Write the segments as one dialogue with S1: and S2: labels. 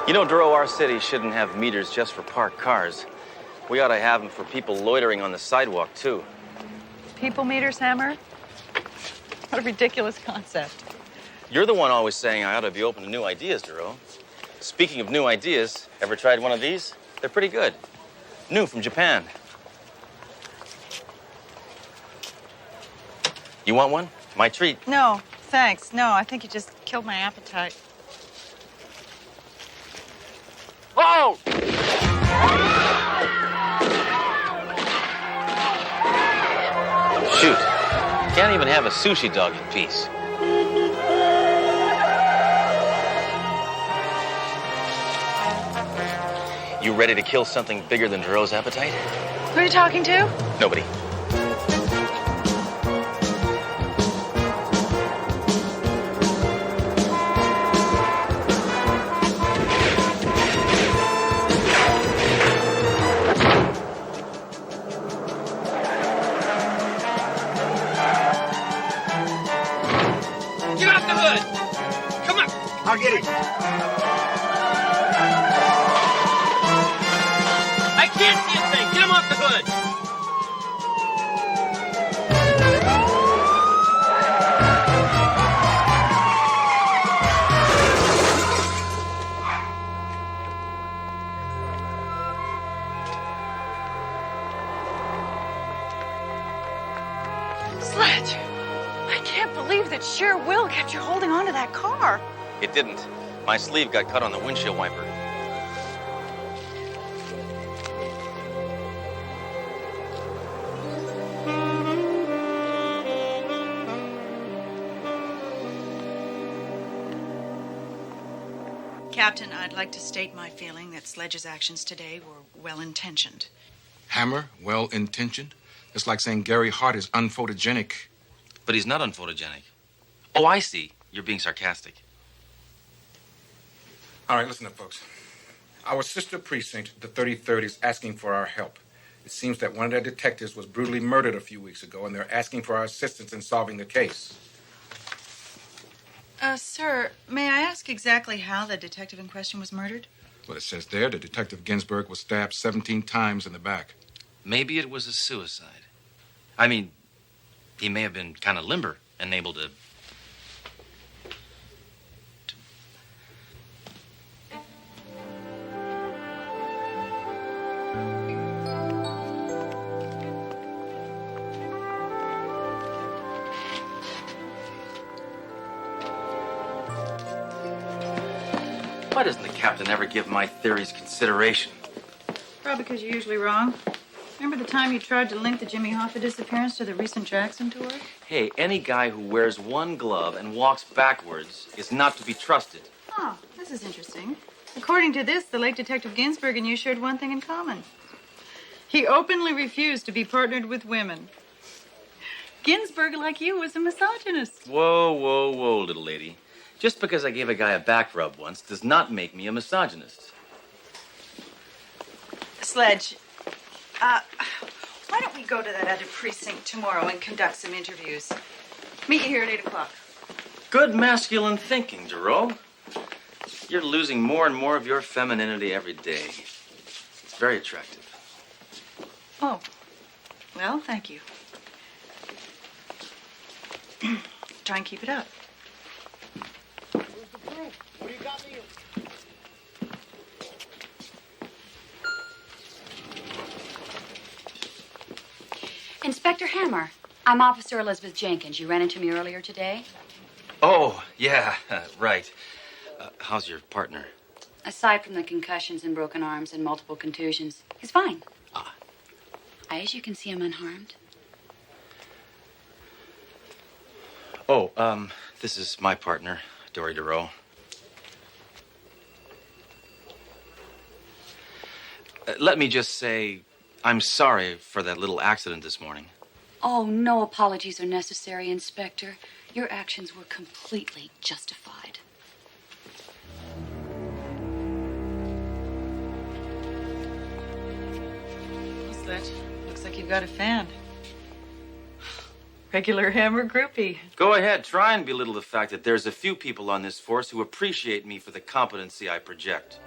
S1: You know, Duro, our city shouldn't have meters just for parked cars. We ought to have them for people loitering on the sidewalk, too.
S2: People meters, Hammer? What a ridiculous concept.
S1: You're the one always saying I ought to be open to new ideas, Duro. Speaking of new ideas, ever tried one of these? They're pretty good. New from Japan. You want one? My treat.
S2: No, thanks. No, I think you just killed my appetite.
S1: Oh! Shoot. Can't even have a sushi dog in peace. You ready to kill something bigger than Duro's appetite?
S2: Who are you talking to?
S1: Nobody.
S3: Get off the hood! Come on!
S4: I'll get it.
S3: I can't see a thing! Get him off the hood!
S2: Sledge, I can't believe that sheer will kept you holding on to that car.
S1: It didn't. My sleeve got cut on the windshield wiper.
S5: Captain, I'd like to state my feeling that Sledge's actions today were well-intentioned.
S4: Hammer, well-intentioned? It's like saying Gary Hart is unphotogenic.
S1: But he's not unphotogenic. Oh, I see. You're being sarcastic.
S4: All right, listen up, folks. Our sister precinct, the 33rd, is asking for our help. It seems that one of their detectives was brutally murdered a few weeks ago, and they're asking for our assistance in solving the case.
S5: Sir, may I ask exactly how the detective in question was murdered?
S4: Well, it says there that Detective Ginsburg was stabbed 17 times in the back.
S1: Maybe it was a suicide. I mean, he may have been kind of limber and able to... Why doesn't the captain ever give my theories consideration?
S5: Probably because you're usually wrong. Remember the time you tried to link the Jimmy Hoffa disappearance to the recent Jackson tour?
S1: Hey, any guy who wears one glove and walks backwards is not to be trusted.
S5: Oh, this is interesting. According to this, the late Detective Ginsburg and you shared one thing in common. He openly refused to be partnered with women. Ginsburg, like you, was a misogynist.
S1: Whoa, whoa, whoa, little lady. Just because I gave a guy a back rub once does not make me a misogynist.
S5: Sledge, why don't we go to that other precinct tomorrow and conduct some interviews? Meet you here at 8 o'clock.
S1: Good masculine thinking, Duro. You're losing more and more of your femininity every day. It's very attractive.
S5: Oh, well, thank you. Try and keep it up.
S3: What do you got me?
S6: Inspector Hammer, I'm Officer Elizabeth Jenkins. You ran into me earlier today.
S1: Oh, yeah, right. How's your partner?
S6: Aside from the concussions and broken arms and multiple contusions, he's fine.
S1: Ah.
S6: As you can see, I'm unharmed.
S1: Oh, this is my partner, Dory Duro. Let me just say, I'm sorry for that little accident this morning.
S6: Oh, no apologies are necessary, Inspector. Your actions were completely justified.
S5: Sledge, looks like you've got a fan. Regular Hammer groupie.
S1: Go ahead, try and belittle the fact that there's a few people on this force who appreciate me for the competency I project.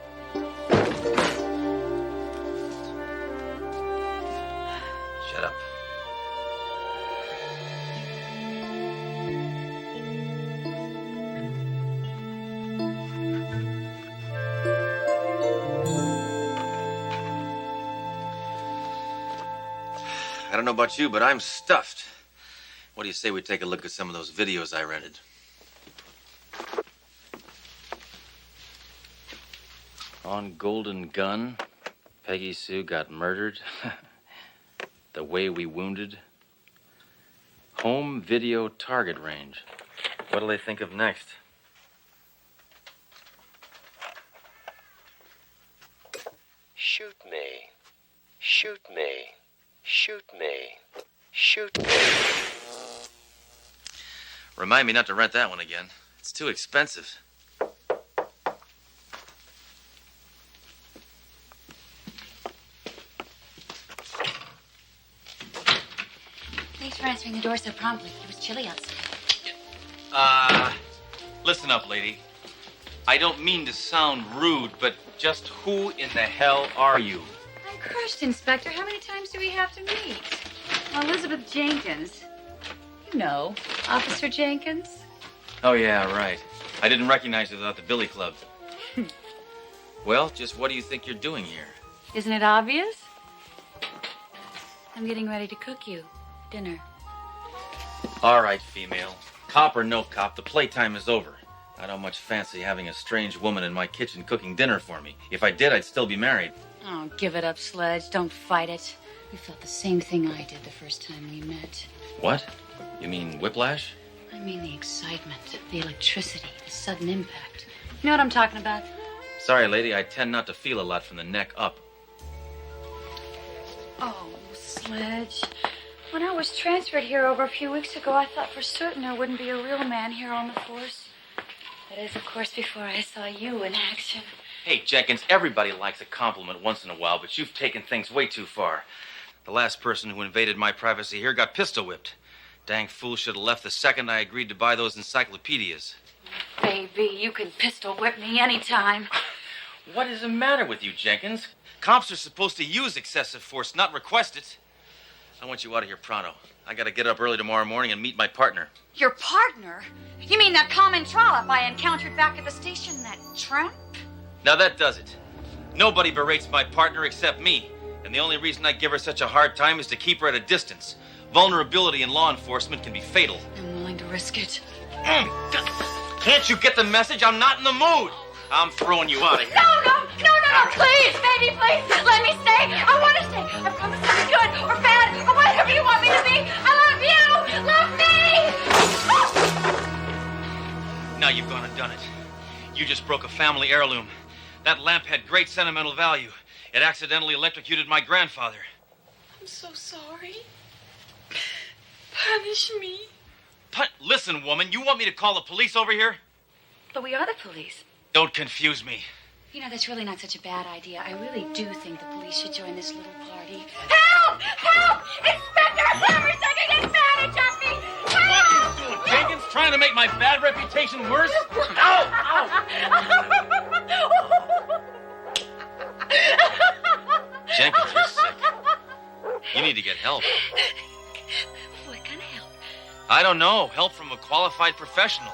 S1: Shut up. I don't know about you, but I'm stuffed. What do you say we take a look at some of those videos I rented? On Golden Gun, Peggy Sue got murdered. The Way We Wounded. Home video target range. What'll they think of next?
S7: Shoot me. Shoot me. Shoot me. Shoot me.
S1: Remind me not to rent that one again. It's too expensive.
S6: Thanks for answering the door so promptly. It was chilly outside.
S1: Listen up, lady. I don't mean to sound rude, but just who in the hell are you?
S6: I'm crushed, Inspector. How many times do we have to meet? Elizabeth Jenkins. You know, Officer Jenkins.
S1: Oh, yeah, right. I didn't recognize you without the Billy Club. Well, just what do you think you're doing here?
S6: Isn't it obvious? I'm getting ready to cook you dinner.
S1: All right, female. Cop or no cop, the playtime is over. I don't much fancy having a strange woman in my kitchen cooking dinner for me. If I did, I'd still be married.
S6: Oh, give it up, Sledge. Don't fight it. You felt the same thing I did the first time we met.
S1: What? You mean whiplash?
S6: I mean the excitement, the electricity, the sudden impact. You know what I'm talking about?
S1: Sorry, lady, I tend not to feel a lot from the neck up.
S6: Oh, Sledge. When I was transferred here over a few weeks ago, I thought for certain there wouldn't be a real man here on the force. That is, of course, before I saw you in action.
S1: Hey, Jenkins, everybody likes a compliment once in a while, but you've taken things way too far. The last person who invaded my privacy here got pistol whipped. Dang fool should have left the second I agreed to buy those encyclopedias.
S6: Baby, you can pistol whip me anytime.
S1: What is the matter with you, Jenkins? Cops are supposed to use excessive force, not request it. I want you out of here pronto. I gotta get up early tomorrow morning and meet my partner.
S6: Your partner? You mean that common trollop I encountered back at the station, that tramp?
S1: Now that does it. Nobody berates my partner except me. And the only reason I give her such a hard time is to keep her at a distance. Vulnerability in law enforcement can be fatal.
S6: I'm willing to risk it.
S1: Can't you get the message? I'm not in the mood. I'm throwing you out of here.
S6: No, please, baby, please, let me stay. I want to stay. I promise to be good or bad or whatever you want me to be. I love you. Love me.
S1: Now you've gone and done it. You just broke a family heirloom. That lamp had great sentimental value. It accidentally electrocuted my grandfather.
S2: I'm so sorry. Punish me.
S1: Listen, woman, you want me to call the police over here?
S6: But we are the police.
S1: Don't confuse me.
S6: You know, that's really not such a bad idea. I really do think the police should join this little party.
S2: Help! Help! Inspector Hammer's taking advantage of me!
S1: What are you doing, Jenkins? Trying to make my bad reputation worse? Ow! Jenkins, you're sick. You need to get help.
S6: What kind of help?
S1: I don't know. Help from a qualified professional.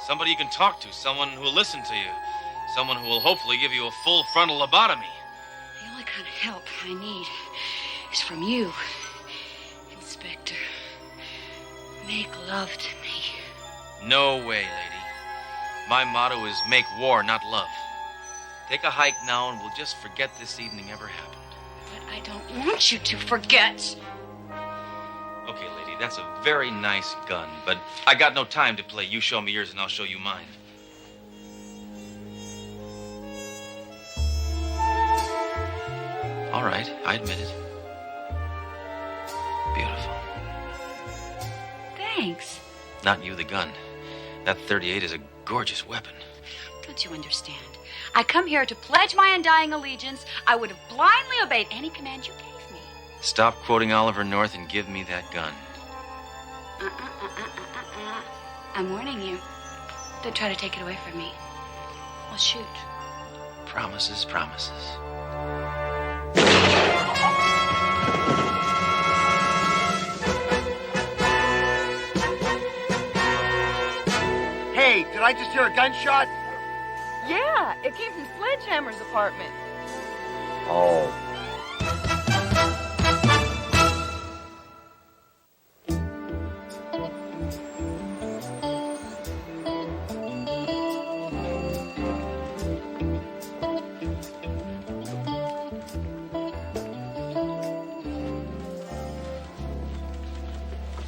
S1: Somebody you can talk to. Someone who will listen to you. Someone who will hopefully give you a full frontal lobotomy.
S6: The only kind of help I need is from you, Inspector. Make love to me.
S1: No way, lady. My motto is make war, not love. Take a hike now and we'll just forget this evening ever happened.
S6: But I don't want you to forget.
S1: Okay, lady, that's a very nice gun, but I got no time to play. You show me yours and I'll show you mine. All right, I admit it. Beautiful.
S6: Thanks.
S1: Not you, the gun. That .38 is a gorgeous weapon.
S6: Don't you understand? I come here to pledge my undying allegiance. I would have blindly obeyed any command you gave me.
S1: Stop quoting Oliver North and give me that gun.
S6: I'm warning you. Don't try to take it away from me. I'll shoot.
S1: Promises, promises.
S7: Hey, did I just hear a gunshot?
S2: Yeah, it came from Sledgehammer's apartment.
S7: Oh.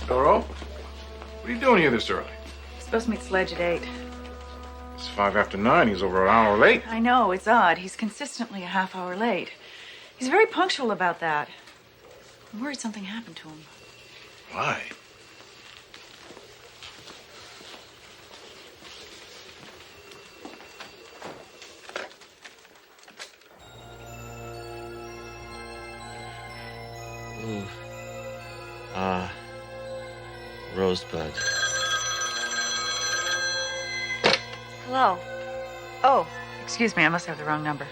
S4: Doro? What are you doing here this early?
S5: Supposed to meet Sledge at 8.
S4: It's 5 after 9. He's over an hour late.
S5: I know, it's odd. He's consistently a half hour late. He's very punctual about that. I'm worried something happened to him.
S4: Why?
S1: Ooh. Rosebud.
S6: Hello.
S5: Oh, excuse me, I must have the wrong number.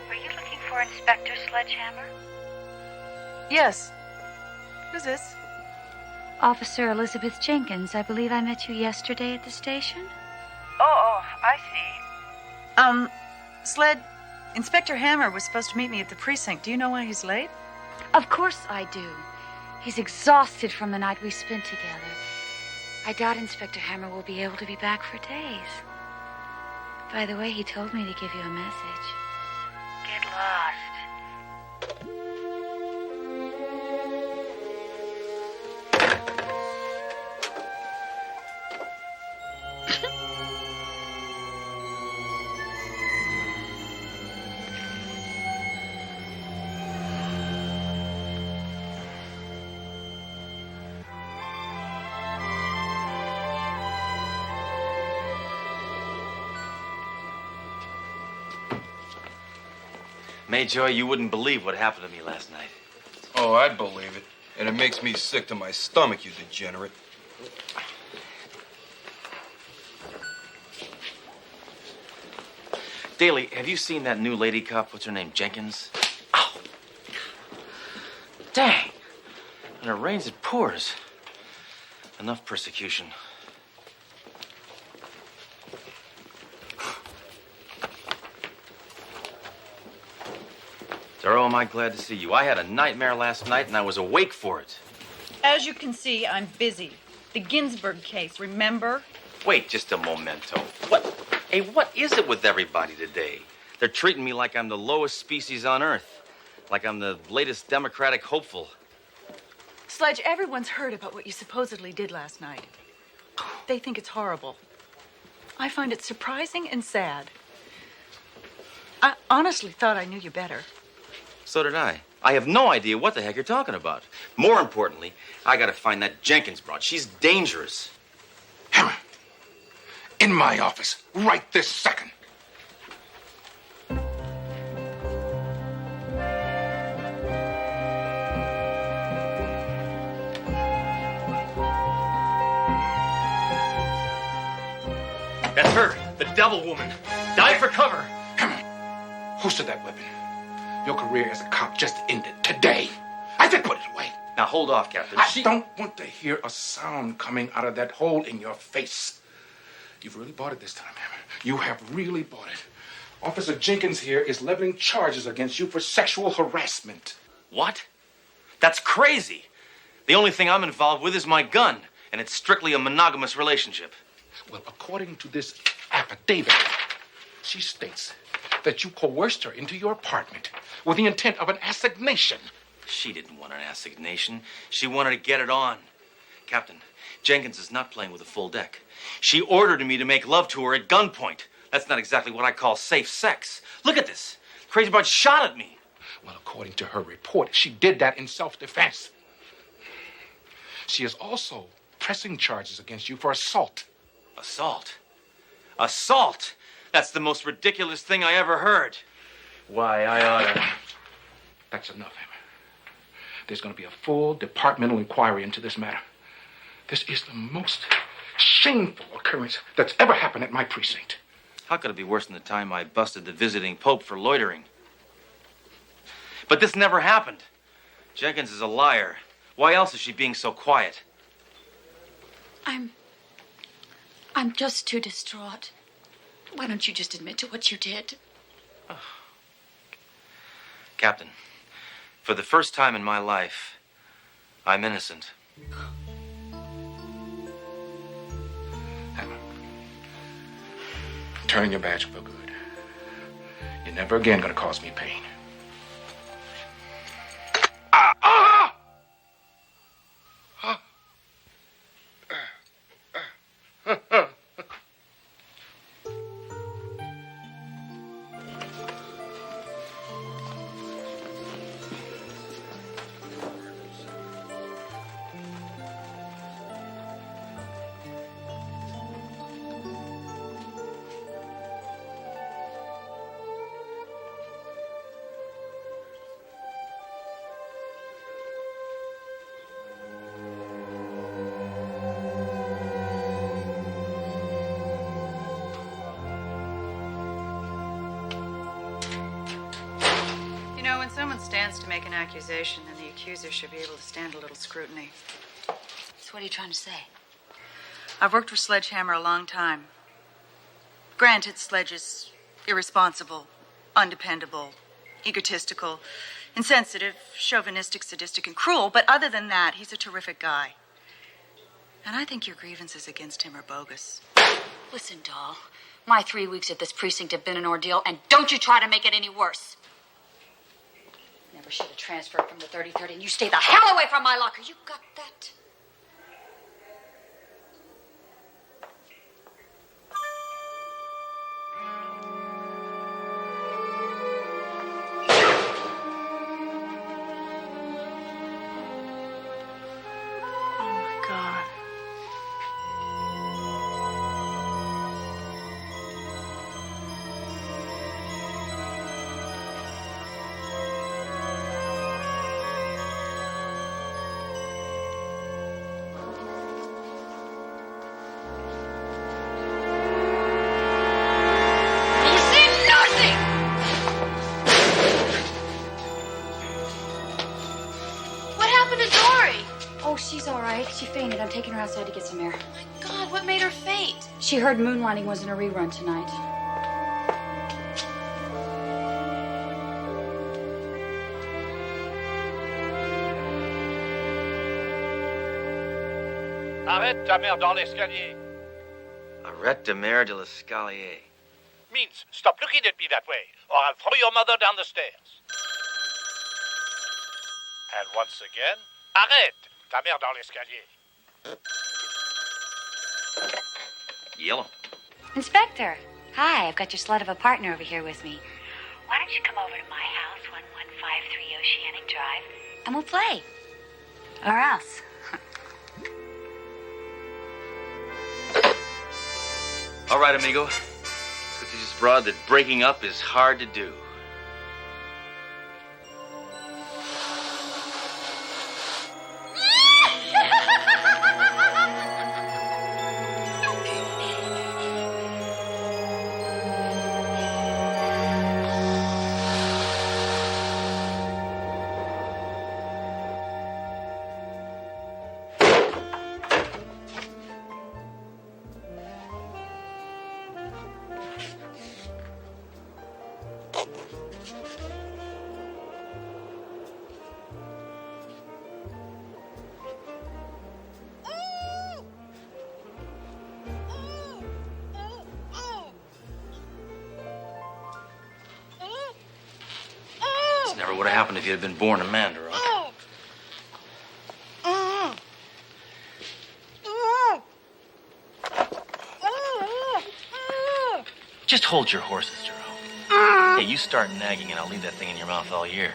S6: Were you looking for Inspector Sledgehammer?
S5: Yes. Who's this?
S6: Officer Elizabeth Jenkins. I believe I met you yesterday at the station.
S5: Oh, I see. Sled, Inspector Hammer was supposed to meet me at the precinct. Do you know why he's late?
S6: Of course I do. He's exhausted from the night we spent together. I doubt Inspector Hammer will be able to be back for days. By the way, he told me to give you a message. Get lost.
S1: Mayjoy, you wouldn't believe what happened to me last night.
S8: Oh, I'd believe it. And it makes me sick to my stomach, you degenerate.
S1: Daly, have you seen that new lady cop? What's her name? Jenkins? Oh. Dang. When it rains, it pours. Enough persecution. Doro, am I glad to see you. I had a nightmare last night, and I was awake for it.
S5: As you can see, I'm busy. The Ginsburg case, remember?
S1: Wait just a momento. What is it with everybody today? They're treating me like I'm the lowest species on Earth. Like I'm the latest Democratic hopeful.
S5: Sledge, everyone's heard about what you supposedly did last night. They think it's horrible. I find it surprising and sad. I honestly thought I knew you better.
S1: So did I. I have no idea what the heck you're talking about. More importantly, I gotta find that Jenkins broad. She's dangerous.
S4: Hammer, in my office, right this second.
S1: That's her, the devil woman. Dive for cover.
S4: Hammer, holster that weapon. Your career as a cop just ended today. I said put it away.
S1: Now hold off, Captain.
S4: I don't want to hear a sound coming out of that hole in your face. You've really bought it this time, Hammer. You have really bought it. Officer Jenkins here is leveling charges against you for sexual harassment.
S1: What? That's crazy. The only thing I'm involved with is my gun, and it's strictly a monogamous relationship.
S4: Well, according to this affidavit, she states that you coerced her into your apartment with the intent of an assignation.
S1: She didn't want an assignation. She wanted to get it on. Captain, Jenkins is not playing with a full deck. She ordered me to make love to her at gunpoint. That's not exactly what I call safe sex. Look at this. Crazy broad shot at me.
S4: Well, according to her report, she did that in self-defense. She is also pressing charges against you for assault.
S1: Assault? Assault? That's the most ridiculous thing I ever heard. Why, I oughta...
S4: That's enough, Hammer. There's going to be a full departmental inquiry into this matter. This is the most shameful occurrence that's ever happened at my precinct.
S1: How could it be worse than the time I busted the visiting Pope for loitering? But this never happened. Jenkins is a liar. Why else is she being so quiet?
S6: I'm just too distraught. Why don't you just admit to what you did?
S1: Captain, for the first time in my life, I'm innocent.
S4: Hammer, turn in your badge for good. You're never again gonna cause me pain.
S5: You know, when someone stands to make an accusation, then the accuser should be able to stand a little scrutiny.
S6: So what are you trying to say?
S5: I've worked for Sledgehammer a long time. Granted, Sledge is irresponsible, undependable, egotistical, insensitive, chauvinistic, sadistic, and cruel, but other than that, he's a terrific guy. And I think your grievances against him are bogus.
S6: Listen, doll. My 3 weeks at this precinct have been an ordeal, and don't you try to make it any worse. Never should have transferred from the 3030, and you stay the hell away from my locker. You got that?
S5: Oh, my God.
S6: You see nothing!
S9: What happened to Dory?
S6: Oh, she's all right. She fainted. I'm taking her outside to get some air.
S9: Oh my God, what made her faint?
S6: She heard Moonlighting was in a rerun tonight.
S3: Arrête ta mère dans l'escalier.
S1: Arrête de mer de l'escalier.
S3: Means stop looking at me that way, or I'll throw your mother down the stairs. And once again, arrête ta mère dans l'escalier.
S1: Yellow.
S6: Inspector, hi. I've got your slut of a partner over here with me. Why don't you come over to my house, 1153 Oceanic Drive, and we'll play. Or else.
S1: All right, amigo. Let's get to this broad that breaking up is hard to do. This never would have happened if you had been born a Mandarin. Just hold your horses, Jerome. Hey, you start nagging and I'll leave that thing in your mouth all year.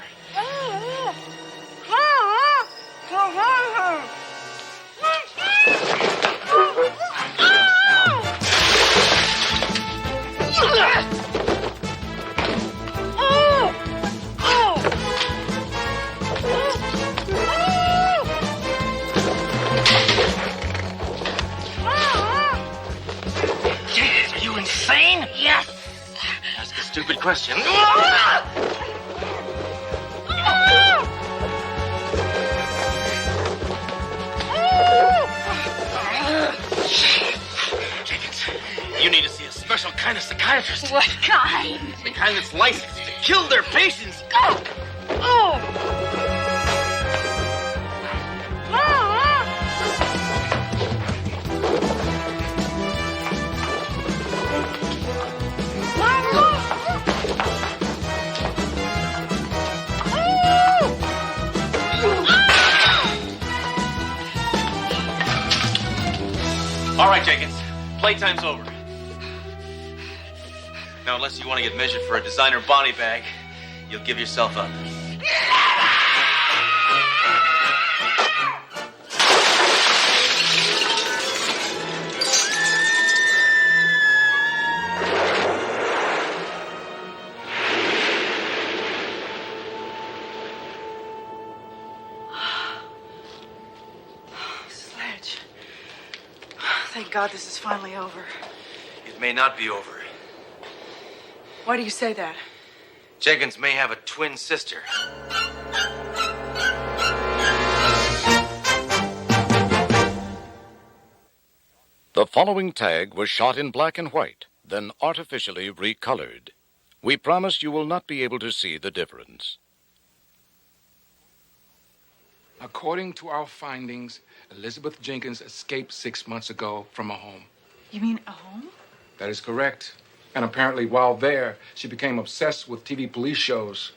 S3: Jeez, are you insane?
S6: Yes.
S1: question. Jenkins, you need to see a special kind of psychiatrist.
S2: What kind?
S1: The kind that's licensed to kill their patients. All right, Jenkins. Playtime's over. Now, unless you want to get measured for a designer Bonnie bag, you'll give yourself up.
S5: Sledge. Thank God this is finally over.
S1: It may not be over.
S5: Why do you say that?
S1: Jenkins may have a twin sister.
S10: The following tag was shot in black and white, then artificially recolored. We promise you will not be able to see the difference.
S4: According to our findings, Elizabeth Jenkins escaped 6 months ago from a home.
S5: You mean a home?
S4: That is correct. And apparently, while there, she became obsessed with TV police shows.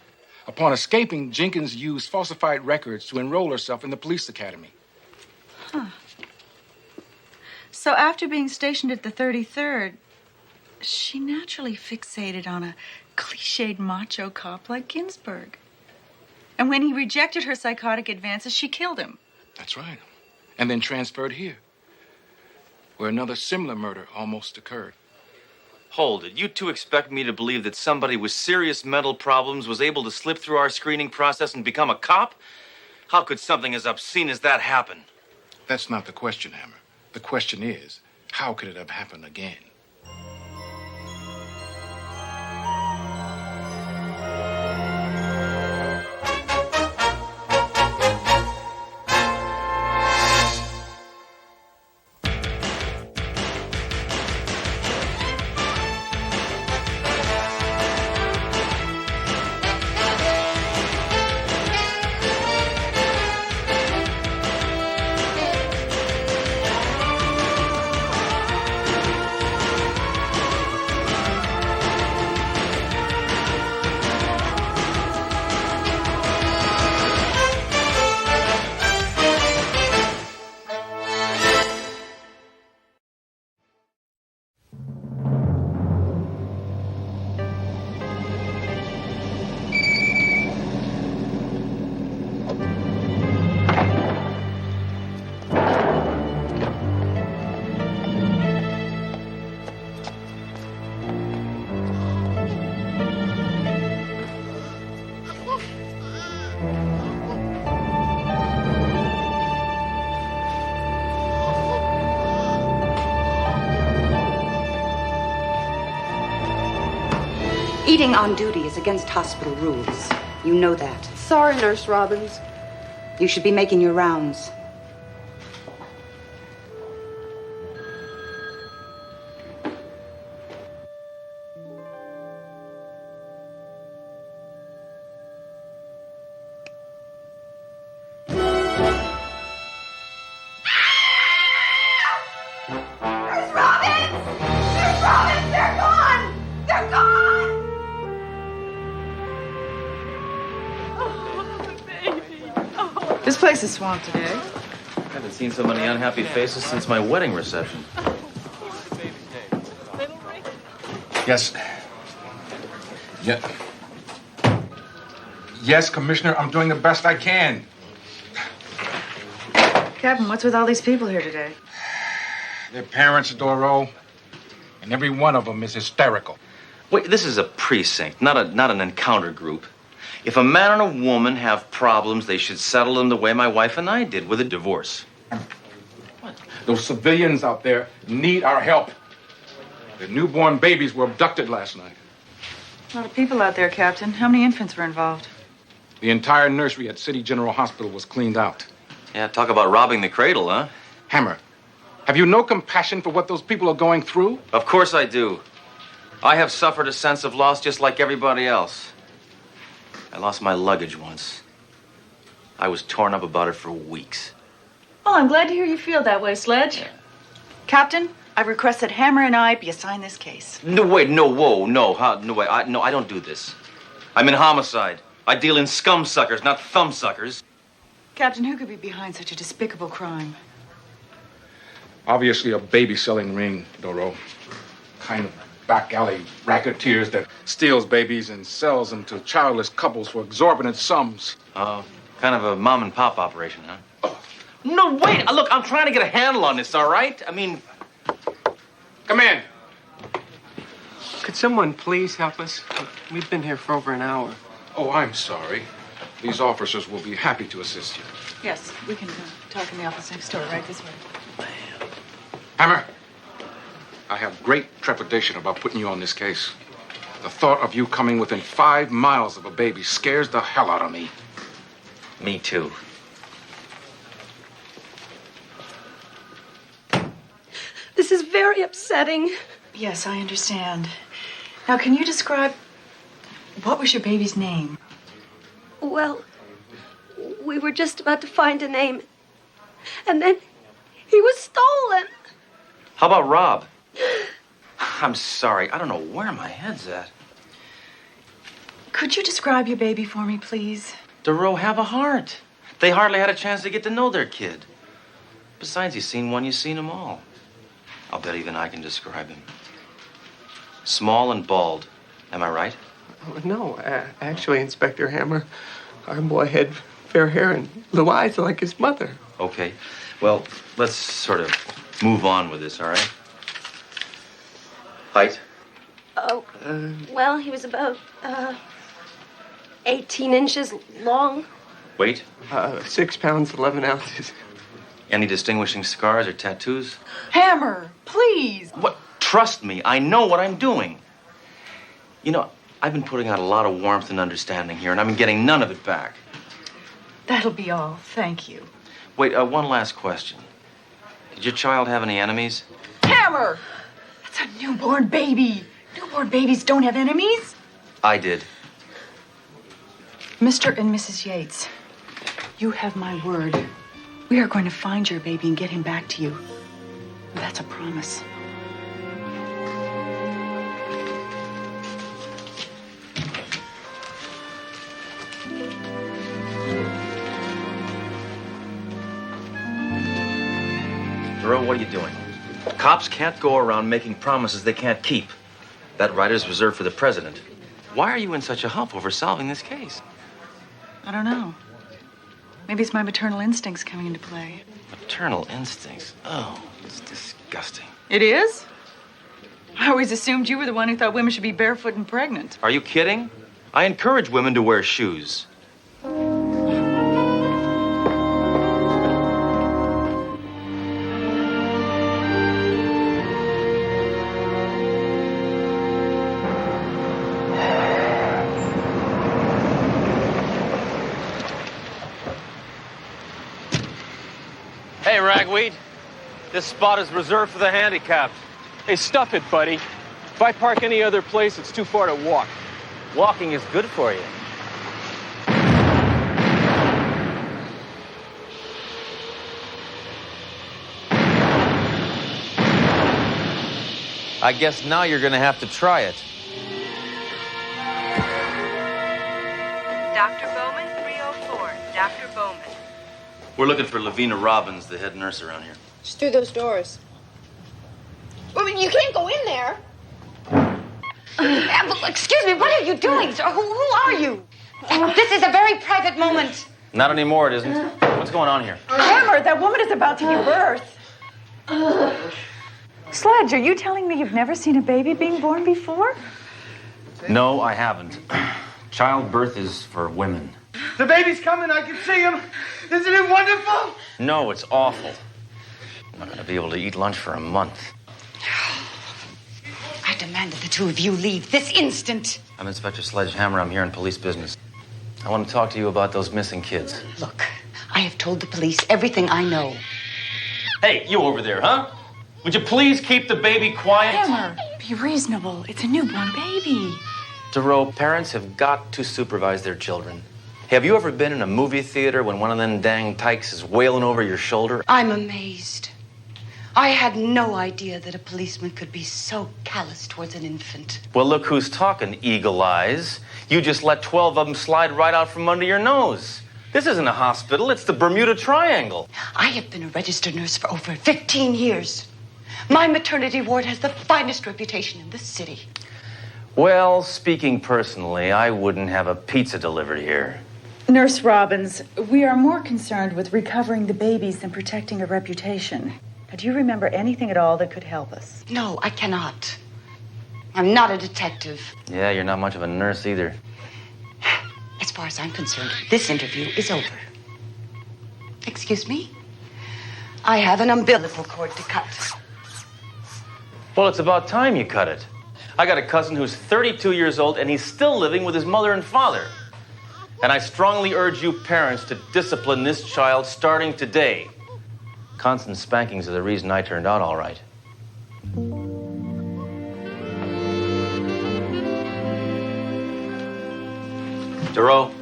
S4: Upon escaping, Jenkins used falsified records to enroll herself in the police academy.
S5: Huh. So after being stationed at the 33rd, she naturally fixated on a cliched macho cop like Ginsburg. And when he rejected her psychotic advances, she killed him.
S4: That's right. And then transferred here, where another similar murder almost occurred.
S1: Hold it. You two expect me to believe that somebody with serious mental problems was able to slip through our screening process and become a cop? How could something as obscene as that happen?
S4: That's not the question, Hammer. The question is, how could it have happened again?
S11: Eating on duty is against hospital rules. You know that.
S12: Sorry, Nurse Robbins.
S11: You should be making your rounds.
S5: This place is swamped today.
S1: I haven't seen so many unhappy faces since my wedding reception.
S4: Yes. Yes, Commissioner, I'm doing the best I can.
S5: Captain, what's with all these people here today?
S4: Their parents, Doro, and every one of them is hysterical.
S1: Wait, this is a precinct, not an encounter group. If a man and a woman have problems, they should settle them the way my wife and I did, with a divorce.
S4: What? Those civilians out there need our help. Their newborn babies were abducted last night.
S5: A lot of people out there, Captain. How many infants were involved?
S4: The entire nursery at City General Hospital was cleaned out.
S1: Yeah, talk about robbing the cradle, huh?
S4: Hammer, have you no compassion for what those people are going through?
S1: Of course I do. I have suffered a sense of loss just like everybody else. I lost my luggage once. I was torn up about it for weeks.
S5: Oh, I'm glad to hear you feel that way, Sledge.
S1: Yeah.
S5: Captain, I request that Hammer and I be assigned this case.
S1: No, wait, no, whoa, no, no, wait, I don't do this. I'm in homicide. I deal in scum suckers, not thumb suckers.
S5: Captain, who could be behind such a despicable crime?
S4: Obviously a baby-selling ring, Doro. Kind of back alley racketeers that steals babies and sells them to childless couples for exorbitant sums.
S1: Kind of a mom and pop operation, huh? Oh. No, wait, look, I'm trying to get a handle on this, all right? I mean...
S4: Come in.
S12: Could someone please help us? We've been here for over an hour.
S4: Oh, I'm sorry. These officers will be happy to assist you.
S5: Yes, we can talk in the office next door, right this way.
S4: Hammer, I have great trepidation about putting you on this case. The thought of you coming within 5 miles of a baby scares the hell out of me.
S1: Me too.
S13: This is very upsetting.
S5: Yes, I understand. Now, can you describe... What was your baby's name?
S13: Well, we were just about to find a name. And then he was stolen.
S1: How about Rob? I'm sorry, I don't know where my head's at.
S5: Could you describe your baby for me, please?
S1: Doro, have a heart. They hardly had a chance to get to know their kid. Besides, you've seen one, you've seen them all. I'll bet even I can describe him. Small and bald. Am I right?
S12: No, actually, Inspector Hammer, our boy had fair hair and blue eyes like his mother.
S1: Okay. Well, let's sort of move on with this, all right? Height?
S13: Oh, well, he was about 18 inches long.
S1: Weight?
S12: 6 pounds, 11 ounces.
S1: Any distinguishing scars or tattoos?
S5: Hammer, please.
S1: What? Trust me, I know what I'm doing. You know, I've been putting out a lot of warmth and understanding here, and I've been getting none of it back.
S5: That'll be all. Thank you.
S1: Wait, one last question. Did your child have any enemies?
S5: Hammer! That's a newborn baby. Newborn babies don't have enemies.
S1: I did.
S5: Mr. and Mrs. Yates, you have my word. We are going to find your baby and get him back to you. That's a promise.
S1: Doro, what are you doing? Cops can't go around making promises they can't keep. That right is reserved for the president. Why are you in such a huff over solving this case?
S5: I don't know. Maybe it's my maternal instincts coming into play.
S1: Maternal instincts? Oh, it's disgusting.
S5: It is? I always assumed you were the one who thought women should be barefoot and pregnant.
S1: Are you kidding? I encourage women to wear shoes.
S14: Hey, Ragweed. This spot is reserved for the handicapped.
S12: Hey, stuff it, buddy. If I park any other place, it's too far to walk.
S14: Walking is good for you. I guess now you're gonna have to try it.
S15: Dr. Bowman, 304. Dr. Bowman.
S1: We're looking for Lavina Robbins, the head nurse around here.
S9: Just through those doors. Well, you can't go in there.
S6: Excuse me, what are you doing, sir? Who are you? This is a very private moment.
S1: Not anymore, it isn't. What's going on here?
S5: Hammer, that woman is about to give birth. Sledge, are you telling me you've never seen a baby being born before?
S1: No, I haven't. Childbirth is for women.
S7: The baby's coming. I can see him. Isn't it wonderful?
S1: No, it's awful. I'm not going to be able to eat lunch for a month.
S5: I
S11: demand that the two of you leave this instant.
S1: I'm Inspector Sledge. I'm here in police business. I want to talk to you about those missing kids.
S11: Look, I have told the police everything I know.
S14: Hey, you over there, huh? Would you please keep the baby quiet?
S2: Hammer, be reasonable. It's a newborn baby.
S1: DeRoe, parents have got to supervise their children. Have you ever been in a movie theater when one of them dang tykes is wailing over your shoulder?
S11: I'm amazed. I had no idea that a policeman could be so callous towards an infant.
S1: Well, look who's talking, Eagle Eyes. You just let 12 of them slide right out from under your nose. This isn't a hospital, it's the Bermuda Triangle.
S11: I have been a registered nurse for over 15 years. My maternity ward has the finest reputation in this city.
S1: Well, speaking personally, I wouldn't have a pizza delivered here.
S5: Nurse Robbins, we are more concerned with recovering the babies than protecting a reputation. Now, do you remember anything at all that could help us?
S11: No, I cannot. I'm not a detective.
S1: Yeah, you're not much of a nurse either.
S11: As far as I'm concerned, this interview is over. Excuse me? I have an umbilical cord to cut.
S1: Well, it's about time you cut it. I got a cousin who's 32 years old, and he's still living with his mother and father. And I strongly urge you parents to discipline this child starting today. Constant spankings are the reason I turned out all right. DeRoe.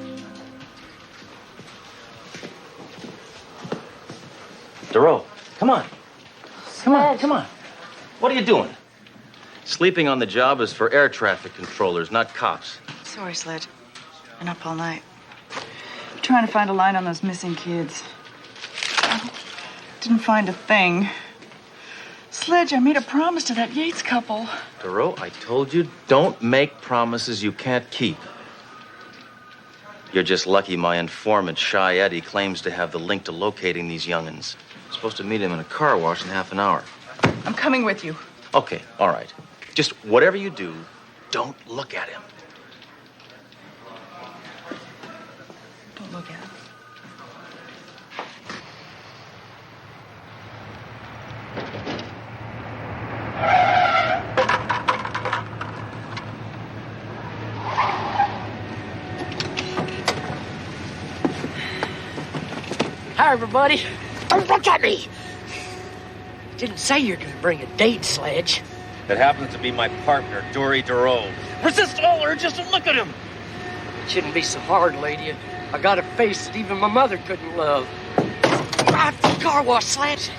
S1: DeRoe, come on. Come on. What are you doing? Sleeping on the job is for air traffic controllers, not cops.
S5: Sorry, Sledge. Been up all night. Trying to find a line on those missing kids. Didn't find a thing. Sledge, I made a promise to that Yates couple.
S1: DeRoe, I told you, don't make promises you can't keep. You're just lucky my informant, Shy Eddie, claims to have the link to locating these young'uns. I'm supposed to meet him in a car wash in half an hour.
S5: I'm coming with you.
S1: Okay, all right. Just whatever you do, don't look at him.
S5: Don't look at him.
S16: Hi, everybody. Oh, look at me. Didn't say you're gonna bring a date, Sledge.
S14: That happens to be my partner, Dory DeRoe.
S16: Resist all urges and look at him. Shouldn't be so hard, lady. I got a face that even my mother couldn't love. Drive to the car wash, Sledge.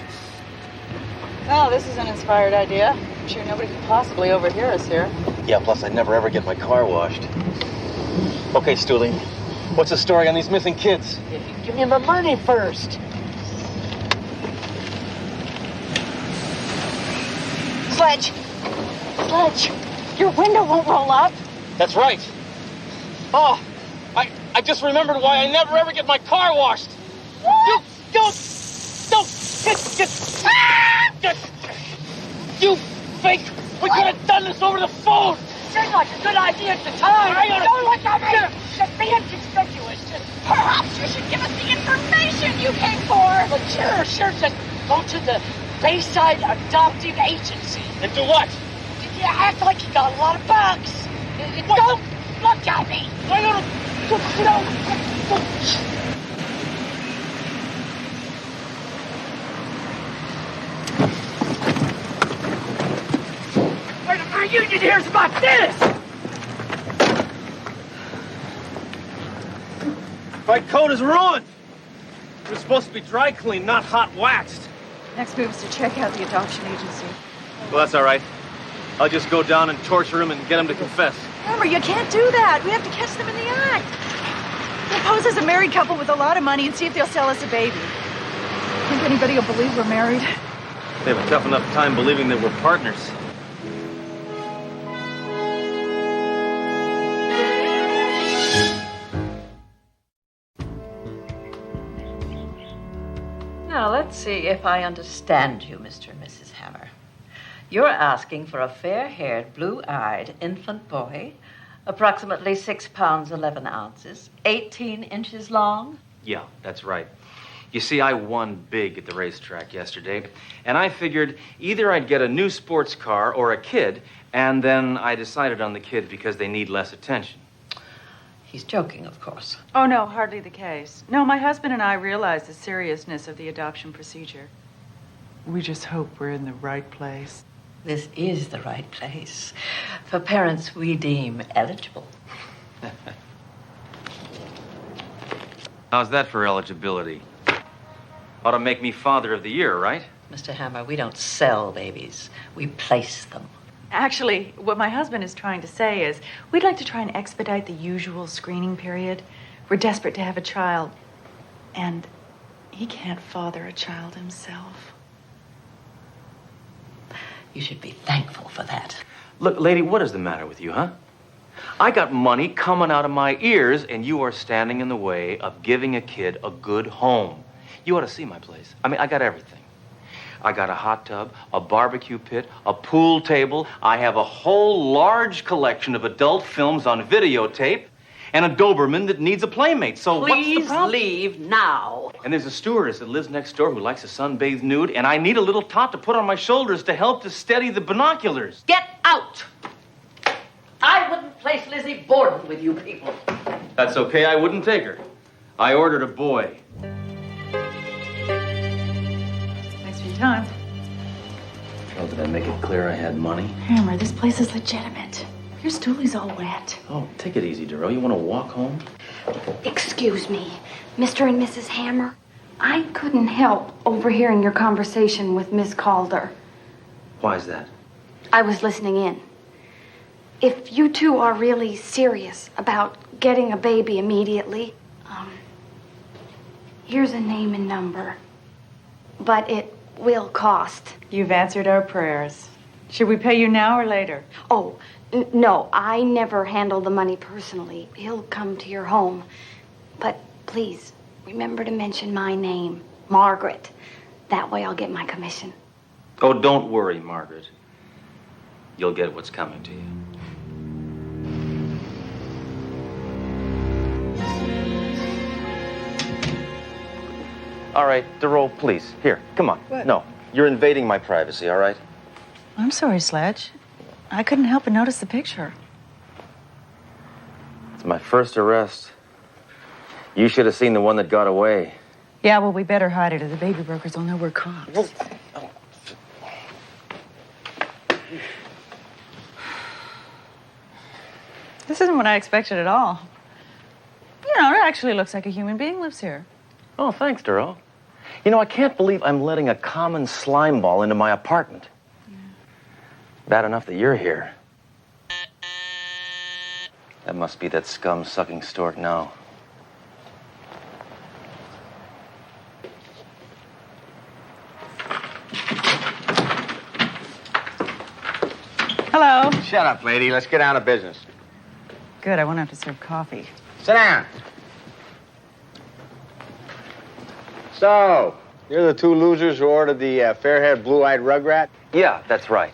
S5: Oh, this is an inspired idea. I'm sure nobody could possibly overhear us here.
S1: Yeah, plus I never ever get my car washed. Okay, Stooley, what's the story on these missing kids?
S16: If you give me my money first.
S2: Sledge, your window won't roll up.
S14: That's right. Oh, I just remembered why I never ever get my car washed.
S2: What?
S14: You fake! We could have done this over the phone!
S16: Seemed like a good idea at the time.
S2: Don't look at me! Just be inconspicuous. Perhaps you should give us the information you came for.
S16: But sure, just go to the Bayside Adoptive Agency.
S14: And do what?
S16: You act like you got a lot of bucks. Don't look at me. Our union hears about this.
S14: My coat is ruined. It was supposed to be dry cleaned, not hot waxed.
S5: Next move is to check out the adoption agency.
S14: Well, that's all right. I'll just go down and torture him and get him to confess.
S5: Remember, you can't do that. We have to catch them in the act. We'll pose as a married couple with a lot of money and see if they'll sell us a baby. Think anybody will believe we're married?
S14: They have a tough enough time believing that we're partners.
S17: Now, let's see if I understand you, Mr. and Mrs. Hammer. You're asking for a fair-haired, blue-eyed infant boy, approximately 6 pounds, 11 ounces, 18 inches long?
S1: Yeah, that's right. You see, I won big at the racetrack yesterday, and I figured either I'd get a new sports car or a kid And then I decided on the kids because they need less attention.
S17: He's joking, of course.
S5: Oh, no, hardly the case. No, my husband and I realize the seriousness of the adoption procedure. We just hope we're in the right place.
S17: This is the right place for parents we deem eligible.
S1: How's that for eligibility? Ought to make me Father of the Year, right?
S17: Mr. Hammer, we don't sell babies. We place them.
S5: Actually, what my husband is trying to say is we'd like to try and expedite the usual screening period. We're desperate to have a child, and he can't father a child himself.
S17: You should be thankful for that.
S1: Look, lady, what is the matter with you, huh? I got money coming out of my ears, and you are standing in the way of giving a kid a good home. You ought to see my place. I mean, I got everything. I got a hot tub, a barbecue pit, a pool table. I have a whole large collection of adult films on videotape, and a Doberman that needs a playmate. So what's the problem?
S17: Please leave now.
S1: And there's a stewardess that lives next door who likes a sunbathed nude, and I need a little tot to put on my shoulders to help to steady the binoculars.
S17: Get out! I wouldn't place Lizzie Borden with you people.
S1: That's okay, I wouldn't take her. I ordered a boy.
S5: Thanks for your time.
S1: Oh, did I make it clear I had money?
S5: Hammer, this place is legitimate. Your stoolie's all wet.
S1: Oh, take it easy, Darrell. You want to walk home?
S13: Excuse me, Mr. and Mrs. Hammer. I couldn't help overhearing your conversation with Miss Calder.
S1: Why is that?
S13: I was listening in. If you two are really serious about getting a baby immediately, here's a name and number. But it will cost.
S5: You've answered our prayers. Should we pay you now or later?
S13: Oh, no, I never handle the money personally. He'll come to your home. But please, remember to mention my name, Margaret. That way I'll get my commission.
S1: Oh, don't worry, Margaret. You'll get what's coming to you. All right, Darrell, please. Here, come on.
S5: What?
S1: No, you're invading my privacy, all right?
S5: I'm sorry, Sledge. I couldn't help but notice the picture.
S1: It's my first arrest. You should have seen the one that got away.
S5: Yeah, well, we better hide it or the baby brokers will know we're cops. This isn't what I expected at all. You know, it actually looks like a human being lives here.
S1: Oh, thanks, Darrell. You know, I can't believe I'm letting a common slime ball into my apartment. Yeah. Bad enough that you're here. That must be that scum-sucking stork now.
S5: Hello.
S18: Shut up, lady. Let's get down to business.
S5: Good, I won't have to serve coffee.
S18: Sit down. So, you're the two losers who ordered the fair-haired, blue-eyed rugrat?
S1: Yeah, that's right.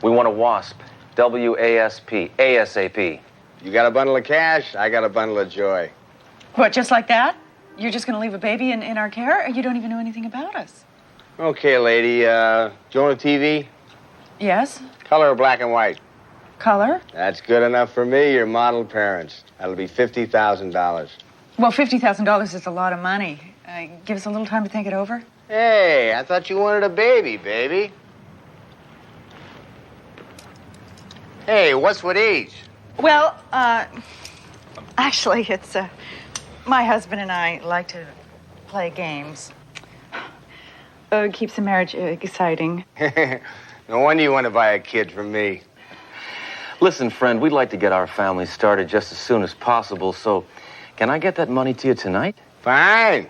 S1: We want a WASP. W-A-S-P. ASAP.
S18: You got a bundle of cash, I got a bundle of joy.
S5: What, just like that? You're just going to leave a baby in our care? Or you don't even know anything about us?
S18: Okay, lady. Do you own a TV?
S5: Yes.
S18: Color or black and white?
S5: Color?
S18: That's good enough for me. You're model parents. That'll be $50,000.
S5: Well, $50,000 is a lot of money. Give us a little time to think it over.
S18: Hey, I thought you wanted a baby, baby. Hey, what's with each?
S5: Well, actually, it's, my husband and I like to play games. It keeps the marriage exciting.
S18: No wonder you want to buy a kid from me.
S1: Listen, friend, we'd like to get our family started just as soon as possible, so can I get that money to you tonight?
S18: Fine.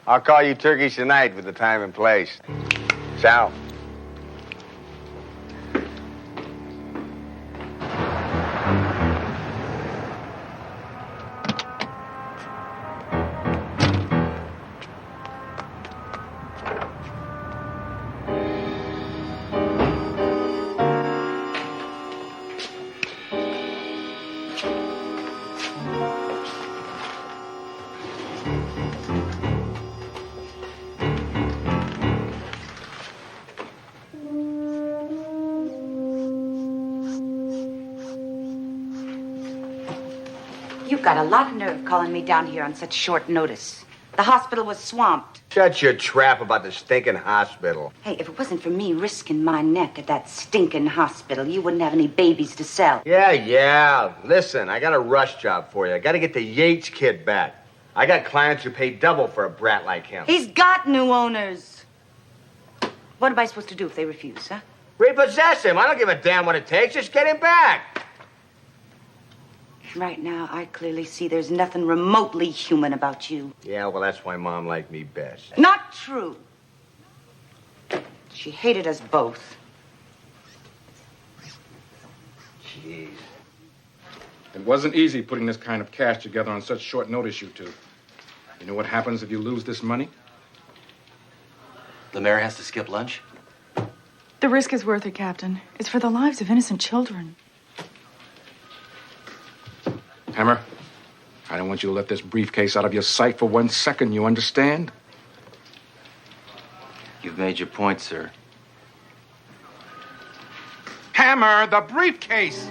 S18: I'll call you turkeys tonight with the time and place. Ciao.
S11: You've got a lot of nerve calling me down here on such short notice. The hospital was swamped.
S18: Shut your trap about the stinking hospital.
S11: Hey, if it wasn't for me risking my neck at that stinking hospital, you wouldn't have any babies to sell.
S18: Yeah. Listen, I got a rush job for you. I got to get the Yates kid back. I got clients who pay double for a brat like him.
S11: He's got new owners. What am I supposed to do if they refuse, huh?
S18: Repossess him. I don't give a damn what it takes. Just get him back.
S11: Right now, I clearly see there's nothing remotely human about you.
S18: Yeah, well, that's why Mom liked me best.
S11: Not true. She hated us both.
S18: Jeez.
S4: It wasn't easy putting this kind of cash together on such short notice, you two. You know what happens if you lose this money?
S1: The mayor has to skip lunch?
S5: The risk is worth it, Captain. It's for the lives of innocent children.
S4: Hammer, I don't want you to let this briefcase out of your sight for 1 second, you understand?
S1: You've made your point, sir.
S4: Hammer, the briefcase!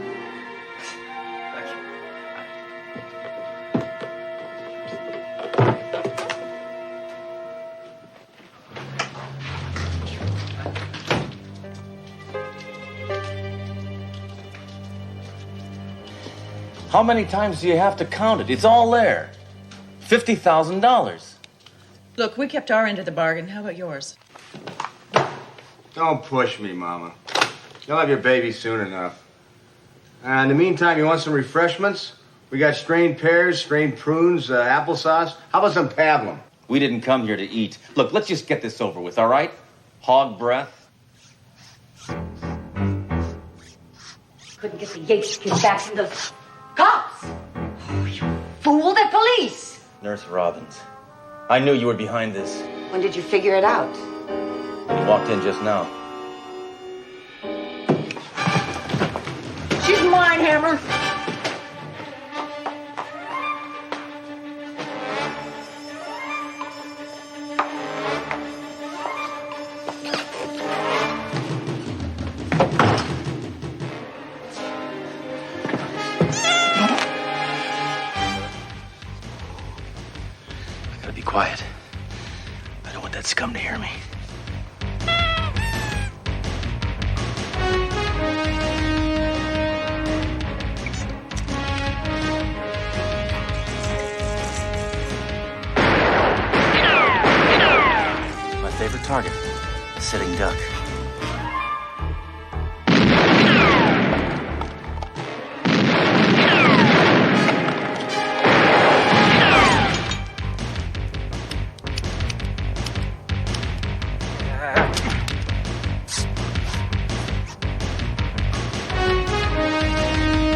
S19: How many times do you have to count it? It's all there. $50,000.
S5: Look, we kept our end of the bargain. How about yours?
S18: Don't push me, Mama. You'll have your baby soon enough. In the meantime, you want some refreshments? We got strained pears, strained prunes, applesauce. How about some pablum?
S19: We didn't come here to eat. Look, let's just get this over with, all right? Hog breath.
S11: Couldn't get the Yates kid back from the cops. Oh, you fool, they're police.
S19: Nurse Robbins, I knew you were behind this.
S11: When did you figure it out?
S19: You walked in just now.
S16: She's mine, Hammer.
S1: Quiet. I don't want that scum to hear me. My favorite target, a sitting duck.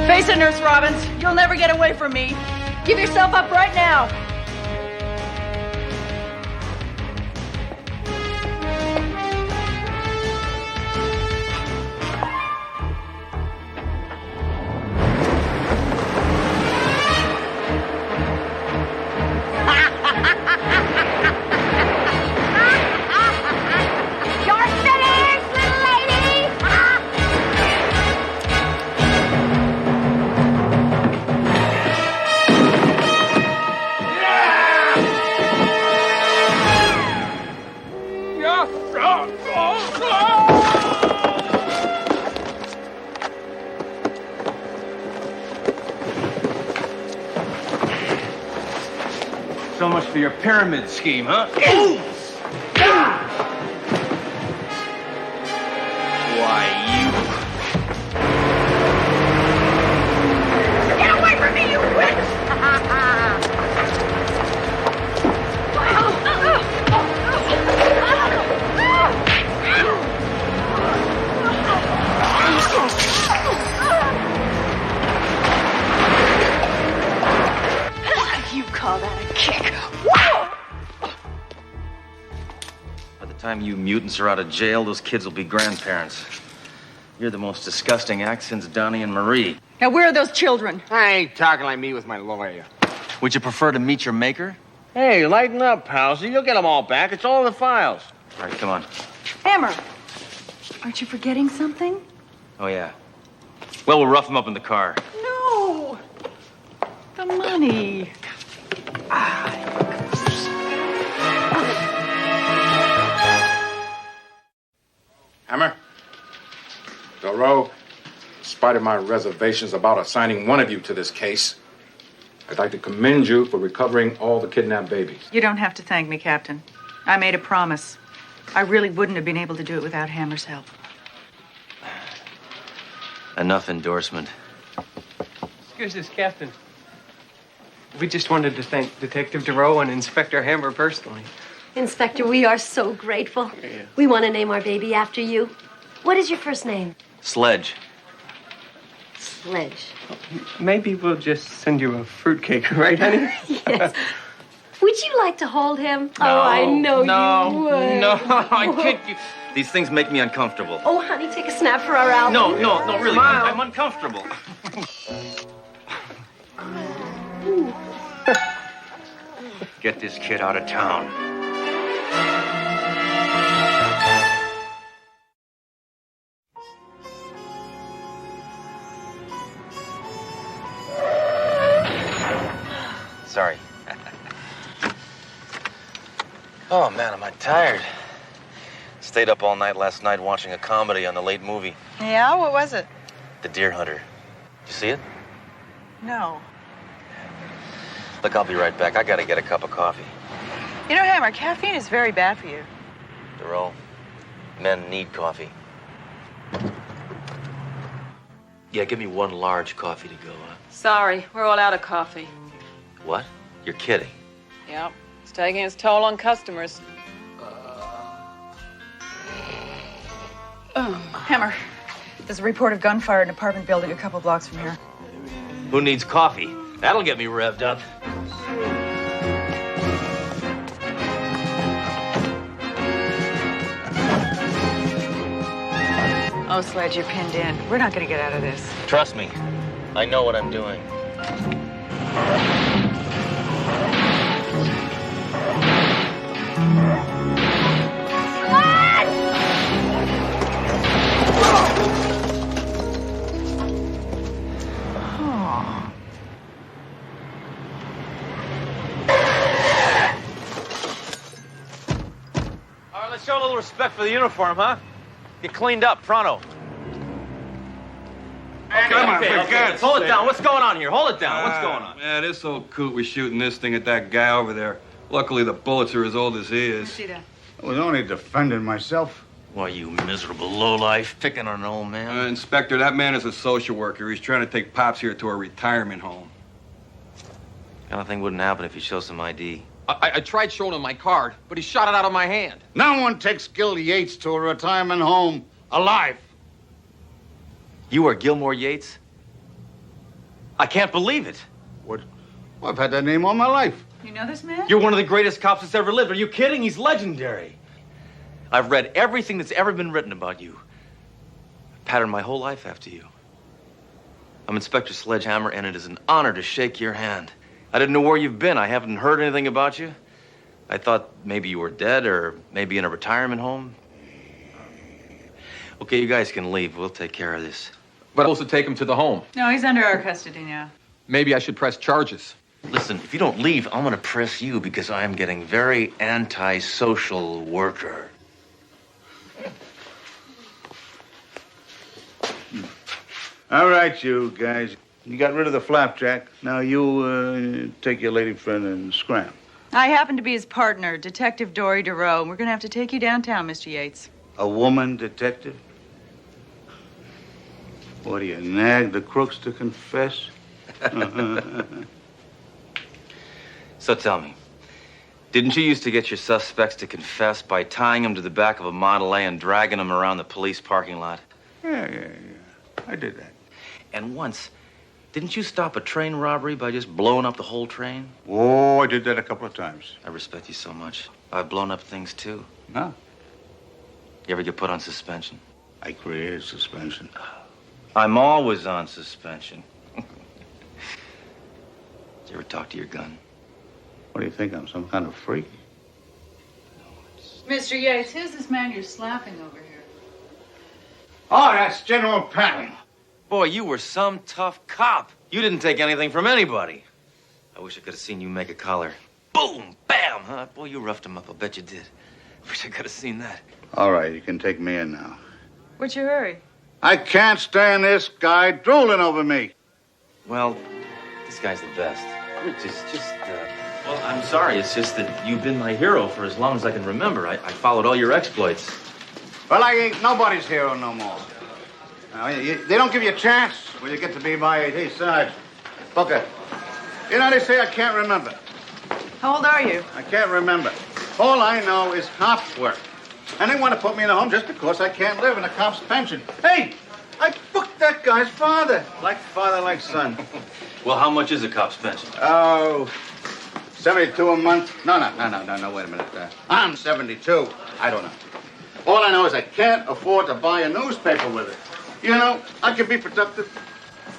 S5: Face it, Nurse Robbins. You'll never get away from me. Give yourself up right now.
S19: So much for your pyramid scheme, huh? Why, you...
S2: Get away from me, you witch!
S5: You call that a kick?
S1: By the time you mutants are out of jail, those kids will be grandparents. You're the most disgusting act since Donnie and Marie.
S5: Now, where are those children?
S18: I ain't talking like me with my lawyer.
S1: Would you prefer to meet your maker?
S18: Hey, lighten up, pal. See, you'll get them all back. It's all in the files.
S1: All right, come on.
S5: Hammer, aren't you forgetting something?
S1: Oh, yeah. Well, we'll rough them up in the car.
S5: No. The money.
S4: Hammer? Doro, in spite of my reservations about assigning one of you to this case, I'd like to commend you for recovering all the kidnapped babies.
S5: You don't have to thank me, Captain. I made a promise. I really wouldn't have been able to do it without Hammer's help.
S1: Enough endorsement.
S12: Excuse us, Captain. We just wanted to thank Detective Duro and Inspector Hammer personally.
S20: Inspector, we are so grateful.
S12: Yeah.
S20: We want to name our baby after you. What is your first name?
S1: Sledge.
S20: Sledge.
S12: Maybe we'll just send you a fruitcake, right, honey?
S20: Yes. Would you like to hold him? Oh, I know you would.
S19: No, I can't. These things make me uncomfortable.
S20: Oh, honey, take a snap for our album.
S19: No, really. I'm uncomfortable.
S3: Get this kid out of town.
S1: Sorry. Oh, man, am I tired. Stayed up all night last night watching a comedy on the late movie.
S5: Yeah? What was it?
S1: The Deer Hunter. You see it?
S5: No.
S1: Look, I'll be right back. I gotta get a cup of coffee.
S5: You know, Hammer, caffeine is very bad for you.
S1: Duro, men need coffee. Yeah, give me one large coffee to go, huh?
S21: Sorry, we're all out of coffee.
S1: What? You're kidding.
S21: Yep, it's taking its toll on customers.
S5: Hammer, there's a report of gunfire in an apartment building a couple blocks from here.
S1: Who needs coffee? That'll get me revved up.
S5: Oh, Sledge, you're pinned in. We're not going to get out of this.
S1: Trust me, I know what I'm doing.
S19: All right, let's show a little respect for the uniform, huh? Get cleaned up, pronto. Okay. Hold it down. What's going on here? Hold it down. What's going on?
S8: Man, this old coot was shooting this thing at that guy over there. Luckily, the bullets are as old as he is.
S5: See that?
S18: I was only defending myself.
S1: Why, you miserable lowlife, picking on an old man.
S8: Inspector, that man is a social worker. He's trying to take Pops here to a retirement home.
S1: Kind of thing wouldn't happen if you show some ID.
S14: I tried showing him my card, but he shot it out of my hand.
S18: No one takes Gil Yates to a retirement home alive.
S1: You are Gilmore Yates? I can't believe it.
S18: What? Well, I've had that name all my life.
S5: You know this man?
S19: You're one of the greatest cops that's ever lived. Are you kidding? He's legendary.
S1: I've read everything that's ever been written about you. I've patterned my whole life after you. I'm Inspector Sledgehammer, and it is an honor to shake your hand. I didn't know where you've been. I haven't heard anything about you. I thought maybe you were dead or maybe in a retirement home. Okay, you guys can leave. We'll take care of this.
S14: But I'm supposed to take him to the home.
S5: No, he's under our custody now.
S14: Maybe I should press charges.
S1: Listen, if you don't leave, I'm going to press you because I am getting very anti-social worker.
S18: All right, you guys. You got rid of the flapjack. Now you take your lady friend and scram.
S5: I happen to be his partner, Detective Dory Duro. We're going to have to take you downtown, Mr. Yates.
S18: A woman detective? What do you, nag the crooks to confess?
S1: So tell me, didn't you used to get your suspects to confess by tying them to the back of a Model A and dragging them around the police parking lot?
S18: Yeah. I did that.
S1: And once, didn't you stop a train robbery by just blowing up the whole train?
S18: Oh, I did that a couple of times.
S1: I respect you so much. I've blown up things, too.
S18: Huh?
S1: You ever get put on suspension?
S18: I created suspension.
S1: I'm always on suspension. Did you ever talk to your gun?
S18: What do you think? I'm some kind of freak?
S5: Mr. Yates, who's this man you're slapping over here?
S18: Oh, that's General Patton.
S1: Boy, you were some tough cop. You didn't take anything from anybody. I wish I could have seen you make a collar. Boom! Bam! Huh? Boy, you roughed him up. I bet you did. Wish I could have seen that.
S10: All right, you can take me in now.
S5: What's your hurry?
S10: I can't stand this guy drooling over me.
S1: Well, this guy's the best. Well, I'm sorry. It's just that you've been my hero for as long as I can remember. I followed all your exploits.
S10: Well, I ain't nobody's hero no more. They don't give you a chance when you get to be my age. Hey, Sarge, Booker, you know, they say I can't remember.
S5: How old are you?
S10: I can't remember. All I know is cops work. And they want to put me in a home just because I can't live in a cop's pension. Hey, I booked that guy's father. Like father, like son.
S1: Well, how much is a cop's pension?
S10: Oh, 72 a month. No, wait a minute. I'm 72. I don't know. All I know is I can't afford to buy a newspaper with it. You know, I could be productive.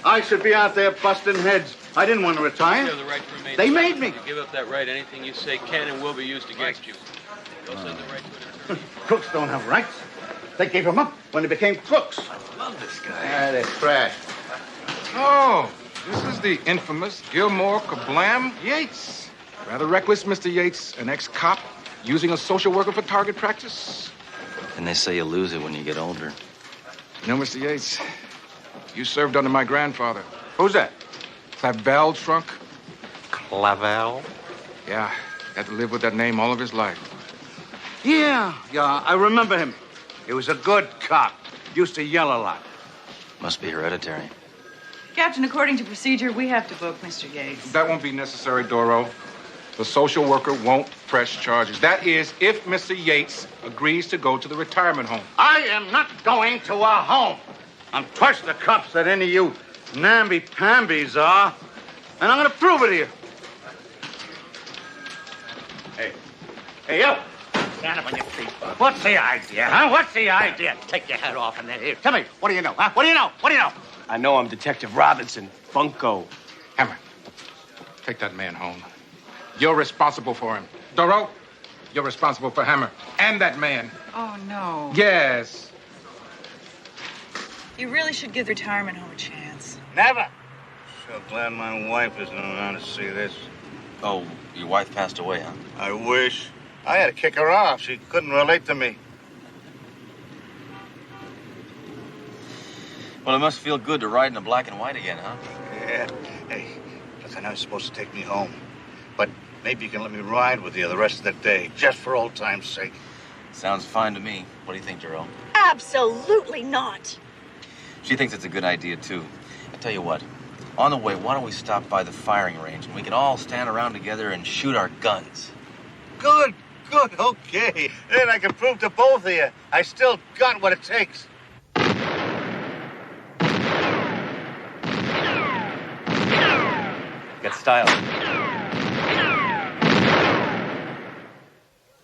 S10: I should be out there busting heads. I didn't want to retire.
S14: You have the right to remain
S10: They
S14: silent.
S10: made me.
S14: If you give up that right, anything you say can and will be used against you. You also have the right to an attorney.
S10: Crooks don't have rights. They gave them up when they became crooks.
S1: I love this guy.
S10: Ah, they're trash.
S4: Oh, this is the infamous Gilmore Kablam Yates. Rather reckless, Mr. Yates, an ex-cop using a social worker for target practice.
S1: And they say you lose it when you get older.
S4: You know, Mr. Yates, you served under my grandfather.
S10: Who's that?
S4: Clavel Trunk.
S14: Clavel?
S4: Yeah, had to live with that name all of his life.
S10: Yeah, I remember him. He was a good cop. Used to yell a lot.
S1: Must be hereditary.
S5: Captain, according to procedure, we have to book Mr. Yates.
S4: That won't be necessary, Doro. The social worker won't press charges. That is, if Mr. Yates agrees to go to the retirement home.
S10: I am not going to a home. I'm twice the cops that any of you namby-pambies are. And I'm going to prove it to you. Hey, you. Stand up on your feet. What's the idea, huh? What's the idea? Take your head off and then here. Tell me, what do you know, huh? What do you know? What do you know?
S14: I know I'm Detective Robinson, Bunko.
S4: Hammer, take that man home. You're responsible for him. Doro, you're responsible for Hammer and that man.
S5: Oh, no.
S4: Yes.
S5: You really should give the retirement home a chance.
S10: Never. So glad my wife isn't around to see this.
S1: Oh, your wife passed away, huh?
S10: I wish. I had to kick her off. She couldn't relate to me.
S1: Well, it must feel good to ride in a black and white again, huh?
S10: Yeah. Hey, look, I know you're supposed to take me home. But maybe you can let me ride with you the rest of the day, just for old time's sake.
S1: Sounds fine to me. What do you think, Jerome?
S2: Absolutely not.
S1: She thinks it's a good idea, too. I tell you what. On the way, why don't we stop by the firing range and we can all stand around together and shoot our guns?
S10: Good, okay. Then I can prove to both of you I still got what it takes.
S1: Got style.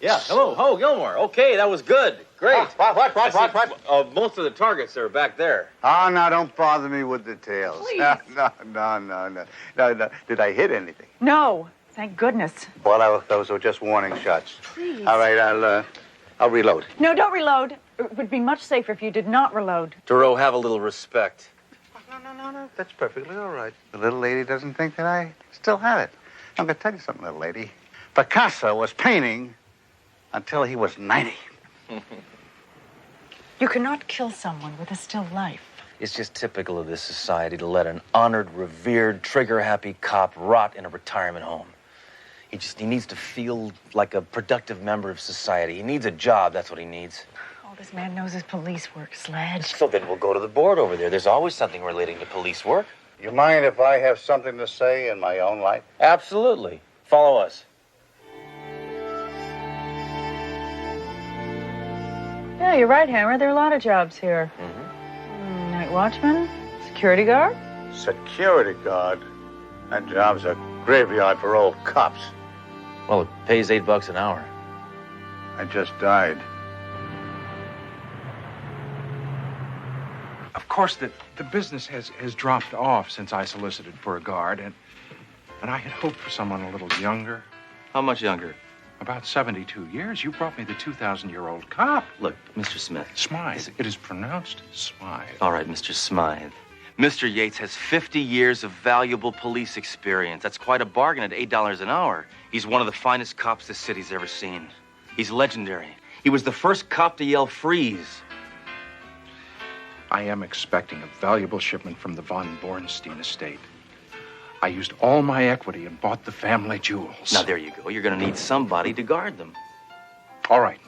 S1: Yeah, hello. Oh, Gilmore. Okay, that was good. Great.
S10: What?
S1: Most of the targets are back there.
S10: Oh, now, don't bother me with details.
S5: Please.
S10: No. Did I hit anything?
S5: No, thank goodness.
S10: Well, those were just warning shots.
S5: Please.
S10: All right, I'll reload.
S5: No, don't reload. It would be much safer if you did not reload.
S1: Duro, have a little respect.
S10: No. That's perfectly all right. The little lady doesn't think that I still have it. I'm going to tell you something, little lady. Picasso was painting until he was 90.
S5: You cannot kill someone with a still life.
S1: It's just typical of this society to let an honored, revered, trigger-happy cop rot in a retirement home. He needs to feel like a productive member of society. He needs a job, that's what he needs.
S5: All this man knows is police work, Sledge.
S1: So then we'll go to the board over there. There's always something relating to police work.
S10: You mind if I have something to say in my own life?
S1: Absolutely. Follow us.
S5: Yeah, you're right, Hammer. There are a lot of jobs here. Night watchman, security guard.
S10: Security guard? That job's a graveyard for old cops.
S1: Well, it pays $8 an hour.
S10: I just died.
S4: Of course, the business has dropped off since I solicited for a guard, and I had hoped for someone a little younger.
S1: How much younger?
S4: About 72 years. You brought me the 2,000-year-old cop.
S1: Look, Mr. Smith.
S4: Smythe. It is pronounced Smythe.
S1: All right, Mr. Smythe. Mr. Yates has 50 years of valuable police experience. That's quite a bargain at $8 an hour. He's one of the finest cops this city's ever seen. He's legendary. He was the first cop to yell freeze.
S4: I am expecting a valuable shipment from the von Bornstein estate. I used all my equity and bought the family jewels.
S1: Now, there you go. You're going to need somebody to guard them.
S4: All right,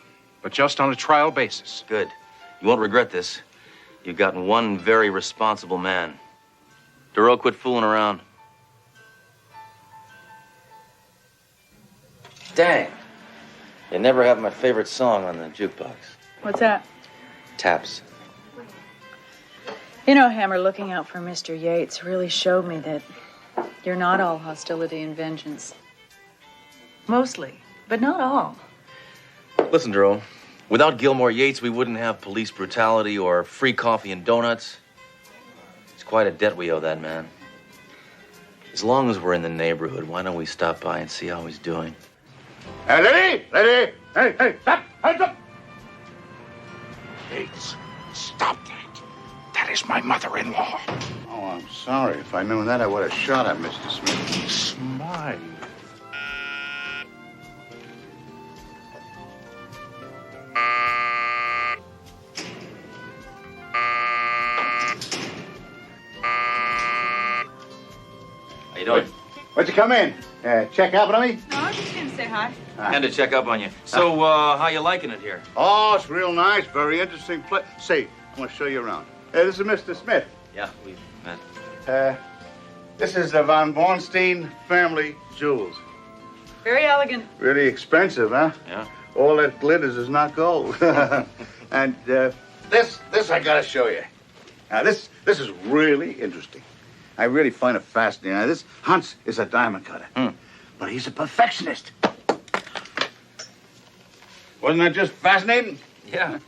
S4: but just on a trial basis.
S1: Good. You won't regret this. You've gotten one very responsible man. Duro, quit fooling around. Dang. You never have my favorite song on the jukebox.
S5: What's that?
S1: Taps.
S5: You know, Hammer, looking out for Mr. Yates really showed me that you're not all hostility and vengeance. Mostly, but not all.
S1: Listen, Duro. Without Gilmore Yates, we wouldn't have police brutality or free coffee and donuts. It's quite a debt we owe that man. As long as we're in the neighborhood, why don't we stop by and see how he's doing?
S10: Hey, lady! Hey, stop! Hands up!
S4: Yates, stop that. That is my mother-in-law.
S10: Oh, I'm sorry. If I knew that, I would have shot at Mr. Smith.
S4: Smile.
S1: How you doing?
S10: What'd you come in? Check up on me?
S5: No, I was just going to say hi.
S1: And to check up on you. So, how you liking it here?
S10: Oh, it's real nice. Very interesting place. Say, I want to show you around. This is Mr. Smith.
S1: Yeah, we've met.
S10: This is the von Bornstein family jewels.
S5: Very elegant.
S10: Really expensive, huh?
S1: Yeah.
S10: All that glitters is not gold. And this I gotta show you. Now, this is really interesting. I really find it fascinating. Now, this Hans is a diamond cutter, but he's a perfectionist. Wasn't that just fascinating?
S1: Yeah.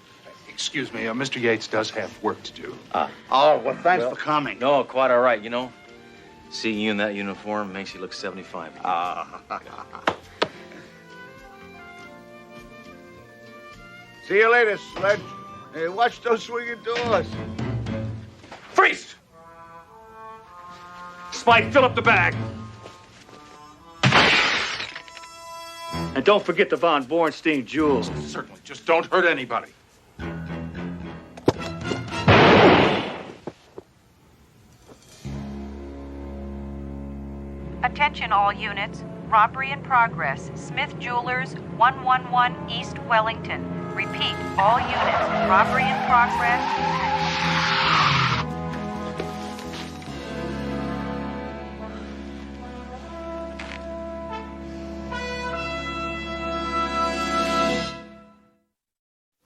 S4: Excuse me, Mr. Yates does have work to do.
S10: Oh, well, thanks for coming.
S1: No, quite all right, you know. Seeing you in that uniform makes you look 75 again.
S10: See you later, Sledge. Hey, watch those swinging doors.
S14: Freeze! Spike, fill up the bag. And don't forget the von Bornstein jewels.
S4: Certainly. Just don't hurt anybody.
S15: Attention all units. Robbery in progress. Smith Jewelers, 111 East Wellington. Repeat, all units. Robbery in progress.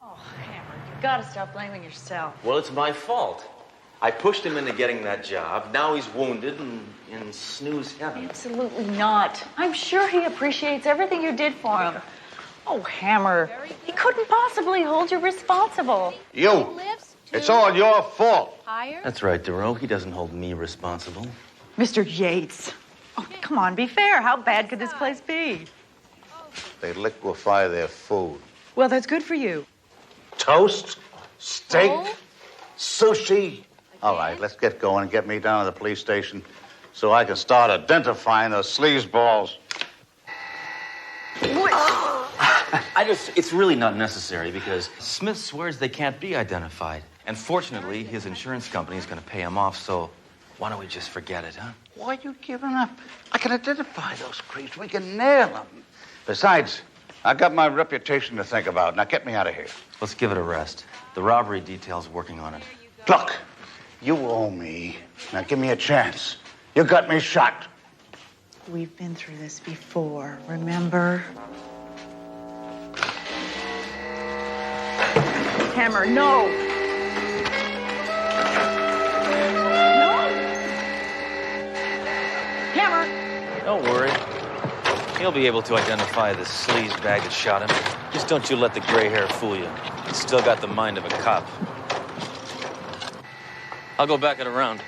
S5: Oh, Hammer, you gotta stop blaming yourself.
S1: Well, it's my fault. I pushed him into getting that job. Now he's wounded and in snooze heaven.
S5: Absolutely not. I'm sure he appreciates everything you did for him. Oh, Hammer, he couldn't possibly hold you responsible.
S10: You. It's all your fault.
S1: That's right, Duro. He doesn't hold me responsible.
S5: Mr. Yates. Oh, come on, be fair. How bad could this place be?
S10: They liquefy their food.
S5: Well, that's good for you.
S10: Toast, steak, sushi. All right, let's get going and get me down to the police station so I can start identifying those sleazeballs.
S1: It's really not necessary because Smith swears they can't be identified. And fortunately, his insurance company is going to pay him off, so why don't we just forget it, huh?
S10: Why are you giving up? I can identify those creeps. We can nail them. Besides, I got my reputation to think about. Now get me out of here.
S1: Let's give it a rest. The robbery detail's working on it.
S10: Look, you owe me. Now give me a chance. You got me shot.
S5: We've been through this before, remember? Hammer, no! No! Hammer!
S1: Don't worry. He'll be able to identify the sleaze bag that shot him. Just don't you let the gray hair fool you. He's still got the mind of a cop. I'll go back it around.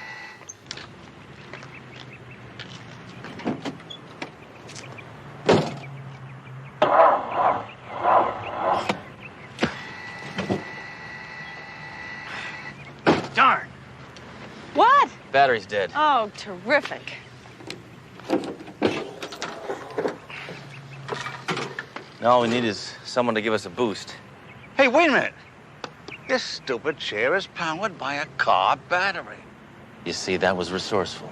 S14: Darn.
S5: What?
S1: Battery's dead.
S21: Oh, terrific.
S1: Now all we need is someone to give us a boost.
S10: Hey, wait a minute. This stupid chair is powered by a car battery.
S1: You see, that was resourceful.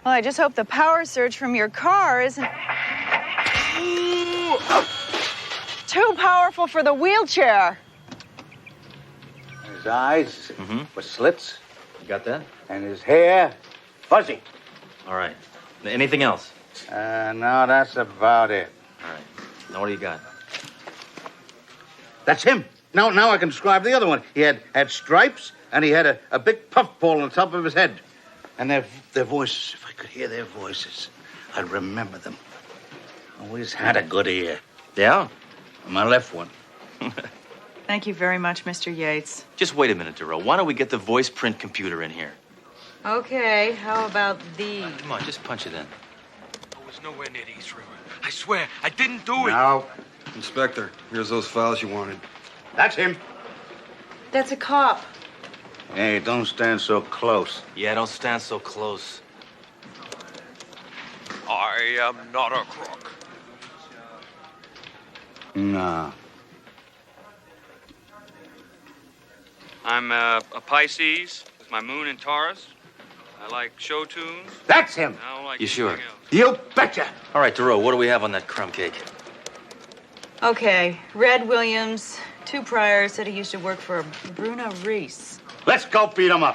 S5: Well, I just hope the power surge from your car isn't too powerful for the wheelchair.
S10: His eyes were slits.
S1: You got that?
S10: And his hair, fuzzy.
S1: All right. Anything else?
S10: No, that's about it.
S1: All right. Now what do you got?
S10: That's him. Now I can describe the other one. He had stripes, and he had a big puffball on the top of his head. And their voices, if I could hear their voices, I'd remember them. Always had a good ear.
S1: Yeah?
S10: My left one.
S5: Thank you very much, Mr. Yates.
S1: Just wait a minute, Duro. Why don't we get the voice print computer in here?
S5: Okay, how about these?
S1: Come on, just punch it in.
S7: I was nowhere near the East River. I swear, I didn't do it.
S10: No.
S8: Inspector, here's those files you wanted.
S10: That's him.
S5: That's a cop.
S10: Hey, don't stand so close.
S1: Yeah, don't stand so close.
S3: I am not a crook.
S10: No.
S9: I'm a Pisces with my moon in Taurus. I like show tunes.
S10: That's him.
S9: I don't like
S1: You sure?
S9: anything else.
S10: You betcha.
S1: All right, Duro, what do we have on that crumb cake?
S5: Okay, Red Williams, 2 priors, said he used to work for Bruno Reese.
S10: Let's go beat him up.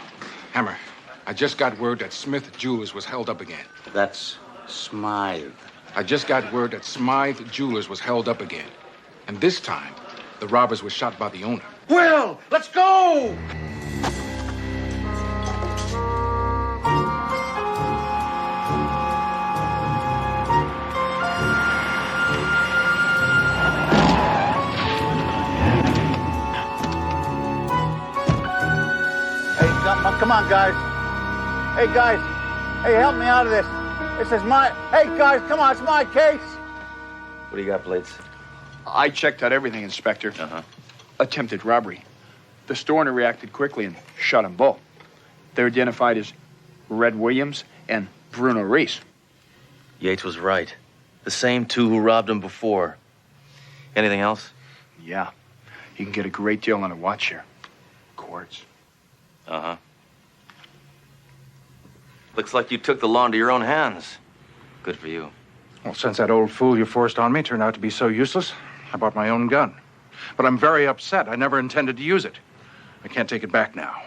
S4: Hammer, I just got word that Smith Jewelers was held up again.
S10: That's Smythe.
S4: I just got word that Smythe Jewelers was held up again. And this time, the robbers were shot by the owner.
S10: Will, let's go! Hey, come on, guys. Hey, guys. Hey, help me out of this. This is my... Hey, guys, come on. It's my case.
S1: What do you got, Blades?
S22: I checked out everything, Inspector.
S1: Uh-huh.
S22: Attempted robbery. The store owner reacted quickly and shot them both. They're identified as Red Williams and Bruno Reese.
S1: Yates was right. The same 2 who robbed him before. Anything else?
S22: Yeah. You can get a great deal on a watch here. Quartz.
S1: Uh-huh. Looks like you took the law into your own hands. Good for you.
S4: Well, since that old fool you forced on me turned out to be so useless, I bought my own gun. But I'm very upset. I never intended to use it. I can't take it back now.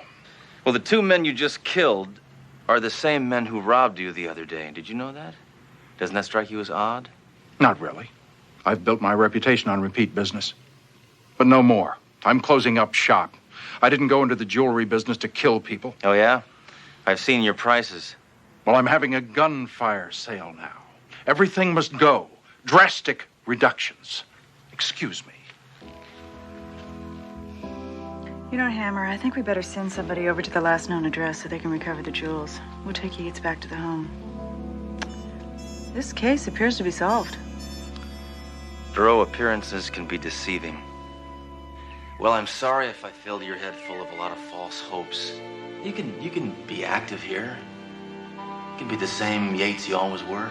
S1: Well, the 2 men you just killed are the same men who robbed you the other day. Did you know that? Doesn't that strike you as odd?
S4: Not really. I've built my reputation on repeat business. But no more. I'm closing up shop. I didn't go into the jewelry business to kill people.
S1: Oh, yeah? I've seen your prices.
S4: Well, I'm having a gunfire sale now. Everything must go. Drastic reductions. Excuse me.
S5: You know, Hammer, I think we better send somebody over to the last known address so they can recover the jewels. We'll take Yates back to the home. This case appears to be solved.
S1: Duro, appearances can be deceiving. Well, I'm sorry if I filled your head full of a lot of false hopes. You can be active here. You can be the same Yates you always were.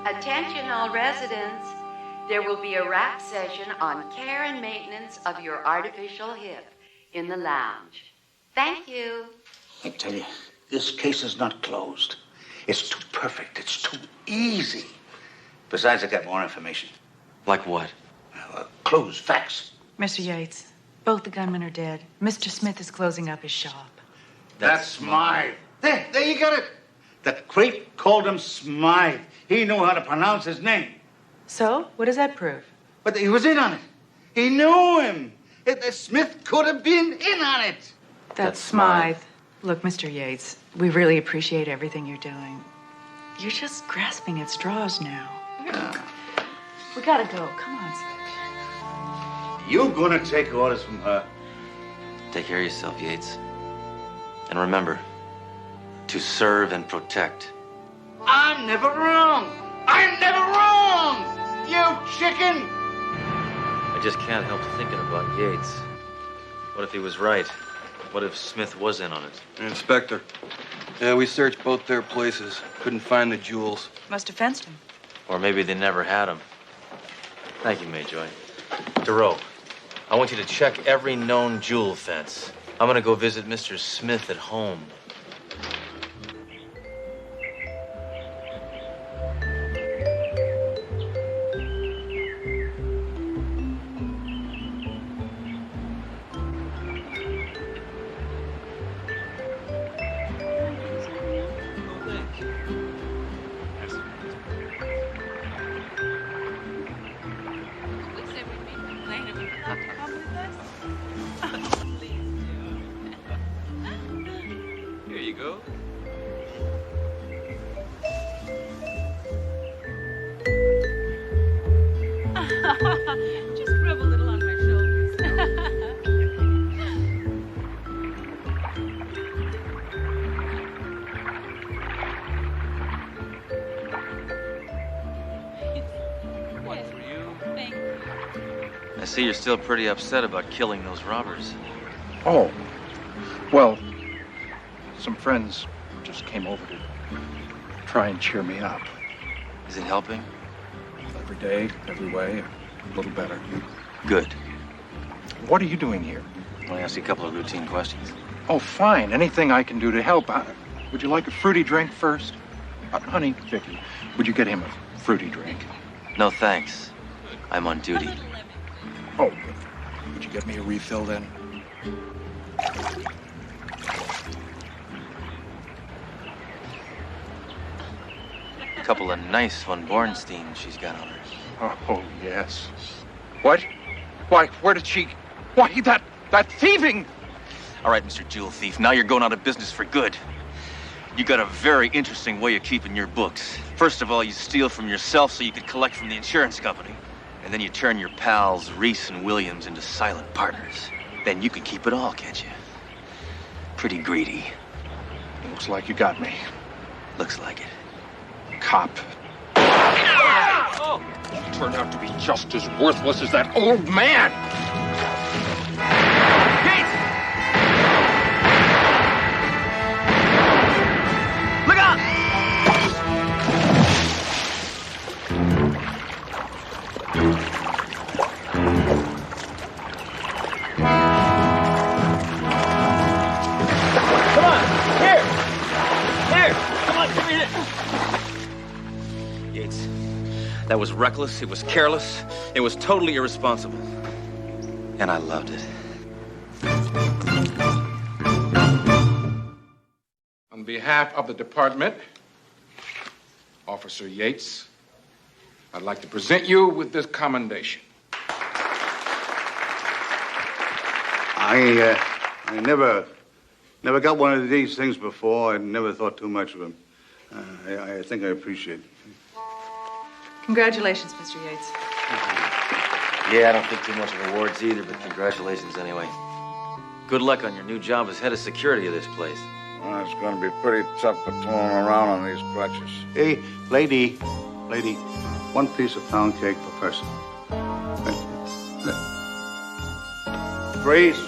S11: Attention all residents. There will be a rap session on care and maintenance of your artificial hip in the lounge. Thank you.
S10: I tell you, this case is not closed. It's too perfect. It's too easy. Besides, I got more information.
S1: Like what?
S10: Clues, facts.
S5: Mr. Yates, both the gunmen are dead. Mr. Smith is closing up his shop.
S10: That's Smythe. There you got it. That creep called him Smythe. He knew how to pronounce his name.
S5: So, what does that prove?
S10: But he was in on it. He knew him. Smith could have been in on it.
S5: That's Smythe. Look, Mr. Yates, we really appreciate everything you're doing. You're just grasping at straws now.
S10: Yeah.
S5: We gotta go. Come on, Sledge.
S10: You gonna take orders from her?
S1: Take care of yourself, Yates. And remember, to serve and protect.
S10: I'm never wrong. I'm never wrong. You chicken.
S1: I just can't help thinking about Yates. What if he was right? What if Smith was in on it?
S8: Inspector. Yeah, we searched both their places. Couldn't find the jewels.
S5: Must have fenced him.
S1: Or maybe they never had them. Thank you, Mayjoy. Thoreau, I want you to check every known jewel fence. I'm gonna go visit Mr. Smith at home.
S9: Here you go.
S21: Just rub a little on my shoulders.
S9: One for you.
S21: Thank you.
S1: I see you're still pretty upset about killing those robbers.
S4: Oh, well, some friends just came over to try and cheer me up.
S1: Is it helping?
S4: Every day, every way, a little better.
S1: Good.
S4: What are you doing here?
S1: I want to ask you a couple of routine questions.
S4: Oh, fine. Anything I can do to help. Would you like a fruity drink first? Honey, Vicky, would you get him a fruity drink?
S1: No, thanks. I'm on duty.
S4: Oh, would you get me a refill then?
S1: A couple of nice Von Bornsteins she's got on her.
S4: Oh, yes. What? Why, where did she... Why, that thieving...
S1: All right, Mr. Jewel Thief, now you're going out of business for good. You got a very interesting way of keeping your books. First of all, you steal from yourself so you could collect from the insurance company. And then you turn your pals, Reese and Williams, into silent partners. Then you can keep it all, can't you? Pretty greedy.
S4: Looks like you got me.
S1: Looks like it.
S4: Cop.
S21: Oh!
S4: You turned out to be just as worthless as that old man!
S21: Look out! Come on! Here! Here! Come on, give me it!
S1: Yates, that was reckless, it was careless, it was totally irresponsible. And I loved it.
S4: On behalf of the department, Officer Yates, I'd like to present you with this commendation.
S10: I never got one of these things before. I never thought too much of them. I think I appreciate it.
S5: Congratulations, Mr. Yates.
S1: Yeah, I don't think too much of awards either, but congratulations anyway. Good luck on your new job as head of security of this place.
S10: Well, it's going to be pretty tough patrolling around on these crutches. Hey, lady, one piece of pound cake per person. Freeze.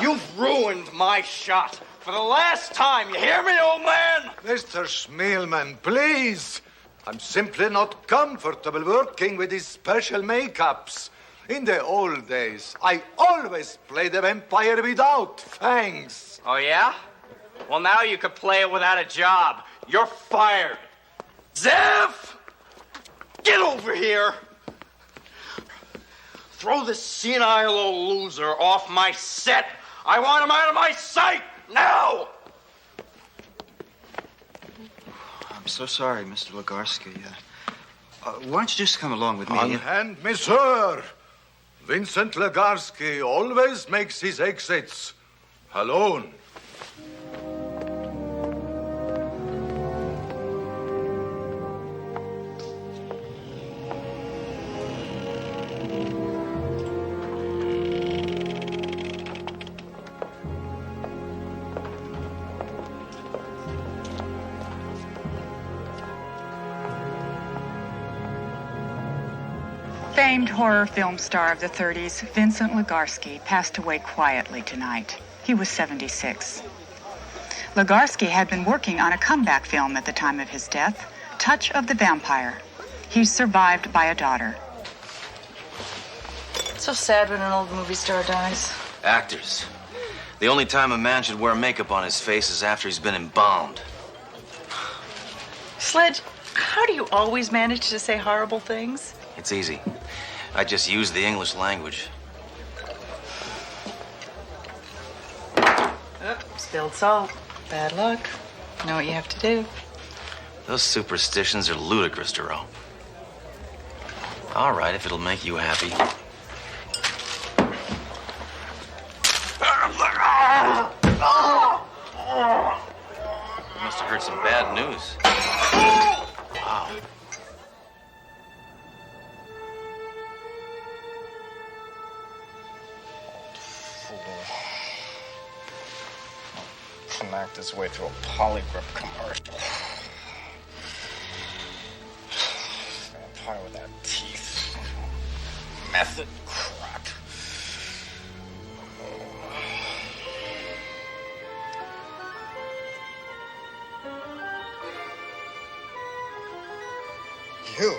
S14: You've ruined my shot. For the last time, you hear me, old man?
S6: Mr. Schmeelman, please. I'm simply not comfortable working with these special makeups. In the old days, I always played the vampire without fangs.
S14: Oh, yeah? Well, now you could play it without a job. You're fired. Zev! Get over
S8: over here. Throw this senile old loser off my set. I want him out of my sight now.
S13: I'm so sorry, Mr. Legarsky. Why don't you just come along with me?
S6: Unhand me, sir. Vincent Legarsky always makes his exits alone.
S17: Famed horror film star of the 30s, Vincent Legarsky, passed away quietly tonight. He was 76. Legarsky had been working on a comeback film at the time of his death, Touch of the Vampire. He's survived by a daughter.
S5: It's so sad when an old movie star dies.
S1: Actors. The only time a man should wear makeup on his face is after he's been embalmed.
S5: Sledge, how do you always manage to say horrible things?
S1: It's easy. I just use the English language.
S5: Oh, spilled salt. Bad luck. Know what you have to do.
S1: Those superstitions are ludicrous, Duro. All right, if it'll make you happy. You must have heard some bad news. Wow.
S22: Smacked his way through a polygrip commercial. Vampire without teeth. Method crap. You.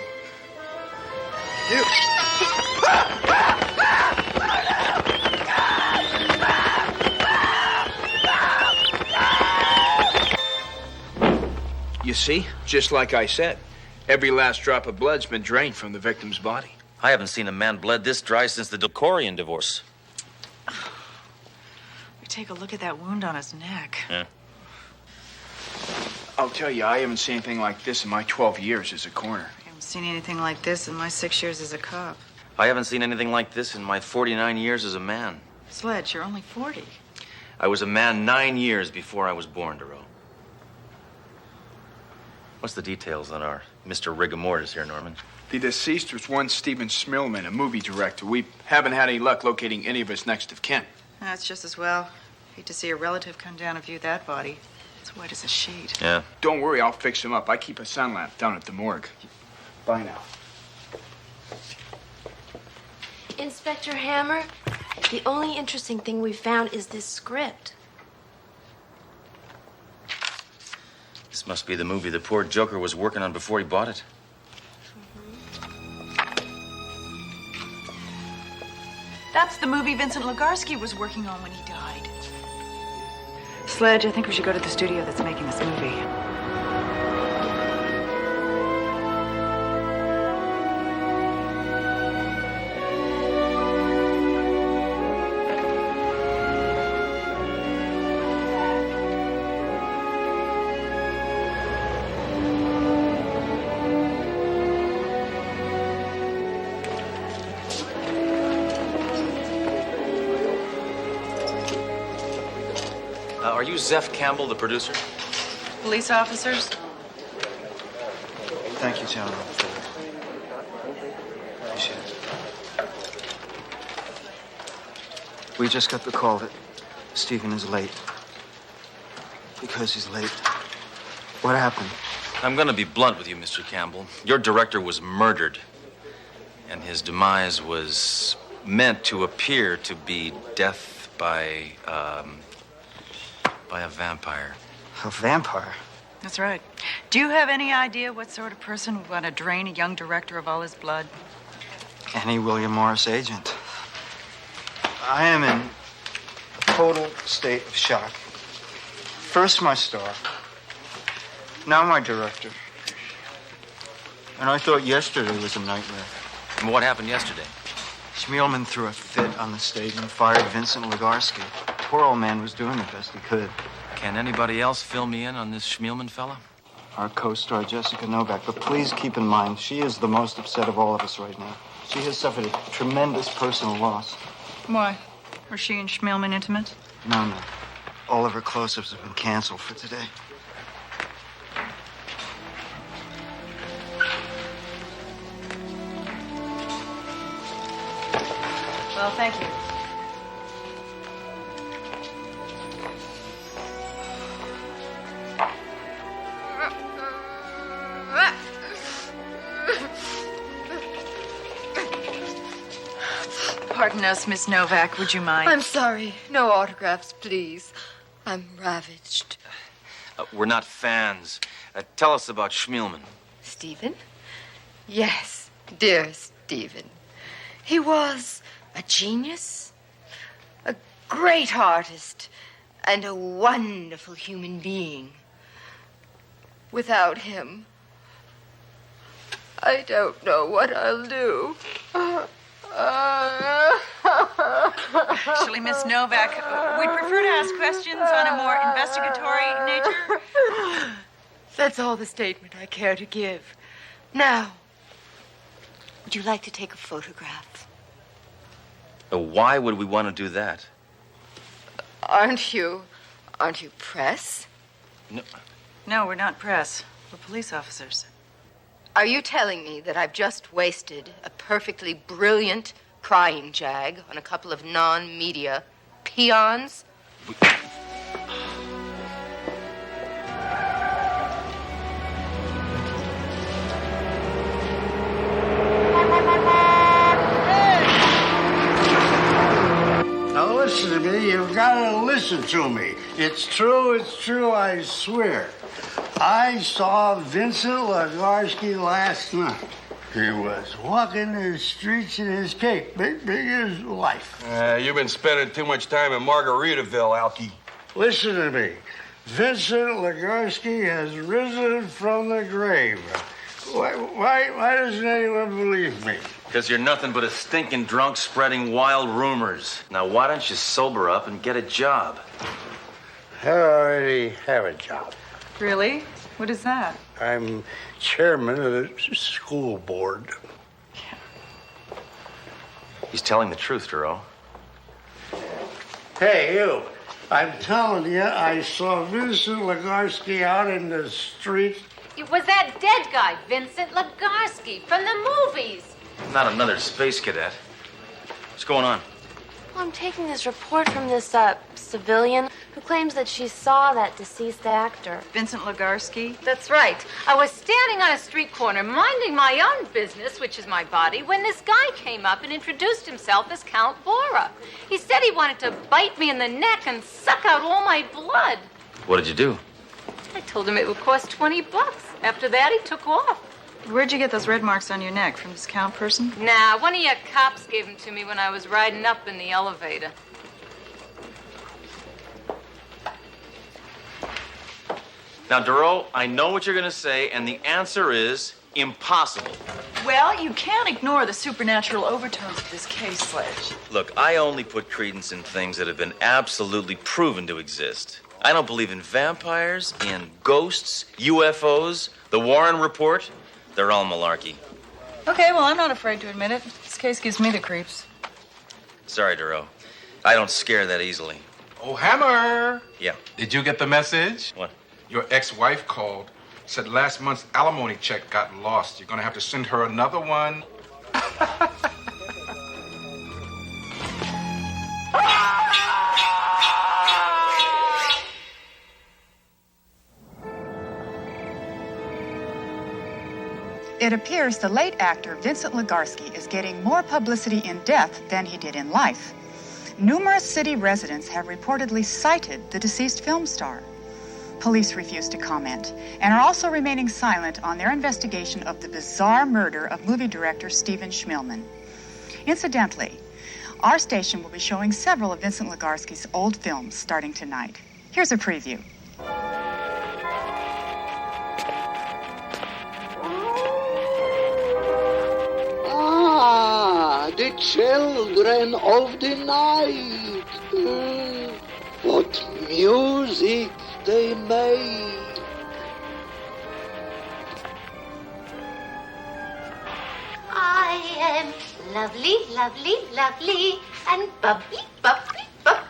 S22: You see, just like I said, every last drop of blood's been drained from the victim's body.
S1: I haven't seen a man bled this dry since the Delcorian divorce.
S5: We take a look at that wound on his neck.
S1: Yeah.
S22: I'll tell you, I haven't seen anything like this in my 12 years as a coroner.
S5: I haven't seen anything like this in my 6 years as a cop.
S1: I haven't seen anything like this in my 49 years as a man.
S5: Sledge, you're only 40.
S1: I was a man 9 years before I was born, Duro. What's the details on our Mr. Rigor Mortis here, Norman?
S22: The deceased was one Stephen Smillman, a movie director. We haven't had any luck locating any of his next of kin.
S5: That's just as well. Hate to see a relative come down and view that body. It's white as a sheet.
S1: Yeah.
S22: Don't worry, I'll fix him up. I keep a sun lamp down at the morgue. Bye now.
S20: Inspector Hammer, the only interesting thing we found is this script.
S1: This must be the movie the poor Joker was working on before he bought it.
S5: That's the movie Vincent Legarsky was working on when he died. Sledge, I think we should go to the studio that's making this movie.
S1: Are you Zeph Campbell, the producer?
S5: Police officers?
S13: Thank you, gentlemen. Appreciate it. We just got the call that Stephen is late. Because he's late. What happened?
S1: I'm going to be blunt with you, Mr. Campbell. Your director was murdered. And his demise was meant to appear to be death by a vampire.
S13: A vampire?
S5: That's right. Do you have any idea what sort of person would want to drain a young director of all his blood?
S13: Any William Morris agent. I am in total state of shock. First my star, now my director. And I thought yesterday was a nightmare.
S1: And what happened yesterday?
S13: Schmielman threw a fit on the stage and fired Vincent Legarsky. Poor old man was doing the best he could.
S1: Can anybody else fill me in on this Schmielman fella?
S13: Our co-star, Jessica Novak. But please keep in mind, she is the most upset of all of us right now. She has suffered a tremendous personal loss.
S5: Why? Were she and Schmielman intimate?
S13: No. All of her close-ups have been canceled for today.
S5: Well, thank you. Pardon us, Miss Novak. Would you mind?
S12: I'm sorry. No autographs, please. I'm ravaged.
S1: We're not fans. Tell us about Schmielman.
S12: Stephen? Yes, dear Stephen. He was a genius, a great artist, and a wonderful human being. Without him, I don't know what I'll do.
S5: Actually, Miss Novak, we'd prefer to ask questions on a more investigatory nature.
S12: That's all the statement I care to give. Now, would you like to take a photograph?
S1: Why would we want to do that?
S12: Aren't you press?
S5: No, we're not press. We're police officers.
S12: Are you telling me that I've just wasted a perfectly brilliant crying jag on a couple of non-media peons?
S16: Now listen to me. You've got to listen to me. It's true, I swear. I saw Vincent Legarsky last night. He was walking the streets in his cape, big as life.
S8: You've been spending too much time in Margaritaville, Alky.
S16: Listen to me. Vincent Legarsky has risen from the grave. Why doesn't anyone believe me?
S1: Because you're nothing but a stinking drunk spreading wild rumors. Now, why don't you sober up and get a job?
S16: I already have a job.
S5: Really? What is that?
S16: I'm chairman of the school board.
S1: He's telling the truth, Duro.
S16: Hey, you. I'm telling you, I saw Vincent Legarsky out in the street.
S23: It was that dead guy, Vincent Legarsky, from the movies.
S1: Not another space cadet. What's going on?
S20: Well, I'm taking this report from this civilian who claims that she saw that deceased actor.
S5: Vincent Legarsky?
S23: That's right. I was standing on a street corner minding my own business, which is my body, when this guy came up and introduced himself as Count Bora. He said he wanted to bite me in the neck and suck out all my blood.
S1: What did you do?
S23: I told him it would cost $20. After that, he took off.
S5: Where'd you get those red marks on your neck? From this Count person?
S23: Nah, one of your cops gave them to me when I was riding up in the elevator.
S1: Now, Duro, I know what you're going to say, and the answer is impossible.
S5: Well, you can't ignore the supernatural overtones of this case, Sledge.
S1: Look, I only put credence in things that have been absolutely proven to exist. I don't believe in vampires, in ghosts, UFOs, the Warren Report. They're all malarkey.
S5: Okay, well, I'm not afraid to admit it. This case gives me the creeps.
S1: Sorry, Duro. I don't scare that easily.
S4: Oh, Hammer!
S1: Yeah.
S4: Did you get the message?
S1: What?
S4: Your ex-wife called. Said last month's alimony check got lost. You're gonna have to send her another one.
S17: It appears the late actor Vincent Legarsky is getting more publicity in death than he did in life. Numerous city residents have reportedly cited the deceased film star. Police refuse to comment and are also remaining silent on their investigation of the bizarre murder of movie director Stephen Schmielman. Incidentally, our station will be showing several of Vincent Legarsky's old films starting tonight. Here's a preview.
S16: children of the night. What music they made.
S11: I am lovely, lovely, lovely, and bubbly, bubbly, bubbly.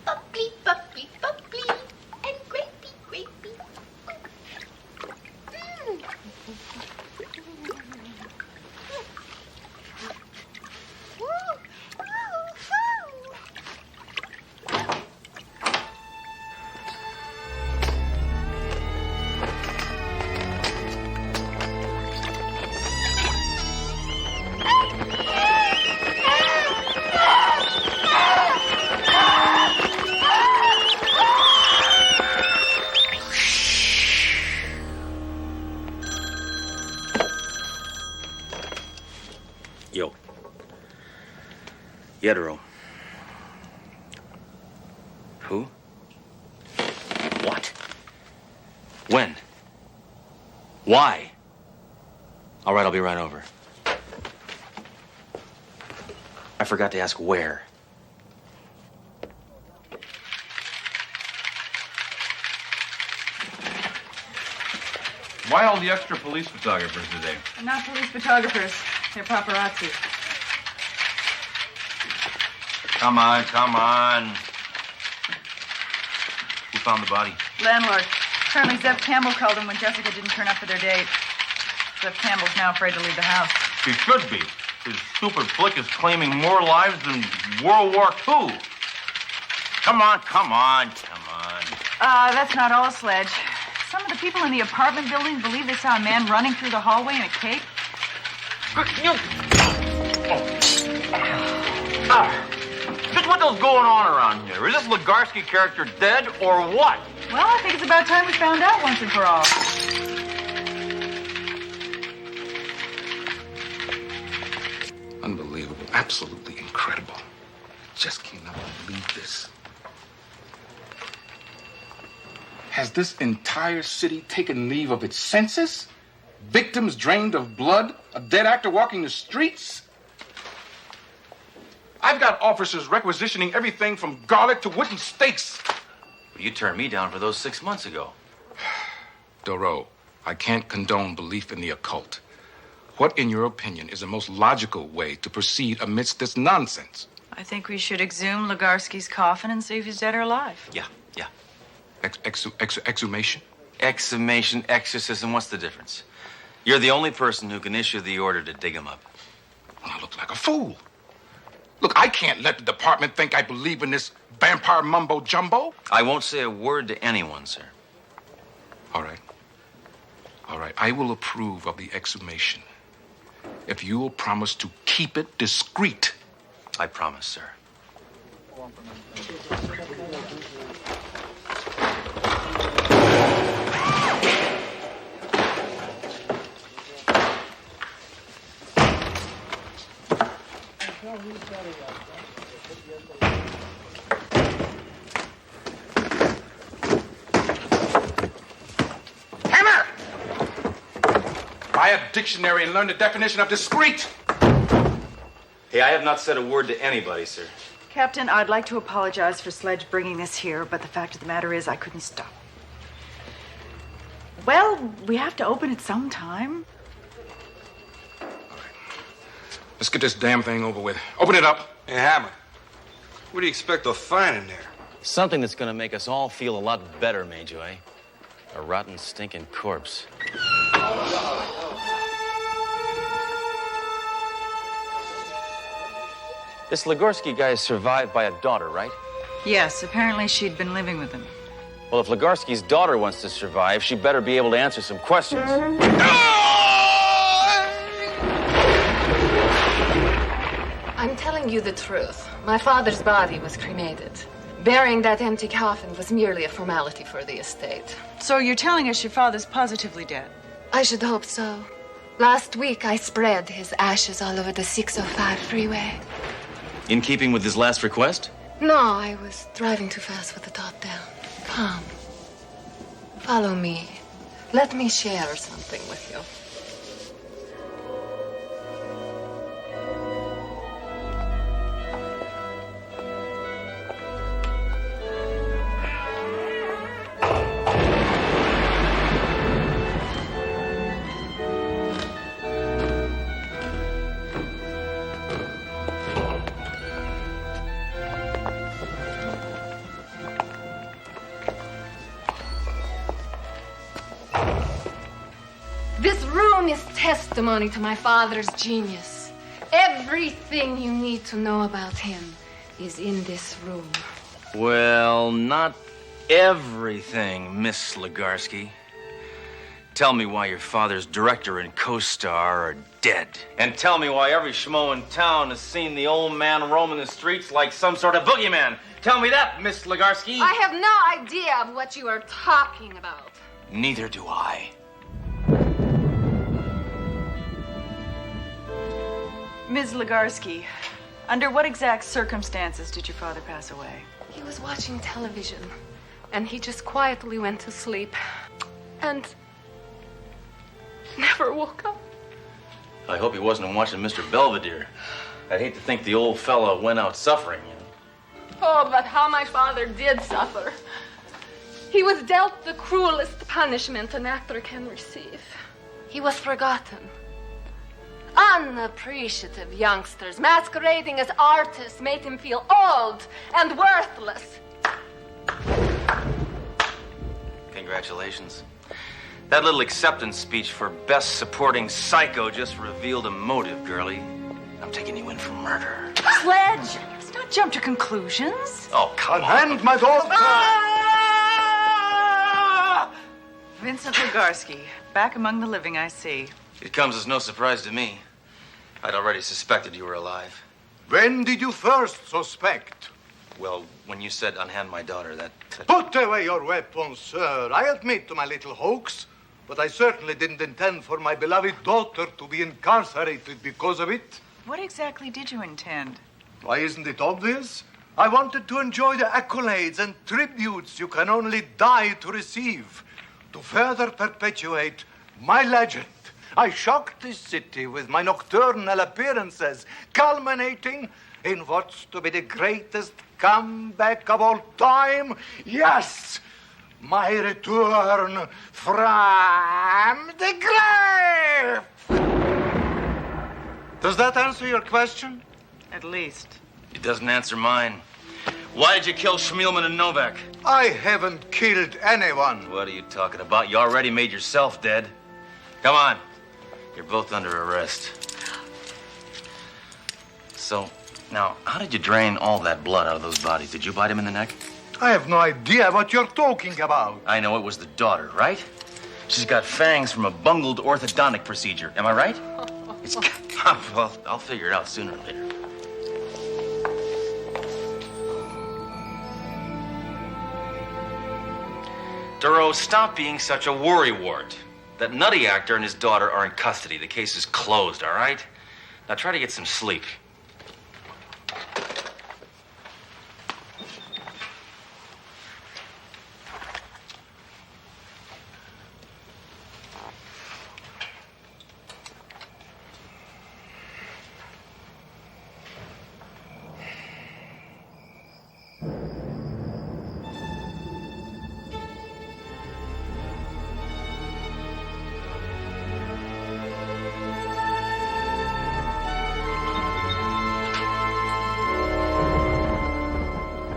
S11: Bubbly, bubbly, bubbly, and grapey, grapey.
S1: Yo. Yetero. Who? What? When? Why? All right, I'll be right over. I forgot to ask where.
S4: Why all the extra police photographers today?
S5: They're not police photographers. They're paparazzi.
S1: Come on, come on. Who found the body?
S5: Landlord. Apparently Zev Campbell called him when Jessica didn't turn up for their date. Zev Campbell's now afraid to leave the house.
S2: He should be. His stupid flick is claiming more lives than World War II. Come on, come on, come on.
S5: That's not all, Sledge. Some of the people in the apartment building believe they saw a man running through the hallway in a cape.
S2: Just what the hell's going on around here? Is this Legarsky character dead or what?
S5: Well, I think it's about time we found out once and for all.
S4: Unbelievable. Absolutely incredible. Just cannot believe this. Has this entire city taken leave of its senses? Victims drained of blood? A dead actor walking the streets? I've got officers requisitioning everything from garlic to wooden stakes.
S1: You turned me down for those 6 months ago.
S4: Doro, I can't condone belief in the occult. What, in your opinion, is the most logical way to proceed amidst this nonsense?
S5: I think we should exhume Legarsky's coffin and see if he's dead or alive.
S1: Yeah.
S4: Exhumation?
S1: Exhumation, exorcism, what's the difference? You're the only person who can issue the order to dig him up.
S4: I look like a fool. Look, I can't let the department think I believe in this vampire mumbo-jumbo.
S1: I won't say a word to anyone, sir.
S4: All right. I will approve of the exhumation if you will promise to keep it discreet.
S1: I promise, sir.
S4: Hammer! Buy a dictionary and learn the definition of discreet.
S1: Hey, I have not said a word to anybody, sir.
S5: Captain, I'd like to apologize for Sledge bringing this here, but the fact of the matter is I couldn't stop. Well, we have to open it sometime.
S4: Let's get this damn thing over with. Open it up.
S8: Hey, Hammer, what do you expect to find in there?
S1: Something that's going to make us all feel a lot better, Major, eh? A rotten, stinking corpse. This Legarsky guy is survived by a daughter, right?
S5: Yes, apparently she'd been living with him.
S1: Well, if Legarsky's daughter wants to survive, she better be able to answer some questions.
S20: I'm telling you the truth. My father's body was cremated. Burying that empty coffin was merely a formality for the estate.
S5: So you're telling us your father's positively dead?
S20: I should hope so. Last week, I spread his ashes all over the 605 freeway.
S1: In keeping with his last request?
S20: No, I was driving too fast with the top down. Come. Follow me. Let me share something with you. room is testimony to my father's genius. Everything you need to know about him is in this room.
S1: Well, not everything, Miss Legarsky. Tell me why your father's director and co-star are dead. And tell me why every schmo in town has seen the old man roaming the streets like some sort of boogeyman. Tell me that, Miss Legarsky.
S20: I have no idea of what you are talking about.
S1: Neither do I.
S5: Ms. Legarsky, under what exact circumstances did your father pass away?
S20: He was watching television, and he just quietly went to sleep. And never woke up.
S1: I hope he wasn't watching Mr. Belvedere. I'd hate to think the old fella went out suffering, you know.
S20: Oh, but how my father did suffer. He was dealt the cruelest punishment an actor can receive. He was forgotten. Unappreciative youngsters masquerading as artists made him feel old and worthless.
S1: Congratulations. That little acceptance speech for Best Supporting Psycho just revealed a motive, girlie. I'm taking you in for murder.
S5: Sledge! Let's not jump to conclusions.
S1: Oh, come on.
S6: Unhand my daughter!
S5: Vincent Legarsky, back among the living, I see.
S1: It comes as no surprise to me. I'd already suspected you were alive.
S6: When did you first suspect?
S1: Well, when you said unhand my daughter, that...
S6: Put away your weapons, sir. I admit to my little hoax, but I certainly didn't intend for my beloved daughter to be incarcerated because of it.
S5: What exactly did you intend?
S6: Why, isn't it obvious? I wanted to enjoy the accolades and tributes you can only die to receive, to further perpetuate my legend. I shocked this city with my nocturnal appearances, culminating in what's to be the greatest comeback of all time. Yes, my return from the grave. Does that answer your question?
S5: At least.
S1: It doesn't answer mine. Why did you kill Schmielman and Novak?
S6: I haven't killed anyone.
S1: What are you talking about? You already made yourself dead. Come on. You're both under arrest. So, now, how did you drain all that blood out of those bodies? Did you bite him in the neck?
S6: I have no idea what you're talking about.
S1: I know it was the daughter, right? She's got fangs from a bungled orthodontic procedure. Am I right? It's... Well, I'll figure it out sooner or later. Duro, stop being such a worrywart. That nutty actor and his daughter are in custody. The case is closed, all right? Now try to get some sleep.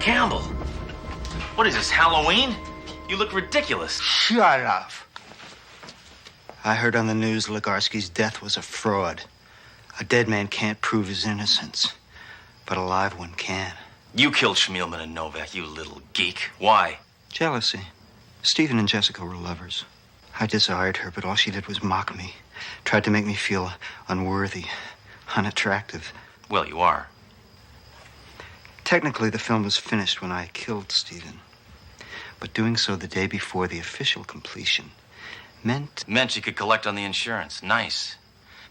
S1: Campbell, what is this, Halloween? You look ridiculous.
S13: Shut up. I heard on the news Legarsky's death was a fraud. A dead man can't prove his innocence, but a live one can.
S1: You killed Schmielman and Novak, you little geek. Why?
S13: Jealousy. Stephen and Jessica were lovers. I desired her, but all she did was mock me. Tried to make me feel unworthy, unattractive.
S1: Well, you are.
S13: Technically, the film was finished when I killed Stephen. But doing so the day before the official completion meant...
S1: Meant you could collect on the insurance. Nice.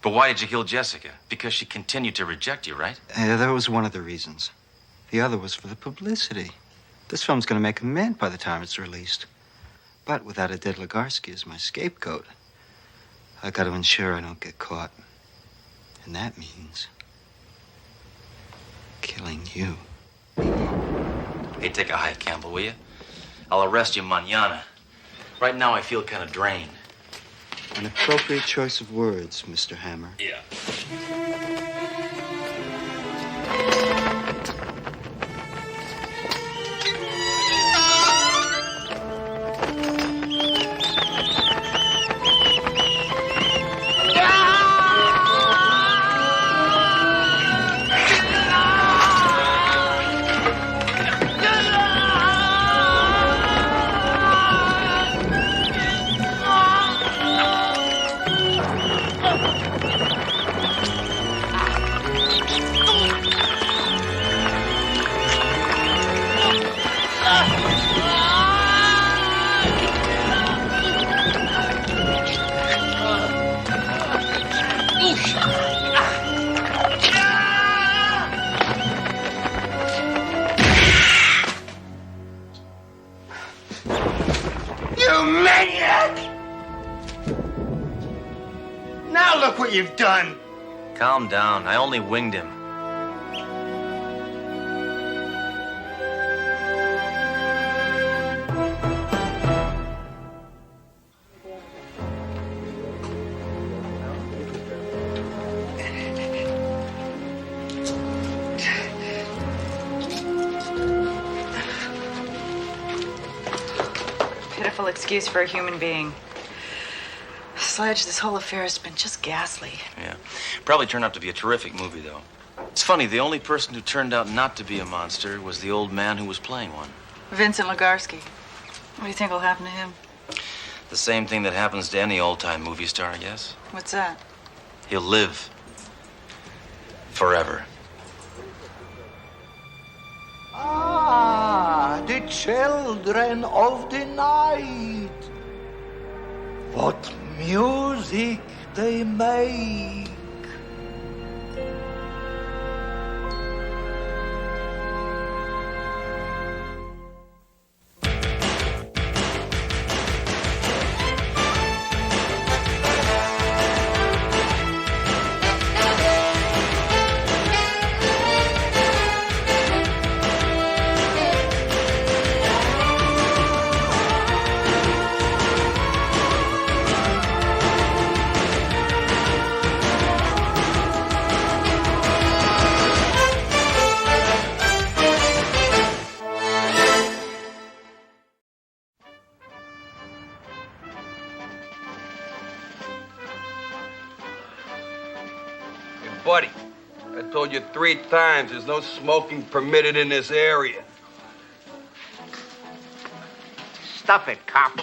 S1: But why did you kill Jessica? Because she continued to reject you, right?
S13: That was one of the reasons. The other was for the publicity. This film's going to make a mint by the time it's released. But without a dead Legarsky as my scapegoat, I got to ensure I don't get caught. And that means... killing you.
S1: Hey, take a hike, Campbell, will you? I'll arrest you mañana. Right now, I feel kind of drained.
S13: An appropriate choice of words, Mr. Hammer.
S1: Yeah.
S16: You maniac! Now look what you've done.
S1: Calm down. I only winged him.
S5: Pitiful excuse for a human being. Sledge, this whole affair has been just ghastly.
S1: Yeah. Probably turned out to be a terrific movie, though. It's funny, the only person who turned out not to be a monster was the old man who was playing one.
S5: Vincent Legarsky. What do you think will happen to him?
S1: The same thing that happens to any old-time movie star, I guess.
S5: What's that?
S1: He'll live. Forever.
S6: Ah, the children of the night. What music they make.
S8: Buddy, I told you 3 times there's no smoking permitted in this area.
S10: Stuff it, cop.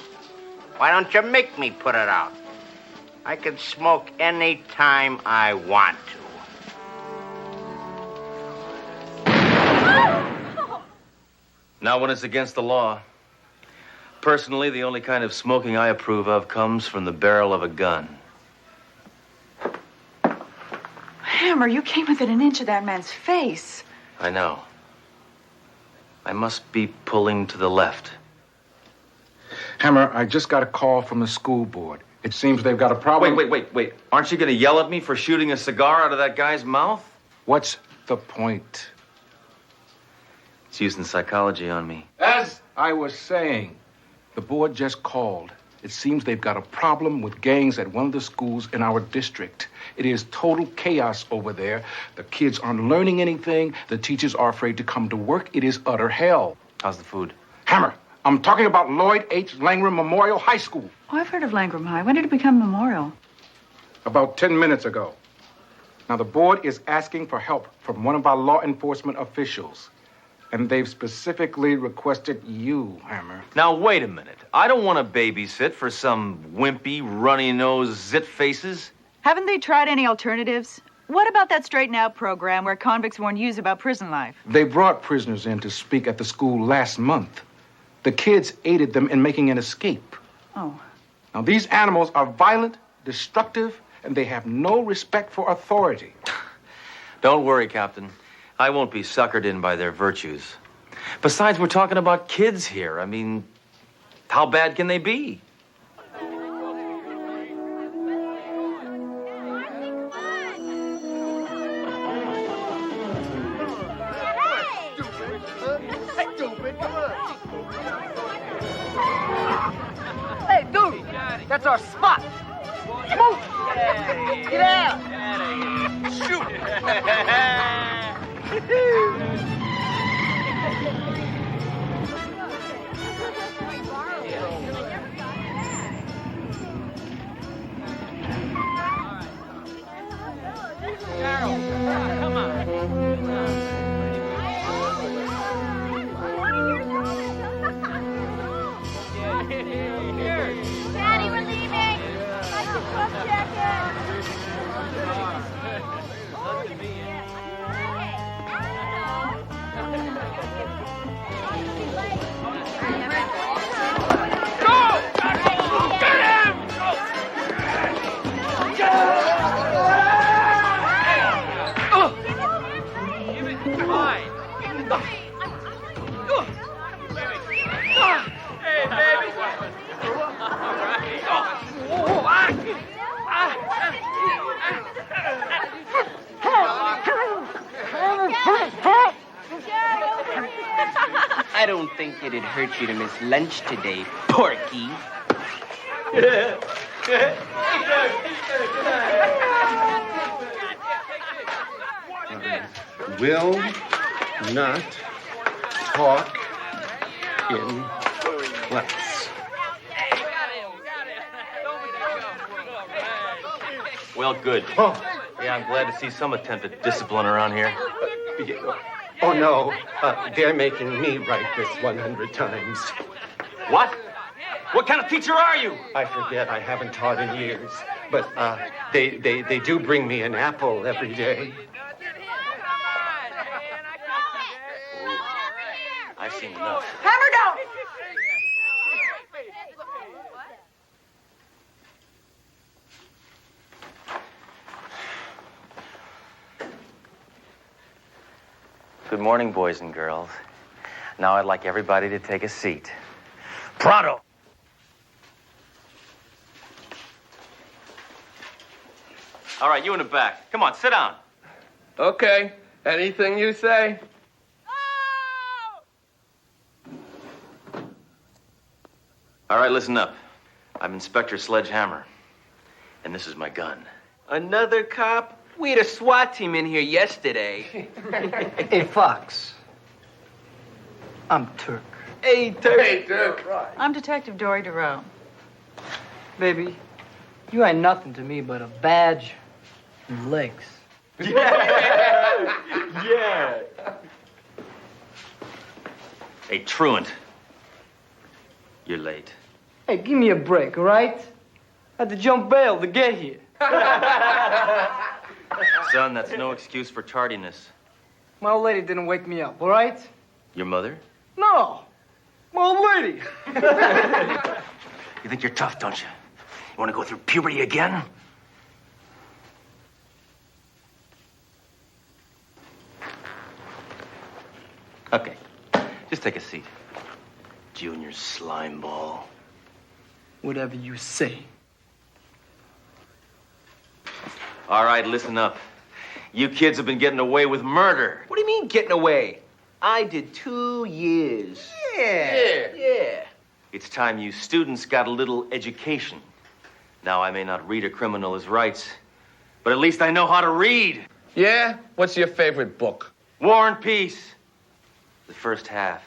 S10: Why don't you make me put it out? I can smoke any time I want to.
S1: Not when it's against the law. Personally, the only kind of smoking I approve of comes from the barrel of a gun.
S5: Hammer, you came within an inch of that man's face.
S1: I know. I must be pulling to the left.
S4: Hammer, I just got a call from the school board. It seems they've got a problem.
S1: Wait. Aren't you going to yell at me for shooting a cigar out of that guy's mouth?
S4: What's the point?
S1: It's using psychology on me.
S4: As I was saying, the board just called. It seems they've got a problem with gangs at one of the schools in our district. It is total chaos over there. The kids aren't learning anything. The teachers are afraid to come to work. It is utter hell.
S1: How's the food?
S4: Hammer, I'm talking about Lloyd H. Langram Memorial High School.
S5: Oh, I've heard of Langram High. When did it become Memorial?
S4: About 10 minutes ago. Now, the board is asking for help from one of our law enforcement officials. And they've specifically requested you, Hammer.
S1: Now, wait a minute. I don't want to babysit for some wimpy, runny-nosed zit faces.
S5: Haven't they tried any alternatives? What about that Straighten Out program where convicts warn youths about prison life?
S4: They brought prisoners in to speak at the school last month. The kids aided them in making an escape.
S5: Oh.
S4: Now, these animals are violent, destructive, and they have no respect for authority.
S1: Don't worry, Captain. I won't be suckered in by their virtues. Besides, we're talking about kids here. I mean, how bad can they be?
S21: Hey, dude, that's our spot. Move! Get out! Shoot! Come on.
S15: Daddy, we're leaving. I can cross check it. don't think it'd hurt you to miss lunch today, Porky.
S18: Will not talk in class.
S1: Well, good.
S18: Oh.
S1: Yeah, I'm glad to see some attempt at discipline around here.
S18: Oh, no. They're making me write this 100 times.
S1: What? What kind of teacher are you?
S18: I forget. I haven't taught in years. But they do bring me an apple every day.
S1: I've seen enough.
S5: Hammer down!
S1: Good morning, boys and girls. Now I'd like everybody to take a seat. Pronto! All right, you in the back. Come on, sit down.
S19: Okay. Anything you say.
S1: All right, listen up. I'm Inspector Sledgehammer, and this is my gun.
S15: Another cop? We had a SWAT team in here yesterday.
S24: Hey, Fox. I'm Turk.
S15: Hey, Turk.
S24: Hey, Turk.
S5: I'm Detective Dory DeRoe.
S24: Baby, you ain't nothing to me but a badge and legs.
S15: Yeah.
S1: Hey, truant. You're late.
S24: Hey, give me a break, all right? I had to jump bail to get here.
S1: Son, that's no excuse for tardiness.
S24: My old lady didn't wake me up, all right?
S1: Your mother?
S24: No. My old lady.
S1: You think you're tough, don't you? You want to go through puberty again? Okay. Just take a seat. Junior slime ball.
S24: Whatever you say.
S1: All right, listen up. You kids have been getting away with murder.
S15: What do you mean getting away? I did 2 years. Yeah.
S1: It's time you students got a little education. Now, I may not read a criminal his rights, but at least I know how to read.
S19: Yeah? What's your favorite book?
S1: War and Peace. The first half.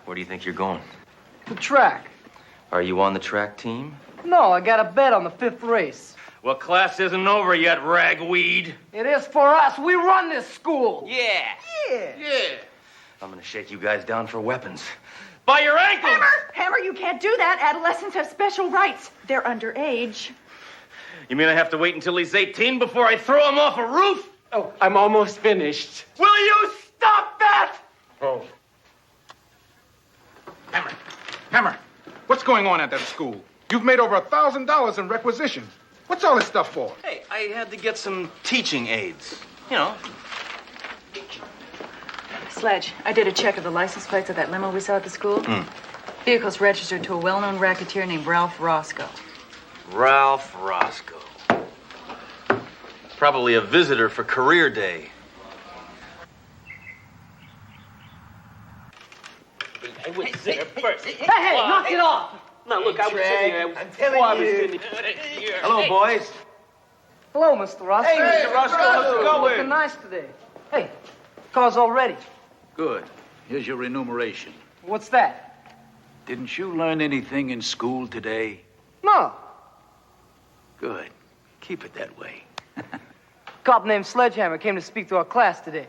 S1: Where do you think you're going?
S24: The track.
S1: Are you on the track team?
S24: No, I got a bet on the 5th race.
S1: Well, class isn't over yet, ragweed.
S24: It is for us. We run this school.
S15: Yeah.
S1: I'm gonna shake you guys down for weapons. By your ankles!
S5: Hammer, you can't do that. Adolescents have special rights. They're underage.
S1: You mean I have to wait until he's 18 before I throw him off a roof?
S24: Oh, I'm almost finished.
S1: Will you stop that?
S4: Oh. Hammer, what's going on at that school? You've made over $1,000 in requisitions. What's all this stuff for?
S1: Hey, I had to get some teaching aids. You know.
S5: Sledge, I did a check of the license plates of that limo we saw at the school. Vehicle's registered to a well-known racketeer named Ralph Roscoe.
S1: Ralph Roscoe. Probably a visitor for career day.
S15: I was there first.
S24: Hey, knock it off!
S15: Now, look, I was sitting there.
S24: I'm telling you.
S1: Hello, boys.
S24: Hello, Mr. Roscoe.
S15: Hey, Mr. Roscoe, how's it going?
S24: Looking nice today. Hey, car's all ready.
S25: Good. Here's your remuneration.
S24: What's that?
S25: Didn't you learn anything in school today?
S24: No.
S25: Good. Keep it that way.
S24: Cop named Sledgehammer came to speak to our class today.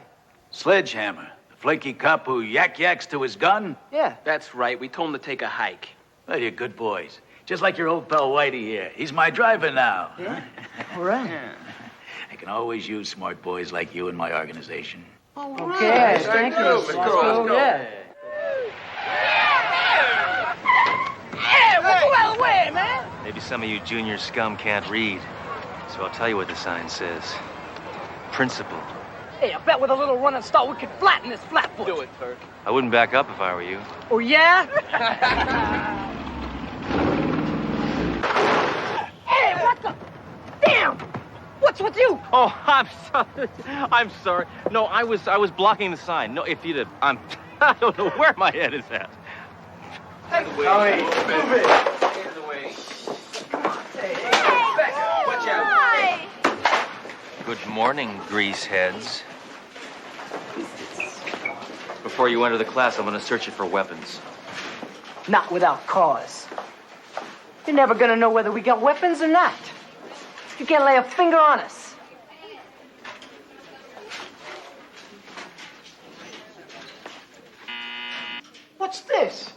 S25: Sledgehammer, the flaky cop who yaks to his gun?
S24: Yeah.
S15: That's right. We told him to take a hike.
S25: Well, you're good boys. Just like your old pal Whitey here. He's my driver now.
S24: Yeah. All right.
S25: I can always use smart boys like you in my organization.
S24: Okay, thank you, Mr. Roscoe. Yeah.
S21: Hey, what's out of the way, man?
S1: Maybe some of you junior scum can't read, so I'll tell you what the sign says. Principal.
S24: Hey, I bet with a little run and start we could flatten this flatfoot.
S15: Do it, Turk.
S1: I wouldn't back up if I were you.
S24: Oh, yeah?
S21: Hey, what the? Damn! What's with you?
S1: Oh, I'm sorry. I'm sorry. No, I was blocking the sign. No, if you'd have, I don't know where my head is at.
S21: Hey, move it. Get in the way. Come on. Hey, back up. Watch out.
S1: Good morning, grease heads. Before you enter the class, I'm going to search you for weapons.
S24: Not without cause. You're never gonna know whether we got weapons or not. You can't lay a finger on us. What's this?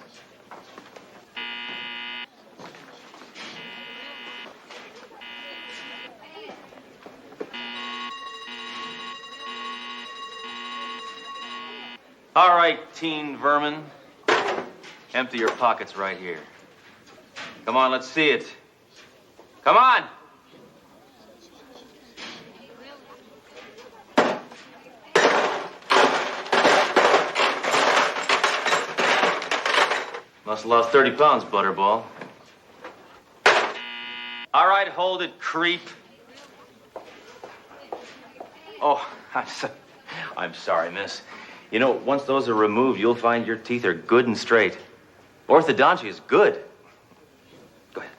S1: All right, teen vermin. Empty your pockets right here. Come on, let's see it. Come on! Must have lost 30 pounds, Butterball. All right, hold it, creep. Oh, I'm sorry, miss. You know, once those are removed, you'll find your teeth are good and straight. Orthodontia is good. Go ahead.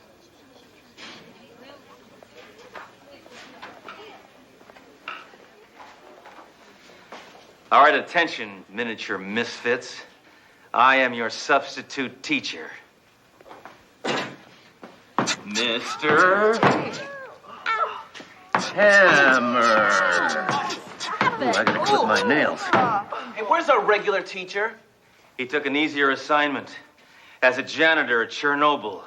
S1: All right, attention, miniature misfits. I am your substitute teacher. Mr. Hammer. Ooh, I gotta clip my nails.
S21: Hey, where's our regular teacher?
S1: He took an easier assignment. As a janitor at Chernobyl,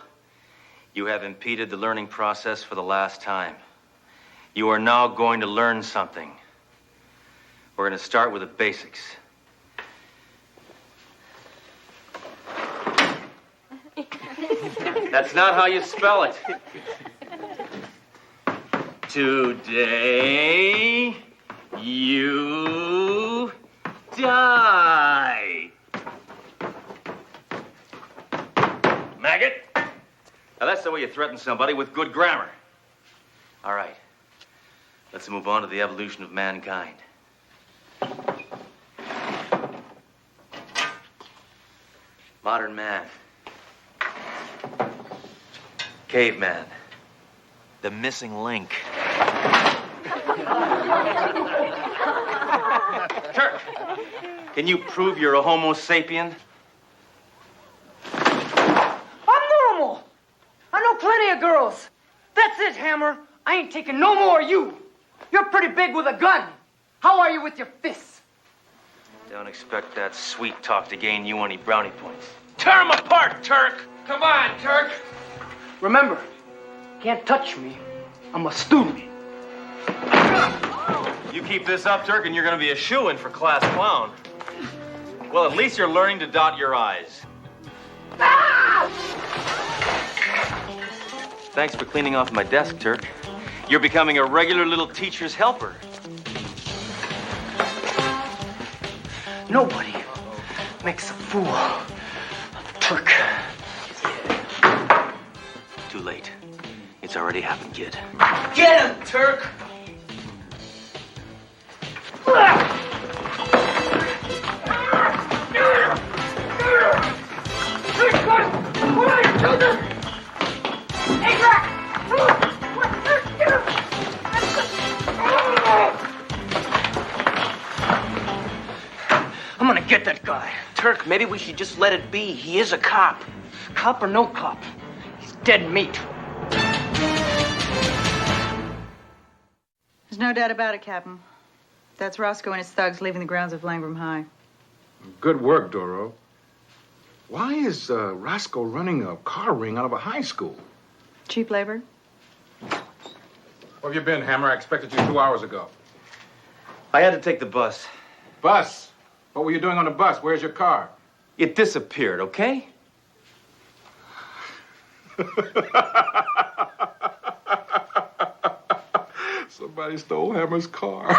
S1: you have impeded the learning process for the last time. You are now going to learn something. We're going to start with the basics. That's not how you spell it. Today, you die. Maggot. Now, that's the way you threaten somebody with good grammar. All right. Let's move on to the evolution of mankind. Modern man. Caveman. The missing link. Turk, can you prove you're a Homo sapien?
S24: I'm normal. I know plenty of girls. That's it, Hammer. I ain't taking no more of you. You're pretty big with a gun. How are you with your fists?
S1: Don't expect that sweet talk to gain you any brownie points.
S21: Tear him apart, Turk. Come on, Turk.
S24: Remember, can't touch me. I'm a student.
S1: You keep this up, Turk, and you're going to be a shoo-in for class clown. Well, at least you're learning to dot your I's. Thanks for cleaning off my desk, Turk. You're becoming a regular little teacher's helper.
S24: Nobody makes a fool of Turk.
S1: Too late. It's already happened, kid.
S21: Get him, Turk.
S24: I'm gonna get that guy.
S15: Turk, maybe we should just let it be. He is a cop.
S24: Cop or no cop, he's dead meat.
S5: There's no doubt about it, Captain. That's Roscoe and his thugs leaving the grounds of Langram High.
S4: Good work, Doro. Why is Roscoe running a car ring out of a high school?
S5: Cheap labor?
S4: Where have you been, Hammer? I expected you 2 hours ago.
S1: I had to take the bus.
S4: Bus? What were you doing on the bus? Where's your car?
S1: It disappeared, okay?
S4: Somebody stole Hammer's car.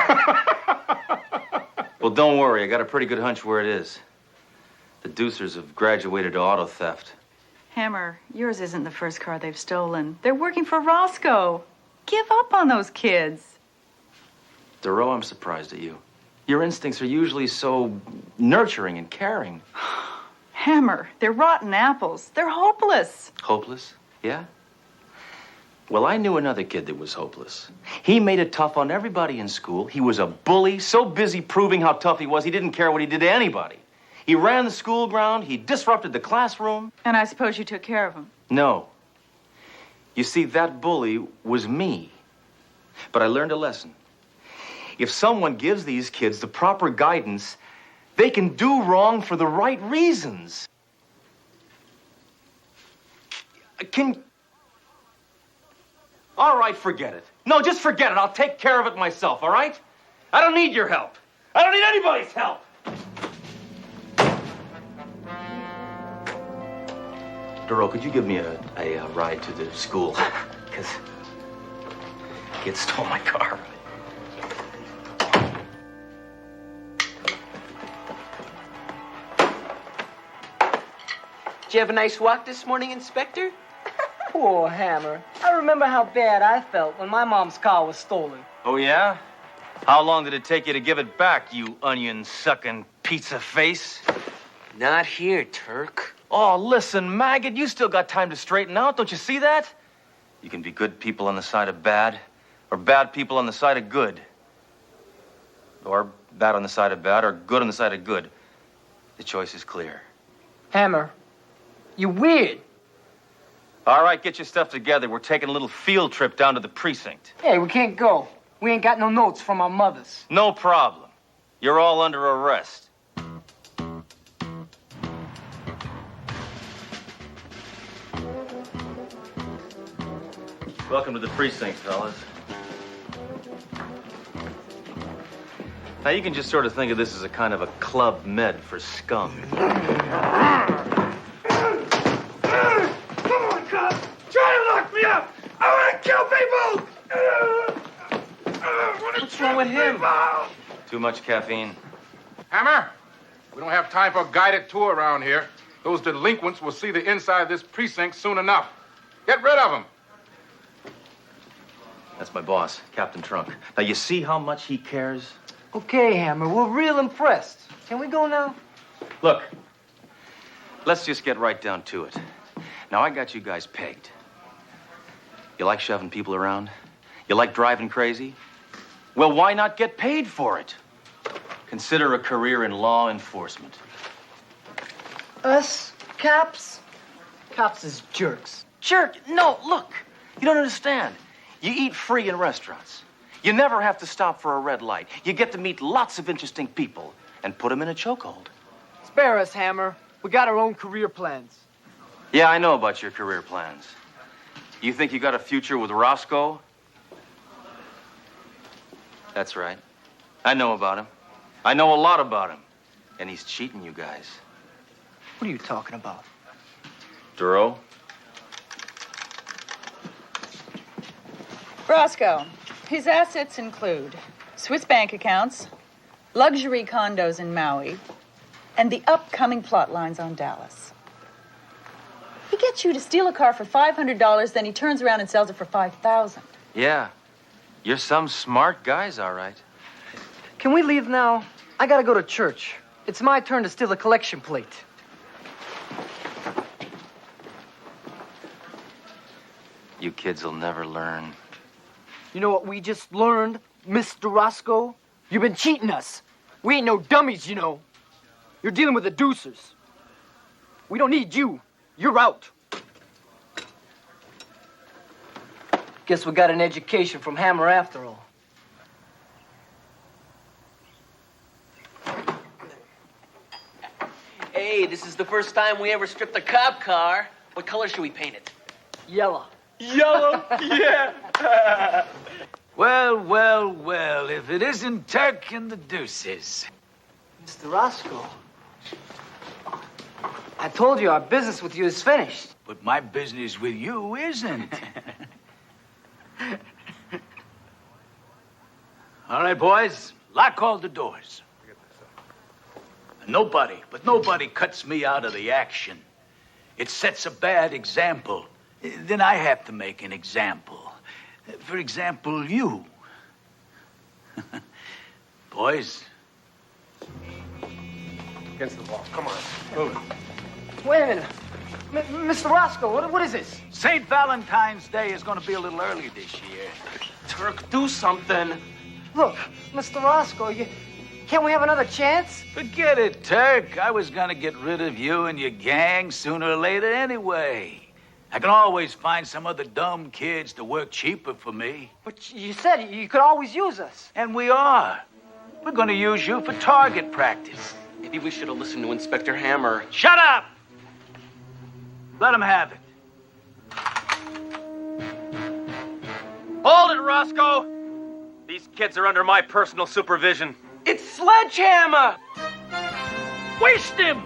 S1: Well, don't worry. I got a pretty good hunch where it is. The Deucers have graduated to auto theft.
S5: Hammer, yours isn't the first car they've stolen. They're working for Roscoe. Give up on those kids.
S1: Duro, I'm surprised at you. Your instincts are usually so nurturing and caring.
S5: Hammer, they're rotten apples. They're hopeless.
S1: Hopeless? Yeah? Well, I knew another kid that was hopeless. He made it tough on everybody in school. He was a bully, so busy proving how tough he was, he didn't care what he did to anybody. He ran the school ground. He disrupted the classroom.
S5: And I suppose you took care of him.
S1: No. You see, that bully was me. But I learned a lesson. If someone gives these kids the proper guidance, they can do wrong for the right reasons. All right, forget it. No, just forget it. I'll take care of it myself, all right? I don't need your help. I don't need anybody's help. Duro, could you give me a ride to the school? Because kids stole my car.
S15: Did you have a nice walk this morning, Inspector? Poor Hammer. I remember how bad I felt when my mom's car was stolen.
S1: Oh, yeah? How long did it take you to give it back, you onion-sucking pizza face?
S15: Not here, Turk.
S1: Oh, listen, maggot, you still got time to straighten out. Don't you see that? You can be good people on the side of bad, or bad people on the side of good. Or bad on the side of bad, or good on the side of good. The choice is clear.
S24: Hammer, you weird.
S1: All right, get your stuff together. We're taking a little field trip down to the precinct.
S24: Hey, we can't go. We ain't got no notes from our mothers.
S1: No problem. You're all under arrest. Welcome to the precinct, fellas. Now, you can just sort of think of this as a kind of a club med for scum.
S21: Come on, cop! Try to lock me up! I want to kill people!
S15: What's wrong with him?
S1: Too much caffeine.
S4: Hammer, we don't have time for a guided tour around here. Those delinquents will see the inside of this precinct soon enough. Get rid of them.
S1: That's my boss, Captain Trunk. Now, you see how much he cares?
S24: Okay, Hammer, we're real impressed. Can we go now?
S1: Look, let's just get right down to it. Now, I got you guys pegged. You like shoving people around? You like driving crazy? Well, why not get paid for it? Consider a career in law enforcement.
S24: Us? Cops? Cops is jerks.
S1: Jerk? No, look. You don't understand. You eat free in restaurants. You never have to stop for a red light. You get to meet lots of interesting people and put them in a chokehold.
S24: Spare us, Hammer. We got our own career plans.
S1: Yeah, I know about your career plans. You think you got a future with Roscoe? That's right. I know about him. I know a lot about him. And he's cheating you guys.
S24: What are you talking about?
S1: Duro?
S5: Roscoe, his assets include Swiss bank accounts, luxury condos in Maui, and the upcoming plot lines on Dallas. He gets you to steal a car for $500, then he turns around and sells it for $5,000.
S1: Yeah. You're some smart guys, all right.
S24: Can we leave now? I gotta go to church. It's my turn to steal a collection plate.
S1: You kids will never learn.
S24: You know what we just learned, Mr. Roscoe? You've been cheating us. We ain't no dummies, you know. You're dealing with the deucers. We don't need you. You're out. Guess we got an education from Hammer after all.
S15: Hey, this is the first time we ever stripped a cop car. What color should we paint it?
S24: Yellow.
S15: Yellow? Yeah.
S21: Well, well, well, if it isn't Turk and the Deuces.
S24: Mr. Roscoe, I told you our business with you is finished.
S21: But my business with you isn't. All right, boys, lock all the doors. Nobody, but nobody cuts me out of the action. It sets a bad example. Then I have to make an example. For example, you.
S25: boys.
S21: Against the wall. Come on. Move it.
S24: Wait a minute. Mr. Roscoe, what is this?
S25: St. Valentine's Day is going to be a little early this year.
S21: Turk, do something.
S24: Look, Mr. Roscoe, can't we have another chance?
S25: Forget it, Turk. I was going to get rid of you and your gang sooner or later anyway. I can always find some other dumb kids to work cheaper for me.
S24: But you said you could always use us.
S25: And we are. We're going to use you for target practice.
S21: Maybe we should have listened to Inspector Hammer.
S25: Shut up! Let him have it.
S21: Hold it, Roscoe! These kids are under my personal supervision. It's Sledgehammer!
S25: Waste him!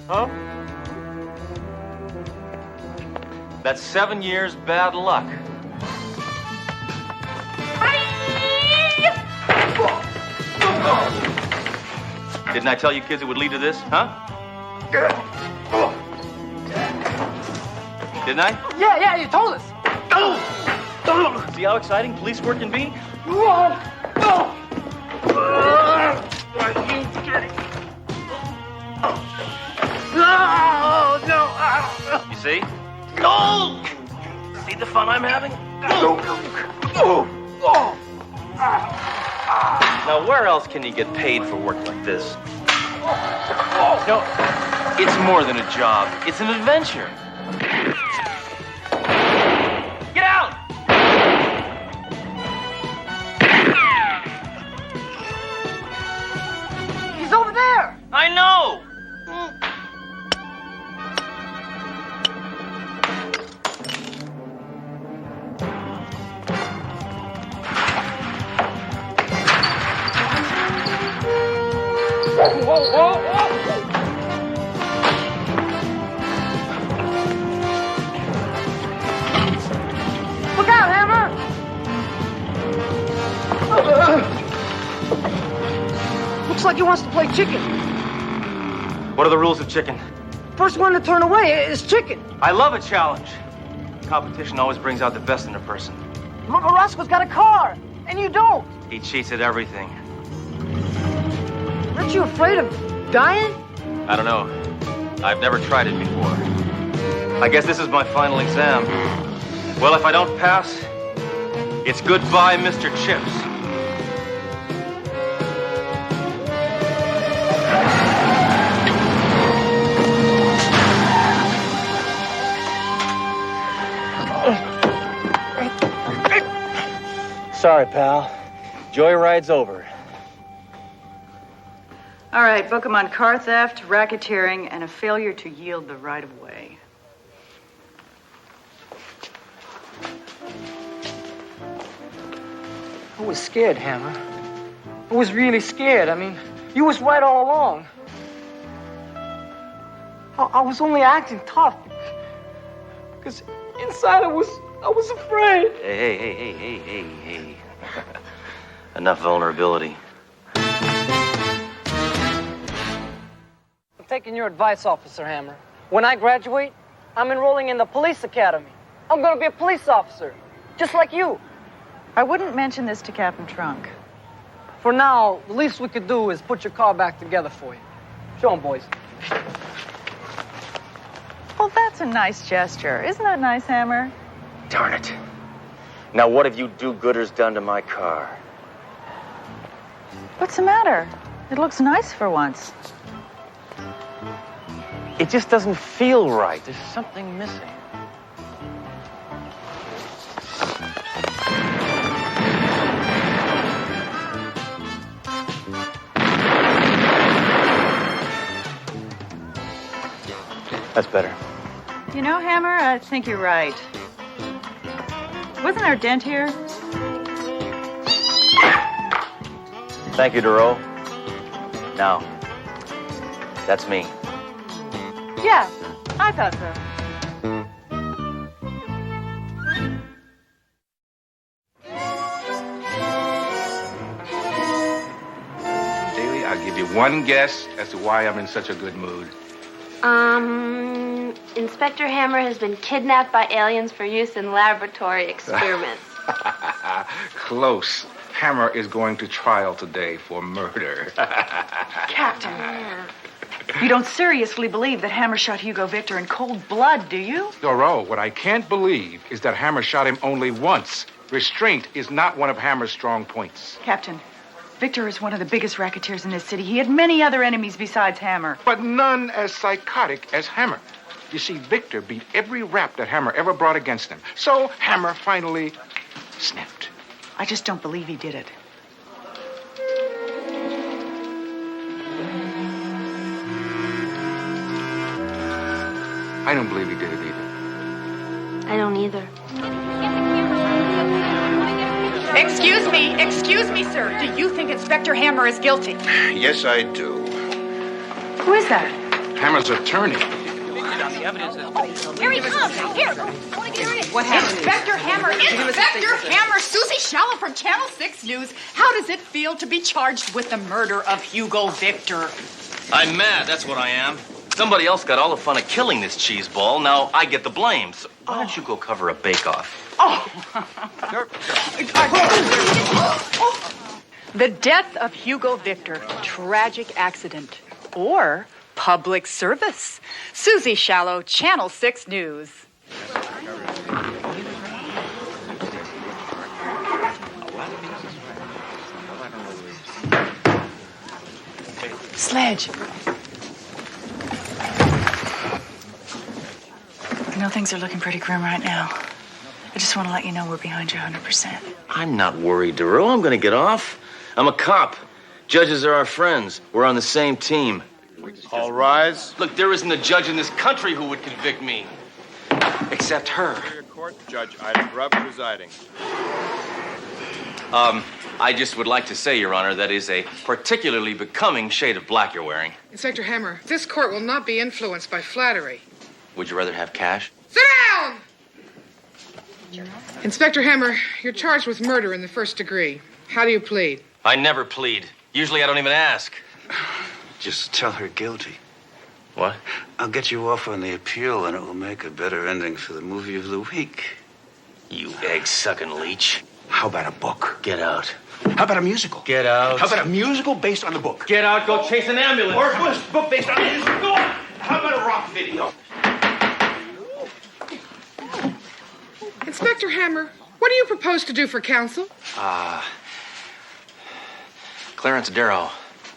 S21: Huh? That's 7 years bad luck. Didn't I tell you kids it would lead to this, huh? Didn't I?
S24: Yeah, you told us.
S21: See how exciting police work can be? You see? No! See the fun I'm having? Now, where else can you get paid for work like this? No, it's more than a job. It's an adventure. Get out!
S24: He's over there.
S21: I know!
S24: Whoa. Look out, Hammer! Looks like he wants to play chicken.
S21: What are the rules of chicken?
S24: First one to turn away is chicken.
S21: I love a challenge. Competition always brings out the best in a person.
S24: Look, Roscoe's got a car, and you don't.
S21: He cheats at everything.
S24: Aren't you afraid of dying?
S21: I don't know. I've never tried it before. I guess this is my final exam. Well, if I don't pass, it's goodbye, Mr. Chips.
S24: Sorry, pal.
S21: Joyride's over.
S5: All right, book him on car theft, racketeering, and a failure to yield the right of way.
S24: I was scared, Hammer. I was really scared. I mean, you was right all along. I was only acting tough because inside I was afraid.
S21: Hey. Enough vulnerability.
S24: I'm taking your advice, Officer Hammer. When I graduate, I'm enrolling in the police academy. I'm going to be a police officer, just like you.
S5: I wouldn't mention this to Captain Trunk.
S24: For now, the least we could do is put your car back together for you. Show 'em, boys.
S5: Well, that's a nice gesture. Isn't that nice, Hammer?
S21: Darn it. Now what have you do-gooders done to my car?
S5: What's the matter? It looks nice for once.
S21: It just doesn't feel right. There's something missing. That's better.
S5: You know, Hammer, I think you're right. Wasn't there a dent here?
S21: Thank you, Duro. Now, that's me.
S5: Yeah, I thought so.
S4: Daly, I'll give you one guess as to why I'm in such a good mood.
S3: Inspector Hammer has been kidnapped by aliens for use in laboratory experiments.
S4: Close. Hammer is going to trial today for murder.
S7: Captain, you don't seriously believe that Hammer shot Hugo Victor in cold blood, do you?
S4: Doro, what I can't believe is that Hammer shot him only once. Restraint is not one of Hammer's strong points.
S7: Captain, Victor is one of the biggest racketeers in this city. He had many other enemies besides Hammer.
S4: But none as psychotic as Hammer. You see, Victor beat every rap that Hammer ever brought against him. So Hammer finally snapped.
S7: I just don't believe he did it.
S4: I don't believe he did it either.
S3: I don't either.
S7: Excuse me, sir. Do you think Inspector Hammer is guilty?
S6: Yes, I do.
S7: Who is that?
S4: Hammer's attorney.
S7: Here he comes. Here. What happened? Inspector Hammer, Susie Shallow from Channel 6 News. How does it feel to be charged with the murder of Hugo Victor?
S21: I'm mad, that's what I am. Somebody else got all the fun of killing this cheese ball. Now I get the blame. So why don't you go cover a bake-off?
S7: The death of Hugo Victor, tragic accident, or public service. Susie Shallow, Channel 6 News. Sledge. I know things are looking pretty grim right now. I just want to let you know we're behind you 100%.
S21: I'm not worried, Duro. I'm gonna get off. I'm a cop. Judges are our friends. We're on the same team.
S6: All rise.
S21: Look, there isn't a judge in this country who would convict me. Except her.
S6: Court, Judge Ida Grubb presiding.
S21: I just would like to say, Your Honor, that is a particularly becoming shade of black you're wearing.
S9: Inspector Hammer, this court will not be influenced by flattery.
S21: Would you rather have cash?
S9: Sit down! Inspector Hammer, you're charged with murder in the first degree. How do you plead?
S21: I never plead. Usually I don't even ask.
S14: Just tell her guilty.
S21: What?
S14: I'll get you off on the appeal, and it will make a better ending for the movie of the week.
S21: You egg-sucking leech.
S14: How about a book?
S21: Get out.
S14: How about a musical?
S21: Get out.
S14: How about a musical based on the book?
S21: Get out, go chase an ambulance.
S14: Or a book based on the musical? Go on. How about a rock video?
S9: Inspector Hammer, what do you propose to do for counsel?
S21: Clarence Darrow.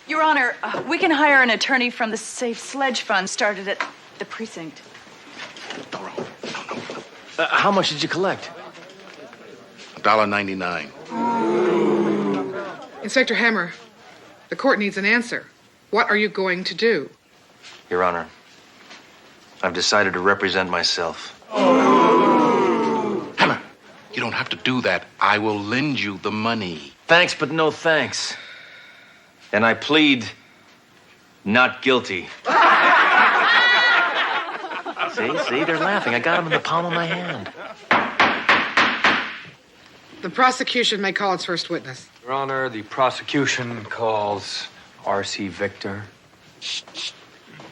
S7: Your Honor, we can hire an attorney from the Safe Sledge Fund started at the precinct.
S21: How much did you collect?
S4: $1.99.
S9: Inspector Hammer, the court needs an answer. What are you going to do?
S21: Your Honor, I've decided to represent myself.
S4: Hammer, you don't have to do that. I will lend you the money.
S21: Thanks, but no thanks. And I plead not guilty. See, they're laughing. I got them in the palm of my hand.
S9: The prosecution may call its first witness.
S22: Your Honor, the prosecution calls R.C. Victor.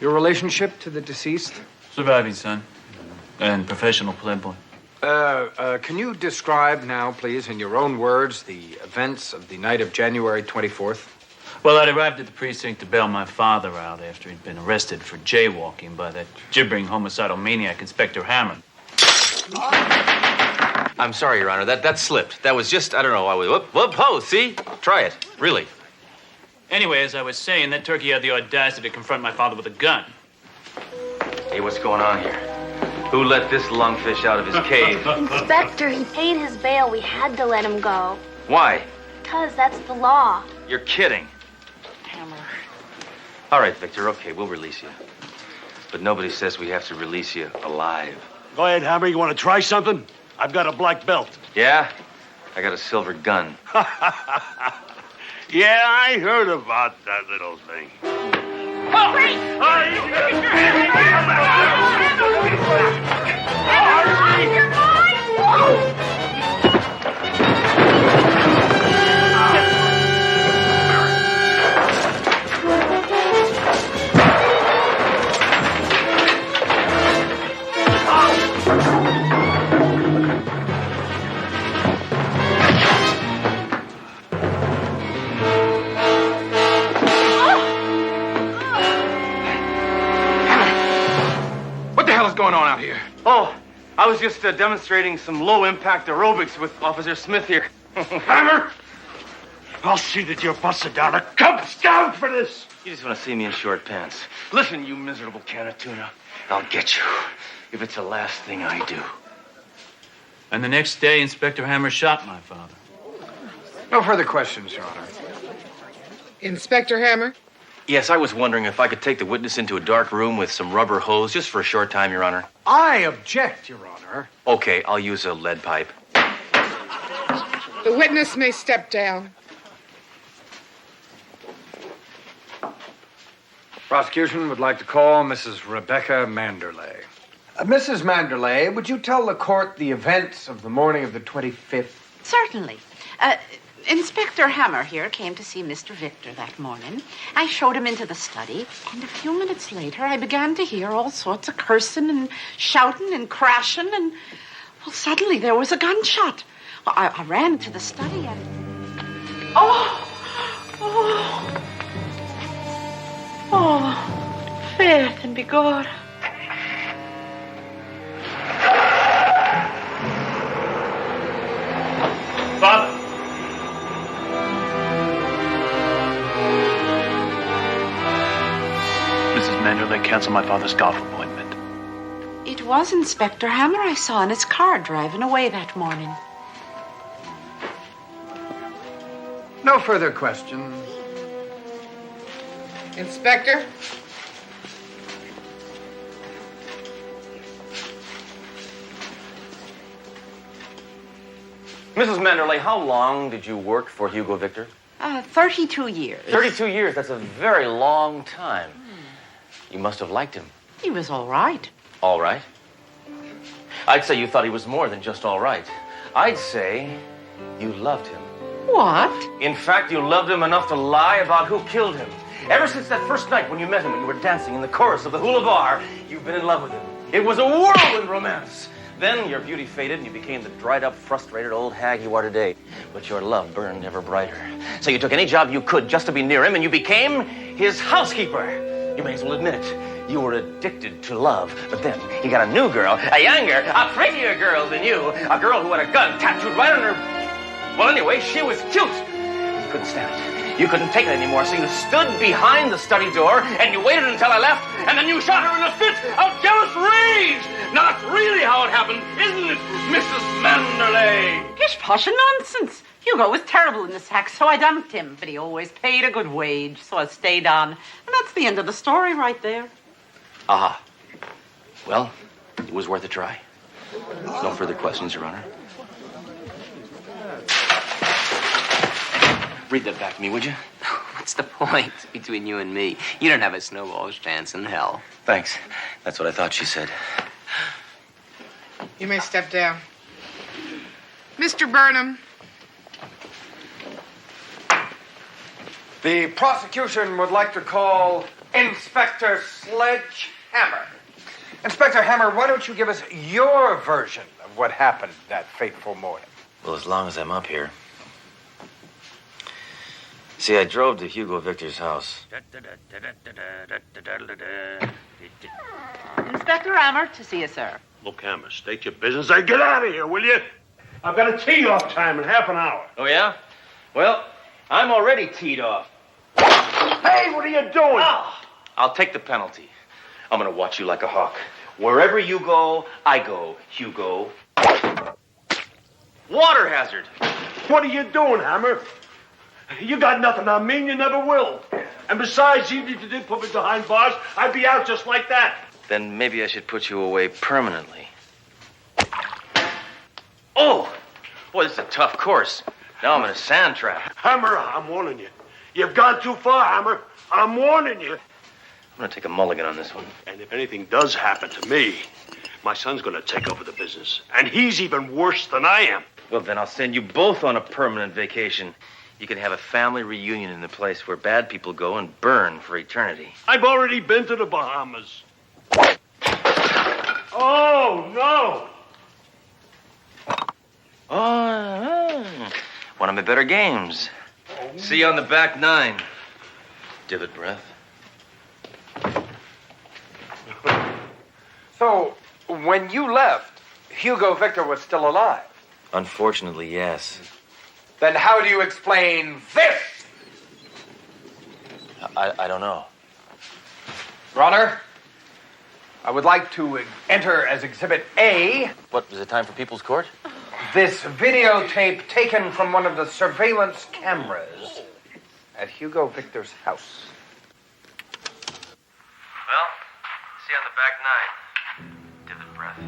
S22: Your relationship to the deceased?
S26: Surviving son. And professional playboy.
S22: Can you describe now, please, in your own words, the events of the night of January 24th?
S26: Well, I'd arrived at the precinct to bail my father out after he'd been arrested for jaywalking by that gibbering homicidal maniac, Inspector Hammer.
S21: I'm sorry, Your Honor. That slipped. That was just, I don't know. Whoop, see? Try it. Really.
S26: Anyway, as I was saying, that turkey had the audacity to confront my father with a gun.
S21: Hey, what's going on here? Who let this lungfish out of his cave?
S3: Inspector, he paid his bail. We had to let him go.
S21: Why?
S3: Because that's the law.
S21: You're kidding.
S7: Hammer.
S21: All right, Victor, okay, we'll release you. But nobody says we have to release you alive.
S27: Go ahead, Hammer. You want to try something? I've got a black belt.
S21: Yeah? I got a silver gun.
S27: Yeah, I heard about that little thing.
S7: Oh, great!
S4: going on out here?
S21: Oh, I was just demonstrating some low-impact aerobics with Officer Smith here.
S27: Hammer! I'll see that you're busted down a Cub Scout for this!
S21: You just want to see me in short pants. Listen, you miserable can of tuna. I'll get you if it's the last thing I do.
S26: And the next day, Inspector Hammer shot my father.
S22: No further questions, Your Honor.
S9: Inspector Hammer?
S21: Yes, I was wondering if I could take the witness into a dark room with some rubber hose just for a short time, Your Honor.
S22: I object, Your Honor.
S21: Okay, I'll use a lead pipe.
S9: The witness may step down.
S22: Prosecution would like to call Mrs. Rebecca Manderley. Mrs. Manderley, would you tell the court the events of the morning of the 25th?
S7: Certainly. Inspector Hammer here came to see Mr. Victor that morning. I showed him into the study, and a few minutes later, I began to hear all sorts of cursing and shouting and crashing, and, well, suddenly there was a gunshot. I ran to the study and... Oh, faith and be good.
S26: Father! Mrs. Manderley canceled my father's golf appointment.
S7: It was Inspector Hammer I saw in his car driving away that morning.
S22: No further questions.
S9: Inspector?
S21: Mrs. Manderley, how long did you work for Hugo Victor?
S7: 32 years.
S21: 32 years. That's a very long time. You must have liked him.
S7: He was all right.
S21: All right? I'd say you thought he was more than just all right. I'd say you loved him.
S7: What?
S21: In fact, you loved him enough to lie about who killed him. Ever since that first night when you met him and you were dancing in the chorus of the hula bar, you've been in love with him. It was a whirlwind romance. Then your beauty faded and you became the dried-up, frustrated old hag you are today. But your love burned ever brighter. So you took any job you could just to be near him, and you became his housekeeper. You may as well admit it. You were addicted to love. But then he got a new girl, a younger, a prettier girl than you. A girl who had a gun tattooed right on her... Well, anyway, she was cute. You couldn't stand it. You couldn't take it anymore, so you stood behind the study door, and you waited until I left, and then you shot her in a fit of jealous rage. Now, that's really how it happened, isn't it, Mrs. Manderley?
S7: Gish posh and nonsense. Hugo was terrible in the sack, so I dumped him. But he always paid a good wage, so I stayed on. And that's the end of the story right there.
S21: Aha. Well, it was worth a try. No further questions, Your Honor. Read that back to me, would you?
S2: What's the point between you and me? You don't have a snowball's chance in hell.
S21: Thanks. That's what I thought she said.
S9: You may step down. Mr. Burnham.
S22: The prosecution would like to call Inspector Sledge Hammer. Inspector Hammer, why don't you give us your version of what happened that fateful morning?
S21: Well, as long as I'm up here. See, I drove to Hugo Victor's house.
S7: Inspector Hammer, to see you, sir.
S27: Look, Hammer, state your business and get out of here, will you? I've got a tee-off time in half an hour.
S21: Oh, yeah? Well, I'm already teed off.
S27: Hey, what are you doing?
S21: I'll take the penalty. I'm gonna watch you like a hawk. Wherever you go, I go, Hugo. Water hazard.
S27: What are you doing, Hammer? You got nothing on me and you never will. And besides, even if you did put me behind bars, I'd be out just like that.
S21: Then maybe I should put you away permanently. Oh! Boy, this is a tough course. Now I'm in a sand trap.
S27: Hammer, I'm warning you. You've gone too far, Hammer. I'm warning you.
S21: I'm gonna take a mulligan on this one.
S27: And if anything does happen to me, my son's gonna take over the business. And he's even worse than I am.
S21: Well, then I'll send you both on a permanent vacation. You can have a family reunion in the place where bad people go and burn for eternity.
S27: I've already been to the Bahamas. Oh, no!
S21: Oh, one of my better games. See you on the back nine. Divot breath.
S22: So, When you left, Hugo Victor was still alive.
S1: Unfortunately, yes.
S22: Then how do you explain this?
S1: I don't know.
S22: Your Honor, I would like to enter as Exhibit A.
S1: What, was it time for People's Court?
S22: This videotape taken from one of the surveillance cameras at Hugo Victor's house.
S21: Well, see you on the back nine. Divot breath.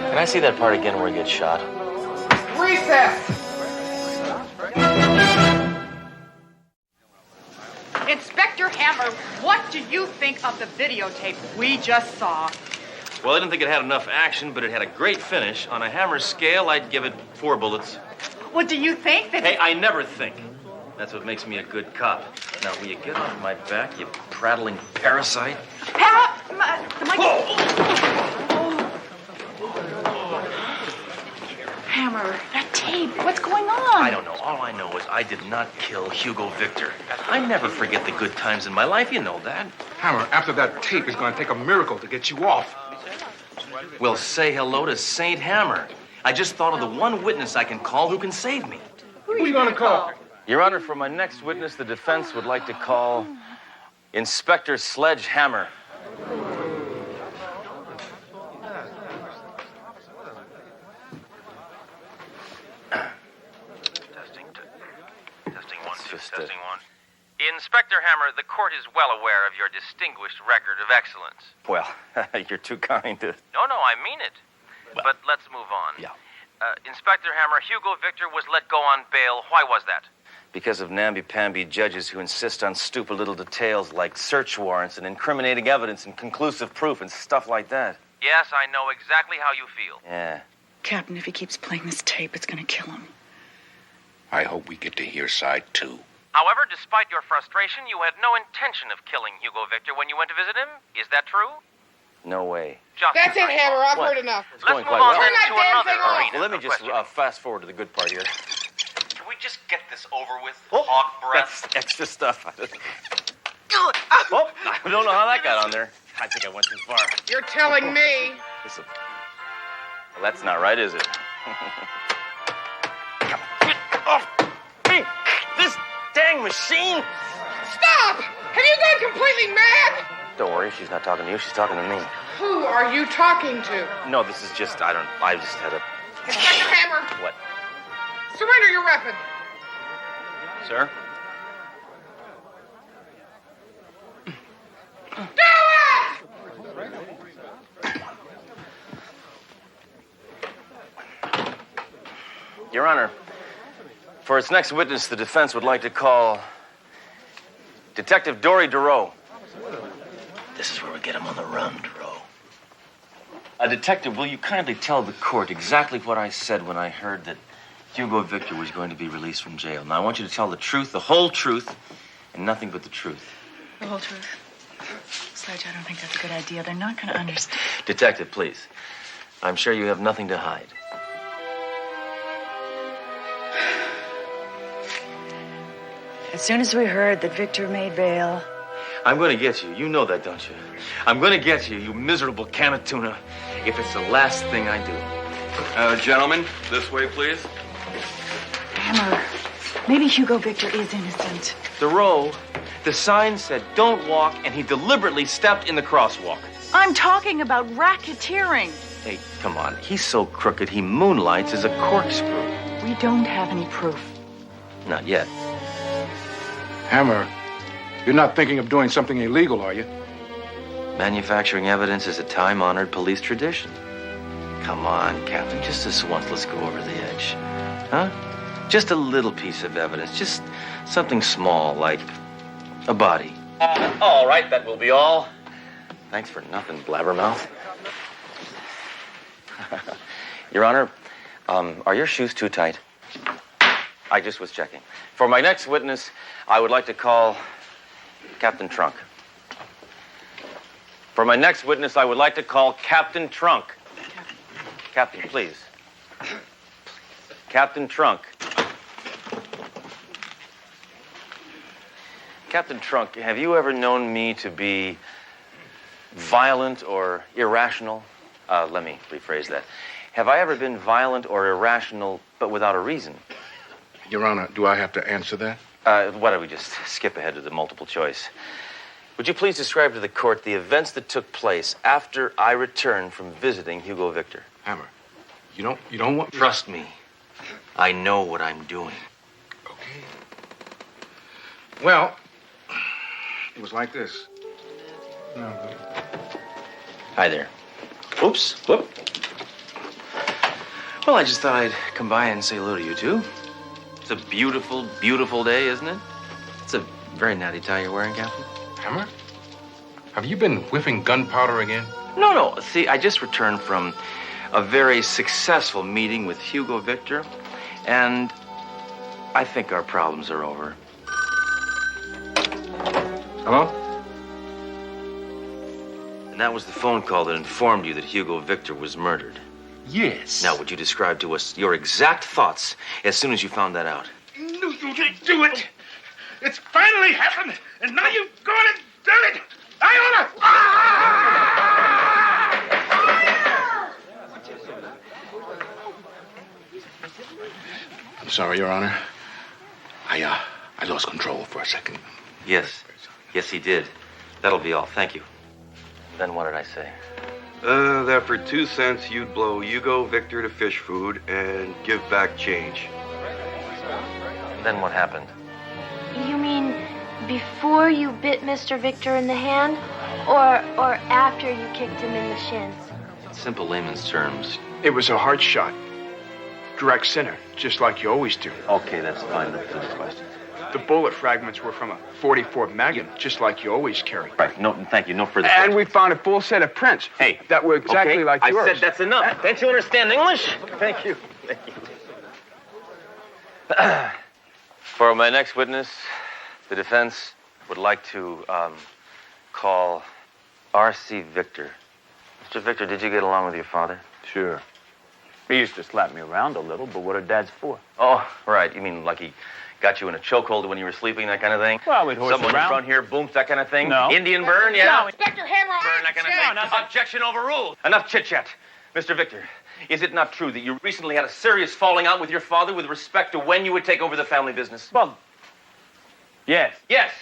S1: Can I see that part again where he gets shot?
S9: Recess!
S5: Inspector Hammer, what do you think of the videotape we just saw?
S21: Well, I didn't think it had enough action, but it had a great finish. On a Hammer scale, I'd give it 4 bullets.
S5: Well, do you think that...
S21: Hey, I never think. That's what makes me a good cop. Now, will you get off my back, you prattling parasite?
S5: Hammer, that tape, what's going on?
S21: I don't know. All I know is I did not kill Hugo Victor. I never forget the good times in my life. You know that.
S4: Hammer, after that tape, it's going to take a miracle to get you off.
S21: Well, say hello to Saint Hammer. I just thought of the one witness I can call who can save me.
S4: Who are you going to call?
S1: Your Honor, for my next witness, the defense would like to call Inspector Sledge Hammer.
S21: Testing one. Inspector Hammer, the court is well aware of your distinguished record of excellence.
S1: Well, you're too kind to...
S21: No, I mean it. Well, but let's move on.
S1: Yeah.
S21: Inspector Hammer, Hugo Victor was let go on bail. Why was that?
S1: Because of namby-pamby judges who insist on stupid little details like search warrants and incriminating evidence and conclusive proof and stuff like that.
S21: Yes, I know exactly how you feel.
S1: Yeah.
S5: Captain, if he keeps playing this tape, it's going to kill him.
S4: I hope we get to hear side 2.
S21: However, despite your frustration, you had no intention of killing Hugo Victor when you went to visit him. Is that true?
S1: No way.
S9: That's it, Hammer. I've heard enough.
S1: It's going quite well. Well, let me just fast forward to the good part here.
S21: Can we just get this over with? Hawk breath.
S1: That's extra stuff. I don't know how that got on there. I think I went too far.
S9: You're telling me.
S1: Listen. Well, that's not right, is it? Get off me! This dang machine!
S9: Stop! Have you gone completely mad?
S1: Don't worry, she's not talking to you. She's talking to me.
S9: Who are you talking to?
S1: No, this is just, I just had a...
S9: Inspector Hammer!
S1: What?
S9: Surrender your weapon!
S1: Sir? Your Honor, for its next witness, the defense would like to call Detective Dory Durow.
S21: This is where we get him on the run, Durow.
S1: Detective, will you kindly tell the court exactly what I said when I heard that Hugo Victor was going to be released from jail? Now, I want you to tell the truth, the whole truth, and nothing but the truth.
S5: The whole truth. Sledge, I don't think that's a good idea. They're not going to understand.
S1: Detective, please. I'm sure you have nothing to hide.
S5: As soon as we heard that Victor made bail...
S1: I'm going to get you. You know that, don't you? I'm going to get you, you miserable can of tuna, if it's the last thing I do.
S11: Gentlemen, this way, please.
S5: Hammer, maybe Hugo Victor is innocent.
S1: Durow, the sign said don't walk, and he deliberately stepped in the crosswalk.
S5: I'm talking about racketeering.
S1: Hey, come on. He's so crooked, he moonlights as a corkscrew.
S5: We don't have any proof.
S1: Not yet.
S4: Hammer, you're not thinking of doing something illegal, are you?
S1: Manufacturing evidence is a time-honored police tradition. Come on, Captain, just this once, let's go over the edge. Huh? Just a little piece of evidence, just something small, like a body. All right, that will be all. Thanks for nothing, blabbermouth. Your Honor, are your shoes too tight? I just was checking. For my next witness, I would like to call Captain Trunk. For my next witness, I would like to call Captain Trunk. Captain, please. Captain Trunk. Captain Trunk, have you ever known me to be violent or irrational? Let me rephrase that. Have I ever been violent or irrational, but without a reason?
S4: Your Honor, do I have to answer that?
S1: Why don't we just skip ahead to the multiple choice? Would you please describe to the court the events that took place after I returned from visiting Hugo Victor?
S4: Hammer, you don't want...
S1: Trust me. I know what I'm doing.
S4: Okay. Well, it was like this.
S1: Hi there. Oops. Whoop. Well, I just thought I'd come by and say hello to you, too. It's a beautiful, beautiful day, isn't it? It's a very natty tie you're wearing, Captain.
S4: Hammer? Have you been whiffing gunpowder again?
S1: No. See, I just returned from a very successful meeting with Hugo Victor, and I think our problems are over.
S4: Hello?
S1: And that was the phone call that informed you that Hugo Victor was murdered.
S4: Yes.
S1: Now, would you describe to us your exact thoughts as soon as you found that out?
S4: No, you didn't do it. It's finally happened, and now you've gone and done it. I I'm sorry, Your Honor. I lost control for a second.
S1: Yes, he did. That'll be all. Thank you. Then what did I say?
S11: That for 2 cents you'd blow Hugo Victor to fish food and give back change.
S1: Then what happened?
S3: You mean before you bit Mr. Victor in the hand, or after you kicked him in the shins?
S1: In simple layman's terms.
S22: It was a hard shot. Direct center, just like you always do.
S1: Okay, that's fine. No further questions.
S22: The bullet fragments were from a .44 Magnum, just like you always carry.
S1: Right. No, thank you. No further
S22: And
S1: questions.
S22: we found a full set of prints.
S1: Hey.
S22: That were exactly
S1: okay,
S22: like yours.
S1: I said that's enough. Don't you understand English? Thank you. For my next witness, the defense would like to call R.C. Victor. Mr. Victor, did you get along with your father?
S26: Sure. He used to slap me around a little, but what are dads for?
S1: Oh, right. You mean like he got you in a chokehold when you were sleeping, that kind of thing?
S26: Well, we'd horse
S1: Someone
S26: around.
S1: in front here, booms, that kind of thing?
S26: No.
S1: Indian burn, yeah?
S26: No.
S3: Inspector Hammer,
S1: Burn, that kind of thing? Objection overruled. Enough chit-chat. Mr. Victor, is it not true that you recently had a serious falling out with your father with respect to when you would take over the family business?
S26: Well, yes.
S1: Yes.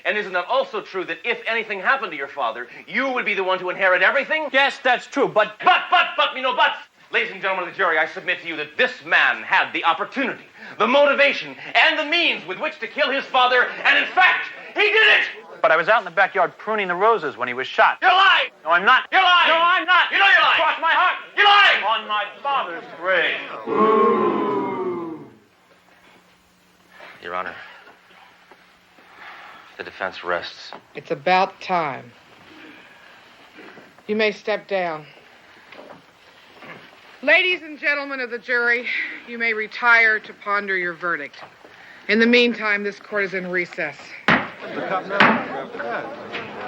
S1: And isn't that also true that if anything happened to your father, you would be the one to inherit everything?
S26: Yes, that's true, but...
S1: But, me no buts. Ladies and gentlemen of the jury, I submit to you that this man had the opportunity, the motivation, and the means with which to kill his father, and in fact, he did it!
S26: But I was out in the backyard pruning the roses when he was shot.
S1: You're lying!
S26: No, I'm not.
S1: You're lying!
S26: No, I'm not.
S1: You know you're lying!
S26: Cross my heart.
S1: You're lying!
S26: On my father's grave.
S1: Your Honor, the defense rests.
S9: It's about time. You may step down. Ladies and gentlemen of the jury, you may retire to ponder your verdict. In the meantime, this court is in recess.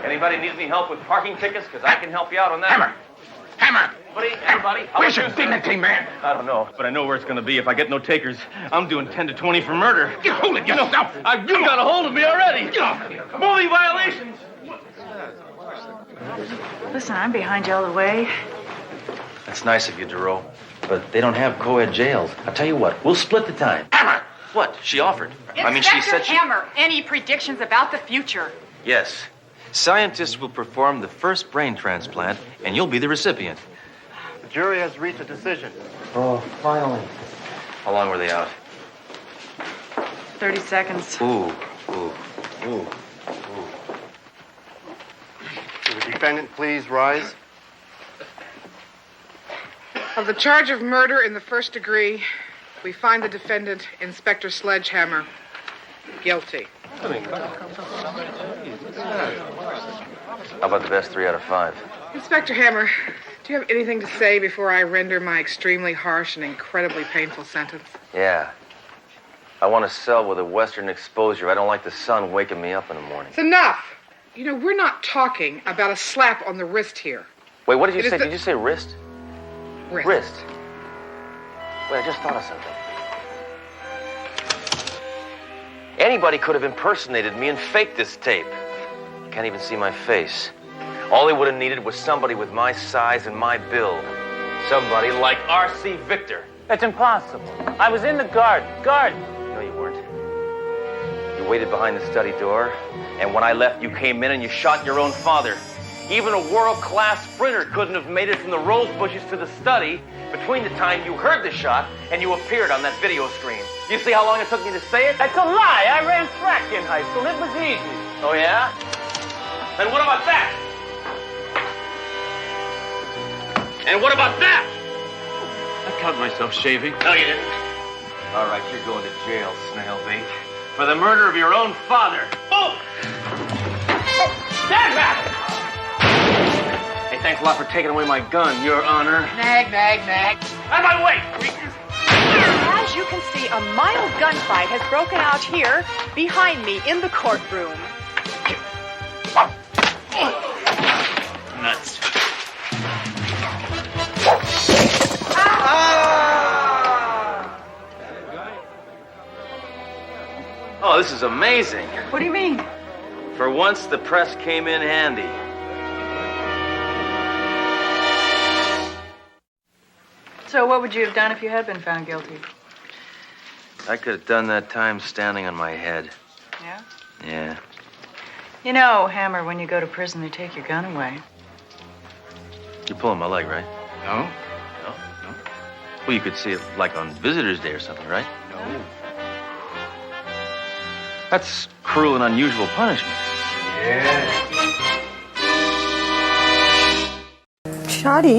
S1: Anybody needs any help with parking tickets? Because I can help you out on that.
S4: Hammer!
S1: Everybody?
S4: Where's your dignity, man?
S1: I don't know, but I know where it's going to be if I get no takers. I'm doing 10 to 20 for murder.
S4: Get hold of yourself!
S1: You got a hold of me already!
S4: Get off here!
S1: Moving violations!
S5: Listen, I'm behind you all the way.
S1: That's nice of you, Duro. But they don't have co-ed jails. I'll tell you what, we'll split the time. Hammer! What? She offered. She said she...
S7: Hammer, any predictions about the future?
S1: Yes. Scientists will perform the first brain transplant, and you'll be the recipient.
S11: The jury has reached a decision.
S1: Oh, finally. How long were they out?
S5: 30 seconds.
S1: Ooh.
S11: Will the defendant please rise?
S9: Of the charge of murder in the first degree, we find the defendant, Inspector Sledgehammer, guilty.
S1: How about the best 3 out of 5?
S9: Inspector Hammer, do you have anything to say before I render my extremely harsh and incredibly painful sentence?
S1: Yeah. I want a cell with a western exposure. I don't like the sun waking me up in the morning.
S9: It's enough. You know, we're not talking about a slap on the wrist here.
S1: Wait, what did you
S9: It is
S1: say?
S9: the-
S1: Did you say wrist?
S9: Wrist.
S1: Wait, I just thought of something. Anybody could have impersonated me and faked this tape. Can't even see my face. All they would have needed was somebody with my size and my build. Somebody like R.C. Victor.
S26: That's impossible. I was in the garden.
S1: No, you weren't. You waited behind the study door, and when I left, you came in and you shot your own father. Even a world-class sprinter couldn't have made it from the rose bushes to the study between the time you heard the shot and you appeared on that video screen. You see how long it took me to say it?
S26: That's a lie. I ran track in high school. It was easy.
S1: Oh, yeah? And what about that? And what about that?
S26: I caught myself shaving.
S1: No, you didn't. All right, you're going to jail, snail bait, for the murder of your own father. Oh! Stand back! Hey, thanks a lot for taking away my gun, Your Honor.
S9: Nag, nag, nag.
S1: Out of my way!
S8: As you can see, a mild gunfight has broken out here behind me in the courtroom.
S26: Nuts.
S1: Oh, this is amazing.
S5: What do you mean?
S1: For once, the press came in handy.
S5: So what would you have done if you had been found guilty?
S1: I could have done that time standing on my head.
S5: Yeah?
S1: Yeah.
S5: You know, Hammer, when you go to prison, they take your gun away.
S1: You're pulling my leg, right?
S4: No?
S1: No? Well, you could see it like on Visitor's Day or something, right?
S4: No.
S1: That's cruel and unusual punishment.
S4: Yeah.
S12: Sari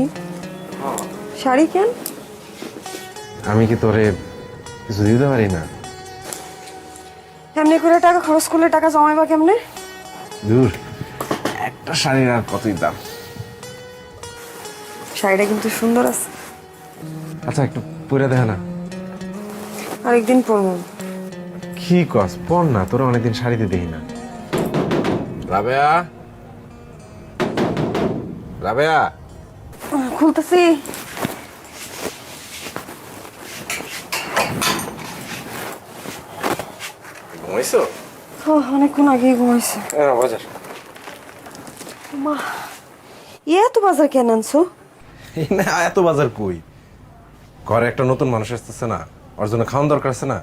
S12: sari কেন
S13: আমি কি তোরে কিছু দিতে পারি না?
S12: এমনি করে টাকা খরচ করলে টাকা জমাইবা কেমনে?
S13: দূর, একটা শাড়ির আর কতই দাম।
S12: শাড়িটা কিন্তু সুন্দর আছে।
S13: আচ্ছা একটু পরে দেখা না।
S12: আরেকদিন পরবো।
S13: কি কস? পর না, তোরা অনেকদিন শাড়িতে দেখি না। রাবেয়া, রাবেয়া,
S12: খুলতেছি।
S13: ঘুমাইছো?
S12: অনেকক্ষণ আগেই ঘুমাইছে।
S13: বাজার।
S12: মা, এত বাজার কেন আনছো?
S13: না, এত বাজার কই? ঘরে একটা নতুন মানুষ আসতেছে না, ওর জন্য খাওয়ান দরকার আছে না।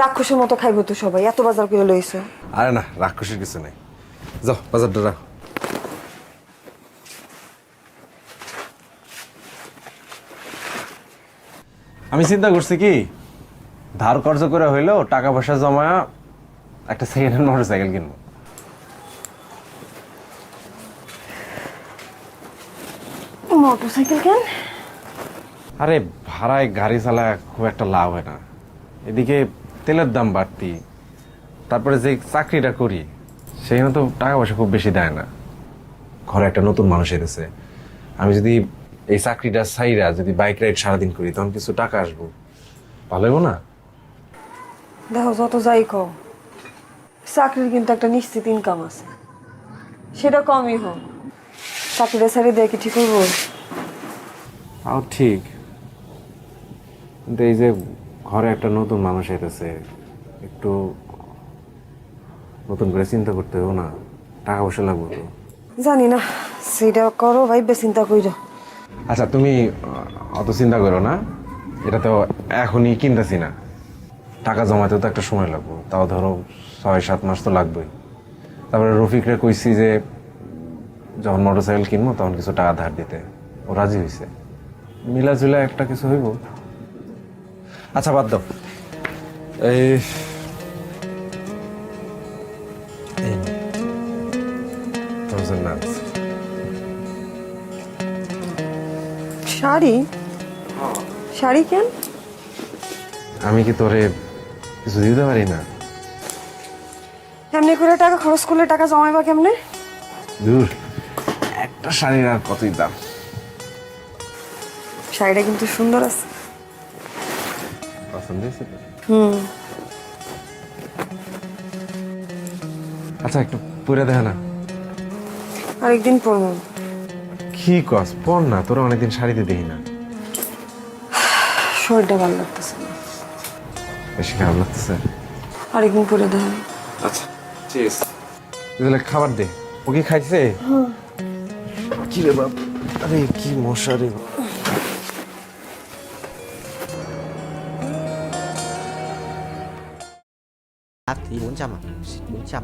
S12: রাক্ষসের মতো খাইবো তো সবাই, এত বাজার করে লইছো।
S13: আরে না, রাক্ষসের কিছু নাই। যাও বাজারটা রাখো। আমি চিন্তা করছি কি, ধার কর্জ করে হইলেও টাকা পয়সা জমা একটা সেকেন্ড হ্যান্ড মোটরসাইকেল কিনবো।
S12: মোটরসাইকেল কেন?
S13: আরে ভাড়ায় গাড়ি চালায় খুব একটা লাভ হয় না, এদিকে তেলের দাম বাড়তি, তারপরে যে চাকরিটা করি সেখানে তো টাকা পয়সা খুব বেশি দেয় না। ঘরে একটা নতুন মানুষ এসেছে, আমি যদি এই চাকরিটা ছাইরা যদি বাইক রাইড সারাদিন করি তখন কিছু টাকা আসবো, ভালো হইব না?
S12: দেখো যত যাই কও, চাকরির কিন্তু একটা নিশ্চিত ইনকাম আছে, সেটা কমই হোক। চাকরিটা ছেড়ে দিয়ে কি ঠিক হইব?
S13: তাও ঠিক, কিন্তু এই যে ঘরে একটা নতুন মানুষ এসেছে, একটু নতুন করে চিন্তা করতে হবে না, টাকা পয়সা লাগবে তো।
S12: জানি না, সেটা করো ভাইবে চিন্তা কইরো।
S13: আচ্ছা তুমি অত চিন্তা করো না, এটা তো এখনই কিনতেছি না, টাকা জমাতেও তো একটা সময় লাগবে, তাও ধরো 6-7 মাস তো লাগবেই। তারপরে রফিকরে কইছি যে যখন মোটরসাইকেল কিনবো তখন কিছু টাকা ধার দিতে, ও রাজি হয়েছে, মিলাজুলা একটা কিছু হইব। আচ্ছা বাদ দাও, এই
S12: শাড়ি শাড়ি কেন?
S13: আমি কি তোরে কিছু দিতে পারি না?
S12: এমনি করে টাকা খরচ করলে টাকা জমাইবা কেমনে?
S13: দূর, একটা শাড়ির আর কতই দাম।
S12: শাড়িটা কিন্তু সুন্দর আছে।
S13: পছন্দ হয়েছে তো? আচ্ছা একটু পরে দেখা না।
S12: আরেকদিন পরবো।
S13: কি কস পর না, তোরা অনেকদিন শাড়িতে দেখি না।
S12: শরীরটা ভালো লাগতেছে না।
S13: বেশি খারাপ লাগতেছে?
S12: আরেকদিন পরে দেখা।
S13: আচ্ছা ঠিক আছে, তাহলে খাবার দে। ও কি খাইছে? কি রে বাপ, আরে কি মশা রে।
S10: Thì 400 à? 400.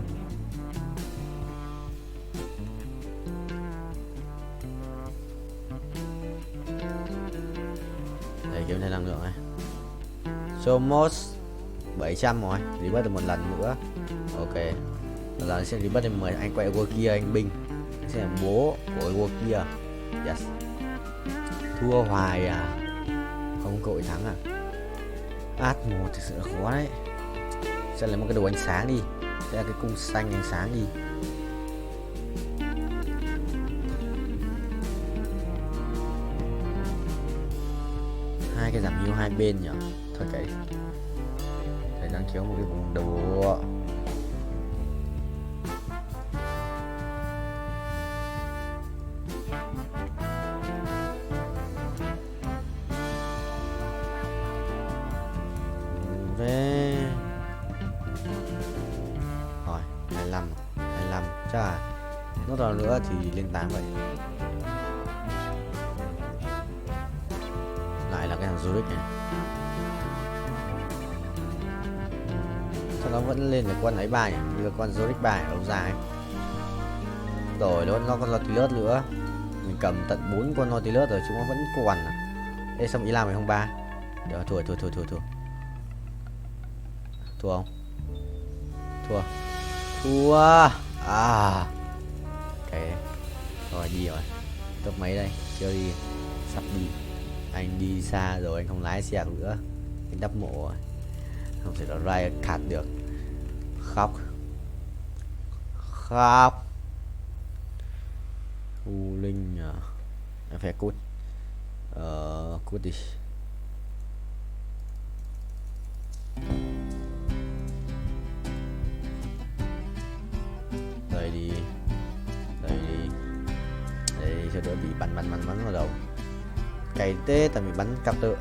S10: Để kiểm tra năng lượng này. Somos 700 rồi, rebuff được một lần nữa. Ok. Lần này sẽ rebuff thêm 10 anh quay qua kia anh binh. Anh sẽ là bố của qua kia. Yes. Thua hoài à? Không cội thắng à? Át 1 thực sự là khó đấy. Sẽ lấy một cái đồ ánh sáng đi, sẽ là cái cung xanh ánh sáng đi. Hai cái giảm hiệu hai bên nhỉ? Thôi kệ, để đang kéo một cái vùng đồ. Về rồi 25 chắc là nốt nào nữa thì lên 8 vậy. Lại là cái thằng Zurich này, sao nó vẫn lên được con ấy bài như là con Zurich bài ở đâu dài rồi nó còn Nautilus nữa. Mình cầm tận 4 con Nautilus rồi chúng nó vẫn còn à. Ê xong ý làm mày không ba được, thua không? Thua à. Ok rồi, đi rồi. Top mấy đây? Chưa đi, sắp đi. Anh đi xa rồi, anh không lái xe nữa, anh đắp mộ rồi, không thể nào rai khát được. Khóc U Linh à. Em phải cút. Cút đi. Đây đi cho đỡ bị bắn vào đầu. Cày tê tại vì bắn cặp tự.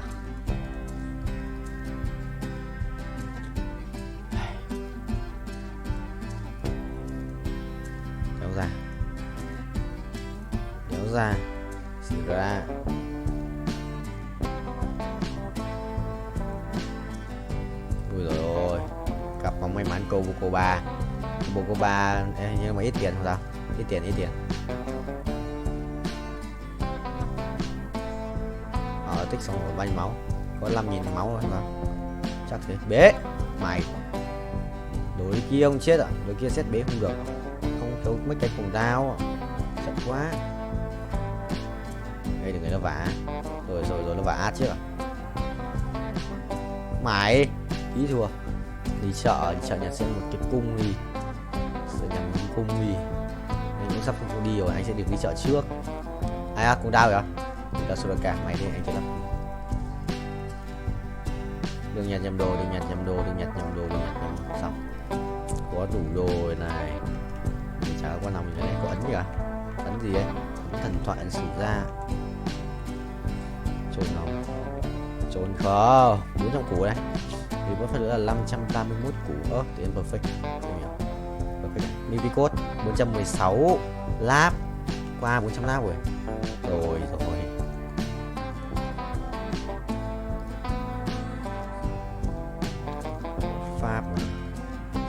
S10: Kéo ra xì ra. Ui rồi ôi, cặp bóng may mắn cô ba nhưng mà ít tiền không sao, ít tiền. Tích xong rồi bao nhiêu máu, có 5.000 máu rồi sao, chắc thế. Bế mày, đối kia ông chết à? Đối kia xét bế không được, không thiếu mấy cái cùng đao, chậm quá. Đây đừng người nó vả rồi nó vả át trước à? Mày ý thua. Đi chợ nhà xem một cái cung đi, sẽ nhằm đi cung đi. Anh cũng sắp không đi rồi, anh sẽ được đi chợ trước. Ai cùng đao vậy? Là Soraka, mày đi anh chơi lắm. Đừng nhặt nhầm đồ. Xong có đủ đồ rồi này. Chả có con nào mình này có ấn gì cả. Ấn gì ấy? Thần thoại ấn sử ra. Trốn khó 400 củ này. Vì có phải nữa là 581 củ. Tiền perfect. Perfect. Mivicode 416 lap. Qua 400 lap rồi. Rồi Pháp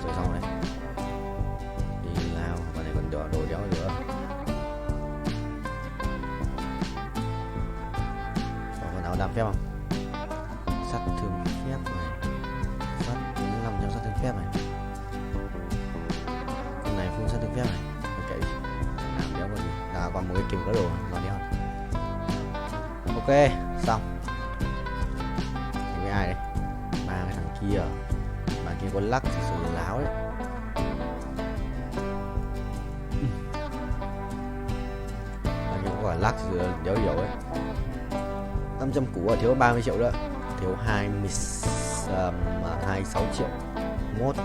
S10: rồi xong này. Đi lao, con này còn đồ đéo nữa. Còn áo đạp phép không? Sát thương phép này, sát 45% sát thương phép này. Con này full sát thương phép này. Ok, làm đéo còn gì. Còn một cái kìm có đồ nó đéo. Ok, xong. Với ai đây? Ba cái thằng kia. Bạn kia có lắc thì sự láo đấy. Bạn kia có cả lắc thì dấu ấy. 500 củ thiếu 30 triệu nữa. Thiếu 20 26 triệu mốt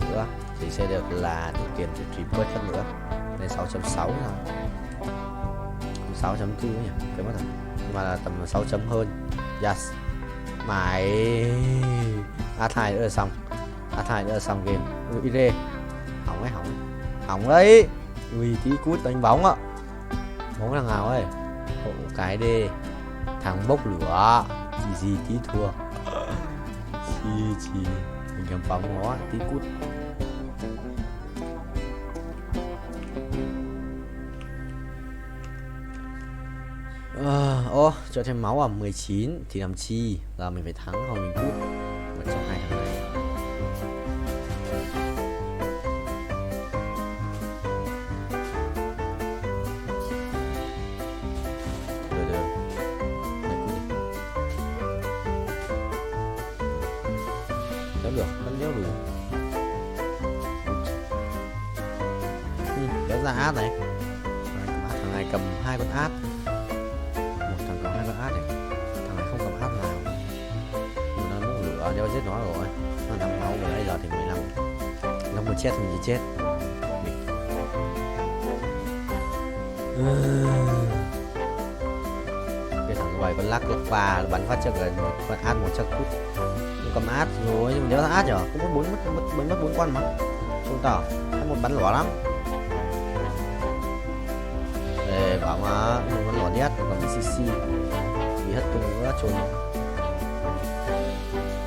S10: nữa thì sẽ được là được tiền từ triple phân nữa nên 6.6 thôi, 6.4 nhỉ, cái mất rồi, nhưng mà là tầm 6 chấm hơn. Yes, mãi A2 nữa là xong, A2 nữa là xong game. Ui rê, hỏng đấy, ui tí cút đánh bóng ạ, bóng thằng nào ấy, hộ cái đi, thằng bốc lửa, gì tí thua, chi mình cầm bóng nó tí cút. Cho thêm máu à, 19 thì làm chi, là mình phải thắng hoặc mình cút một trong hai thằng này. Được, vẫn đéo đủ. Kéo ra át này. Thằng này cầm 2 con át. Một thằng cầm 2 con át này. Thằng này không cầm át nào. Nó muốn lửa đeo giết nó rồi. Nó 5 máu rồi, bây giờ thì 15. Nó muốn chết thì mình chỉ chết. Cái thằng này con lắc và bắn phát cho gần một con át một chắc cút. Cầm át rồi nhưng mà đéo ra át nhở, cũng mất 4 con mà không tỏ, hay một bắn lỏ lắm. Để bảo mà một bắn lỏ nhất còn bị cc bị hất tung nữa trốn.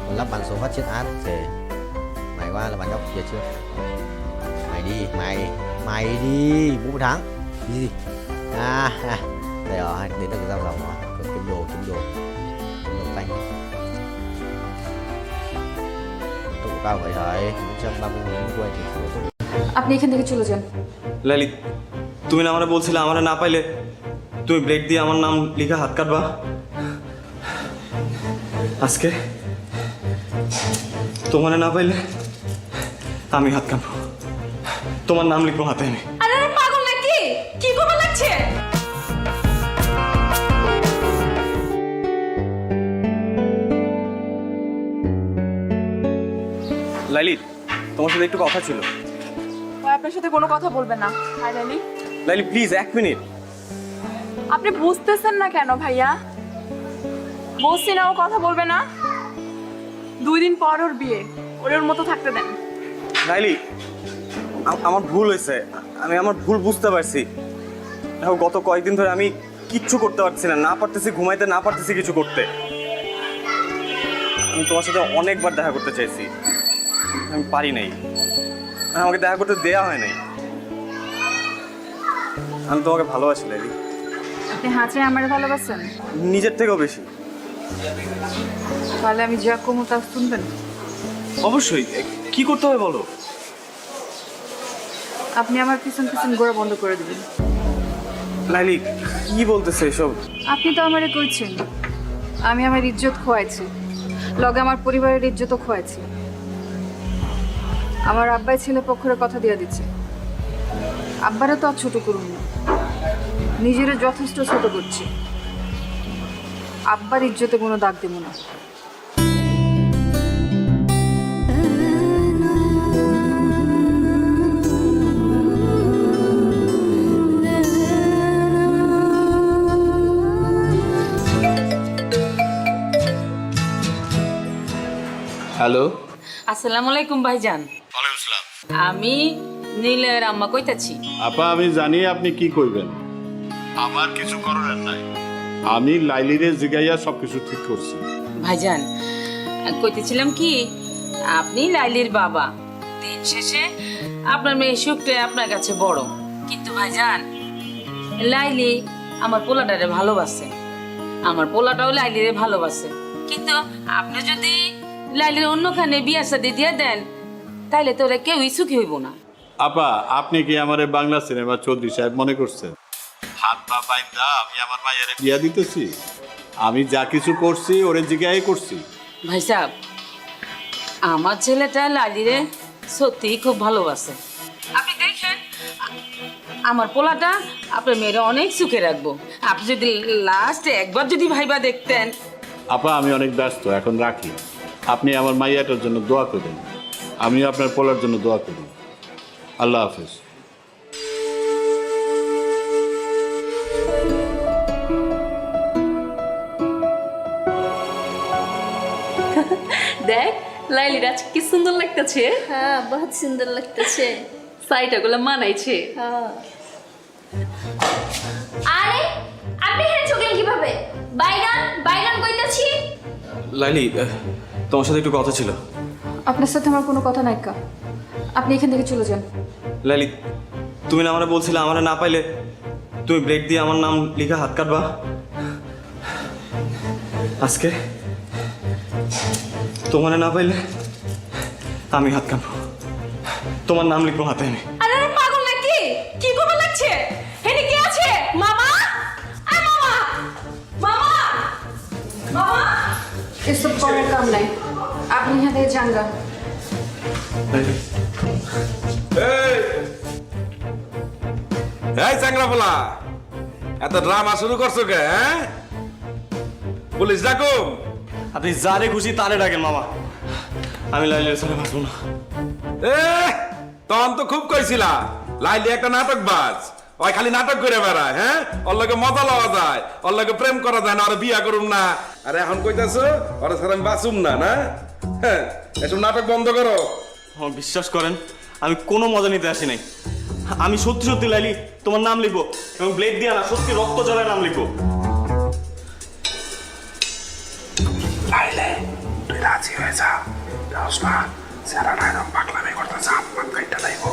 S10: Còn lắp bắn số phát chết át thì mày qua là bắn góc kia chưa, mày đi bố thắng gì đây rồi, đến được cái giao dòng rồi, có kiếm đồ tanh cao vậy thôi, 130 quay thì
S15: আপনি এখান থেকে চলে যান।
S16: লাইলি, তুমি না আমারে বলছিলে আমারে না পাইলে তুমি ব্লেড দিয়ে আমার নাম লিখে হাত কাটবা। আজকে তোমারে না পাইলে আমি হাত কাটবো, তোমার নাম লিখবো হাতে আমি।
S15: আরে পাগল নাকি, কি করবা লাগছে?
S16: লাইলি, তোমার সাথে একটু কথা ছিল।
S15: আপনার সাথে কোনো কথা বলবেন না। হাই লাইলি।
S16: লাইলি প্লিজ 1 মিনিট।
S15: আপনি বুঝতেছেন না কেন ভাইয়া? বলছি না ও কথা বলবে না। 2 দিন পর ওর বিয়ে, ওর মতো থাকতে দেন।
S16: লাইলি, আমার ভুল হয়েছে, আমি আমার ভুল বুঝতে পারছি। দেখো গত কয়েকদিন ধরে আমি কিচ্ছু করতে পারছি না পারতেছি ঘুমাইতে, না পারতেছি কিছু করতে। আমি তোমার সাথে অনেকবার দেখা করতে চাইছি, আমি পারি নাই, আমাকে দেখা করতে দেয়া হয় নাই। আমি তোমাকে ভালোবাসি লাইলি।
S15: আপনি হাঁচে আমার ভালোবাসেন?
S16: নিজের থেকেও বেশি।
S15: তাহলে আমি যা কমু তা শুনবেন?
S16: অবশ্যই, কি করতে হবে বলো।
S15: আপনি আমার পিছন ঘোরা বন্ধ করে দিবেন।
S16: লাইলি কি বলতেছে এসব?
S15: আপনি তো আমারে কইছেন আমি আমার ইজ্জত খোয়াইছি, লগে আমার পরিবারের ইজ্জতও খোয়াইছি। আমার আব্বাই ছেলে পক্ষের কথা দিয়ে দিচ্ছে, আব্বারে তো আর ছোট করুন না, নিজের যথেষ্ট ছোট করছি। আব্বার ইজ্জতে কোনো দাগ দেব না।
S17: হ্যালো,
S18: আসসালামু আলাইকুম ভাইজান।
S17: ওয়ালাইকুম আসসালাম।
S18: আমি নীলের আম্মা কইতাছি।
S17: আপা আমি জানি আপনি কি কইবেন, আমার কিছু করার নাই, আমি লাইলিরে জিগাইয়া সবকিছু ঠিক করছি।
S18: ভাইজান কইতেছিলাম কি, আপনি লাইলির বাবা, দিন শেষে আপনার মেয়ে সুখটা আপনার কাছে বড়, কিন্তু ভাইজান লাইলি আমার পোলাটারে ভালোবাসে, আমার পোলাটাও লাইলিরে ভালোবাসে, কিন্তু আপনি যদি লাইলির অন্যখানে বিয়া শাদী দিয়ে দেন তাইলে তো ওরা কেউই সুখী হইব না।
S17: আপা আপনি কি আমার বাংলা সিনেমা চৌধুরী সাহেব মনে করছেন? হাত পা বাইন্দা আমি আমার মায়ের বিয়া দিতেছি? আমি যা কিছু করছি ওরে জিগাই করছি।
S18: ভাই সাহেব, আমার ছেলেটা লালিরে সত্যিই খুব ভালোবাসে। আপনি দেখেন আমার পোলাটা আপনার মেয়েরা অনেক সুখে রাখবো। আপনি যদি লাস্টে একবার যদি ভাইবা দেখতেন।
S17: আপা আমি অনেক ব্যস্ত, এখন রাখি। আপনি আমার মাইয়াটার জন্য দোয়া করবেন, আমি আপনার পোলার জন্য দোয়া করি। আল্লাহ হাফেজ।
S6: দেখ লাইলির আজ কি সুন্দর লাগতেছে।
S14: হ্যাঁ বহুত সুন্দর লাগতেছে।
S6: সাইটাগুলো মানাইছে।
S14: আরে আপনি এখানে চলে কিভাবে? বাইগান বাইগান কইতাছি।
S16: লাইলি, তোমার সাথে একটু কথা ছিল।
S15: আপনার সাথে আমার কোনো কথা নাই কা, আপনি এখান থেকে চলে যান।
S16: লাইলি, তুমি না আমারে বলছিলে আমারে না পাইলে তুমি ব্লেড দিয়ে আমার নাম লিখে হাত কাটবা। আজকে তোমারে না পাইলে আমি হাত কাটবো, তোমার নাম লিখবো হাতে আমি।
S15: আরে পাগল নাকি? কি করবে লাগছে? হেনি কি আছে? মামা, আয় মামা, মামা, মামা, এসব কোনো কাম নাই, আপনি এখান থেকে যান গা।
S13: এই চ্যাংরাফলা, এত ড্রামা শুরু করছো কে? পুলিশ ডাকুম?
S16: আপনি যারে খুশি তারে ডাকেন মামা, আমি লাইলের সাথে বাঁচবো না।
S13: তখন তো খুব কইছিলা লাইলি একটা নাটক বাজ, ওই খালি নাটক করে বেড়ায়। হ্যাঁ, ওর লগে মজা লওয়া যায়, ওর লগে প্রেম করা যায় না, আর বিয়া করুম না। আর এখন কইতাছো ওর সাথে আমি বাঁচুম না? না, হ্যাঁ, এসব নাটক বন্ধ করো।
S16: বিশ্বাস করেন আমি কোনো মজা নিতে আসি নাই। আমি সত্যি সত্যি লাইলি তোমার নাম লিখবো এবং ব্লেড দিয়ে না সত্যি রক্ত জলের নাম লিখবো।
S4: লাইলে তুই রাজি হয়ে যা, না ছেলেটা এরকম পাগলামি করতেছে, আমার কাইটা লাইব।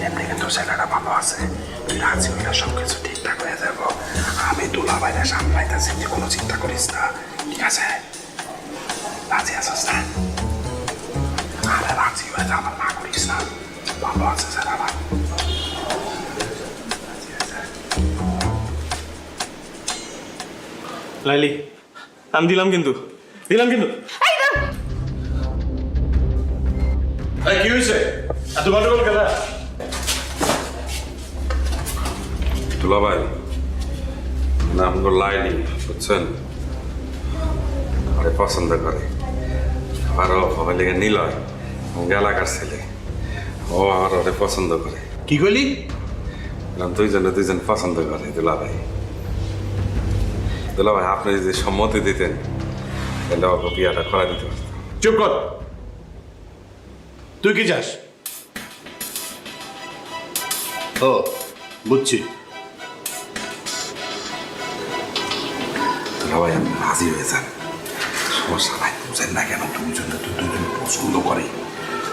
S4: এমনি কিন্তু ছেলেটা ভালো আছে, তুই রাজি হইলে সবকিছু ঠিকঠাক হয়ে যাব। আমি দুলা বাইরে সামলাইতেছি, তুই কোনো চিন্তা করিস না, ঠিক আছে? রাজি আছিস না? আরে রাজি হয়ে যা, আমার না করিস না, ভালো আছে ছেলেটা।
S16: লাইলি আমি দিলাম কিন্তু, দিলাম কিন্তু।
S17: কি হয়েছে? এত গন্ডগোল কেন?
S13: দুলা ভাই, নাম তো লাইলি, বুঝছেন? আরে পছন্দ করে, আরো সবাই লেগে নিলয় এলাকার ছেলে, ও আর ওরে পছন্দ করে।
S17: কি কইলি?
S13: দুইজন পছন্দ করে দুলা ভাই। দুলা ভাই, আপনি যদি সম্মতি দিতেন তাহলে ওকে বিয়াটা করা দিতে পারতাম।
S17: চুপ কর, তুই কি চাস? ও বুঝছি।
S4: দুলা ভাই, আপনি রাজি হয়ে যান, সমস্যা নাই। বুঝেন না কেন দুজন পছন্দ করে,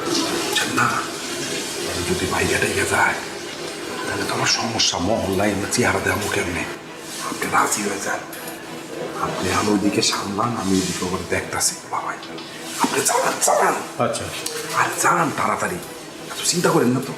S4: বুঝছেন না? যদি ভাইয়াটা এগিয়ে যায় তাহলে তো আমার সমস্যা, মহল্লায় আমরা চেহারা দেবো কেমনে? আপনি রাজি হয়ে যান, আপনি আমি ওইদিকে সামলান, আমি ওইদিকে করে দেখতেছি। বাবাই আপনি চালান।
S17: আচ্ছা,
S4: আর চালান তাড়াতাড়ি, এত চিন্তা করেন না তো।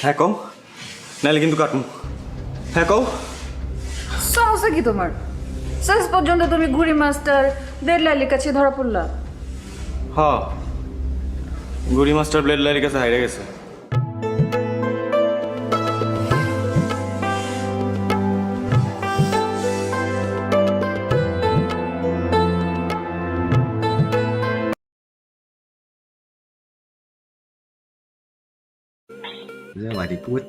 S16: হ্যাঁ কও, নাইলে কিন্তু কাটুন। হ্যাঁ কও।
S15: সমস্যা কি তোমার? শেষ পর্যন্ত তুমি ঘুড়ি মাস্টার ব্লেড লাইলির কাছে ধরা পড়লা।
S16: হ্যাঁ, গুড়ি মাস্টার ব্লেড লাইলির কাছে হাইরে গেছে।
S10: Ra ngoài thì cút.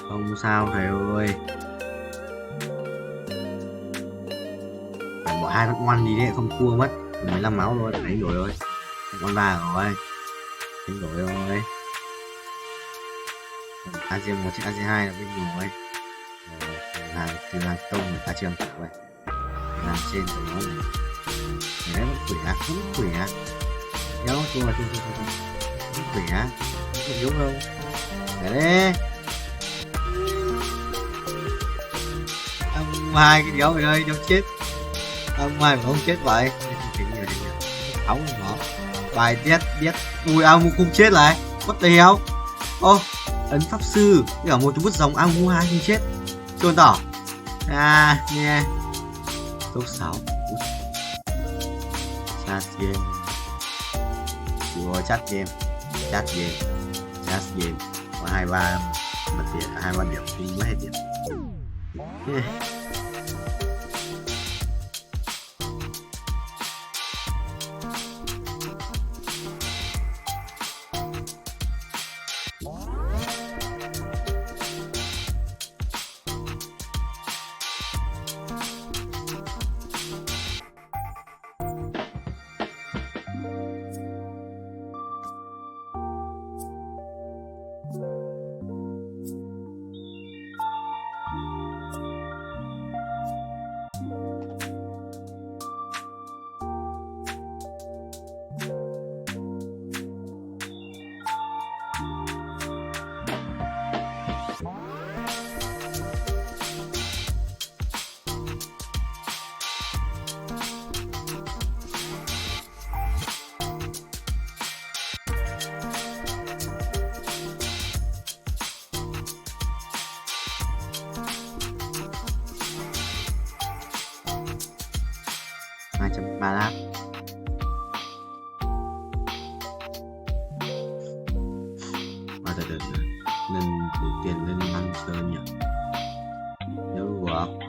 S10: Không sao thầy ơi. Phải bỏ 2 phát ngoan đi đấy, không cua mất. 15 máu thôi, đánh đổi thôi. Con 3 rồi. Đánh đổi rồi. AC1 chiếc AC2 là bên rồi. Từ hàng tông người ta trường vậy. Hàng trên của nó này. Đấy, vẫn khỏe. Nhớ chua vẫn khỏe. Không yếu đâu. Để đấy. Ông hai cái đéo ở đây, đâu chết. Ông hai mà không chết vậy. Ống nó. Bài biết. Ui, ông không chết lại. What the hell? Ô, ấn pháp sư. Cả một chút bút dòng ông hai không chết. Xuân tỏ. Nghe số 6 chat game chat game có 23 bật tiền 23 điểm không mất hết tiền.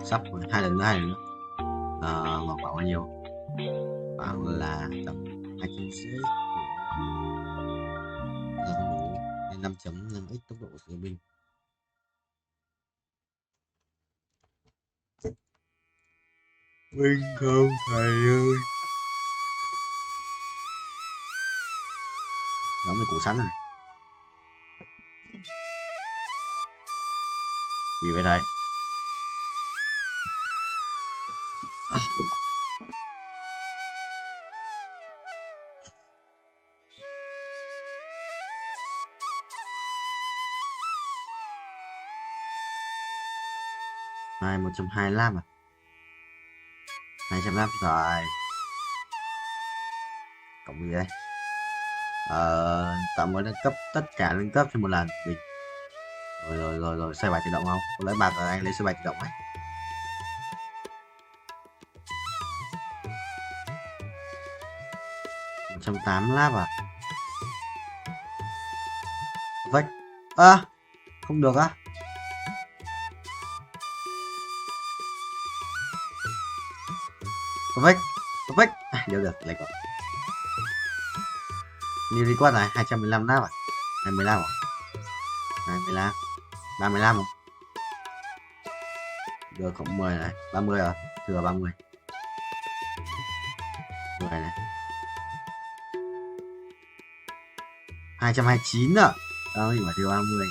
S10: Sắp hai lần nữa ngọt vào bao nhiêu, khoảng là tầm 250 là không đủ nên 5.5x tốc độ sử binh. Binh không thầy ơi, giống như củ sắn này. Gì vậy thầy? Này 125 à? 205 rồi. Cộng gì đây? Tạm mới nâng cấp tất cả nâng cấp cho một lần. Rồi xoay bài tự động không? Tôi lấy bạc rồi anh lấy xoay bài tự động ấy. $180 à? Vách. Không được á. Vách. Được, lại có. New request này 215 nắp à? 25 à? 25. 35 không? Được cộng 10 này, 30 à? Thừa 30. 10 này. 229 à? Đâu thì mà thừa 30.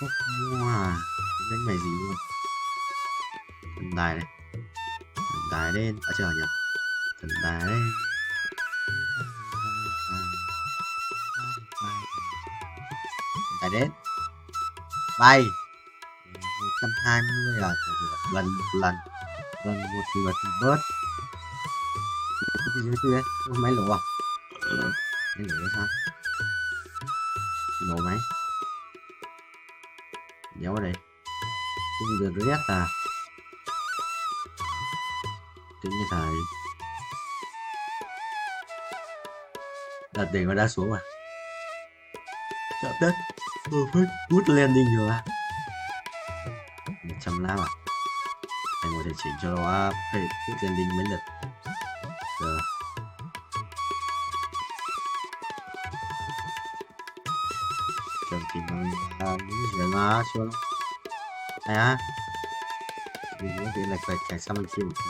S10: Không mua à? Cái mày gì luôn. Thần tài này. Thần tài lên, ở chờ nhỉ? Thần tài lên. Thần tài đến. Bay. 120 à? Lần một lượt bớt. Cái gì đấy? Máy lỗ à? Máy lỗ sao? Lỗ máy. Đéo vào đây. Không được rét à? Tính như thầy. Đặt tiền nó đã xuống à? Chợ Tết. Perfect. Good landing rồi à? 100 à? Thầy ngồi thể chỉnh cho nó phải good landing mấy lượt. Rồi. Chẳng tìm những gì nó xuống. Này á. Vì những cái lệch chạy sang bên kia một tí.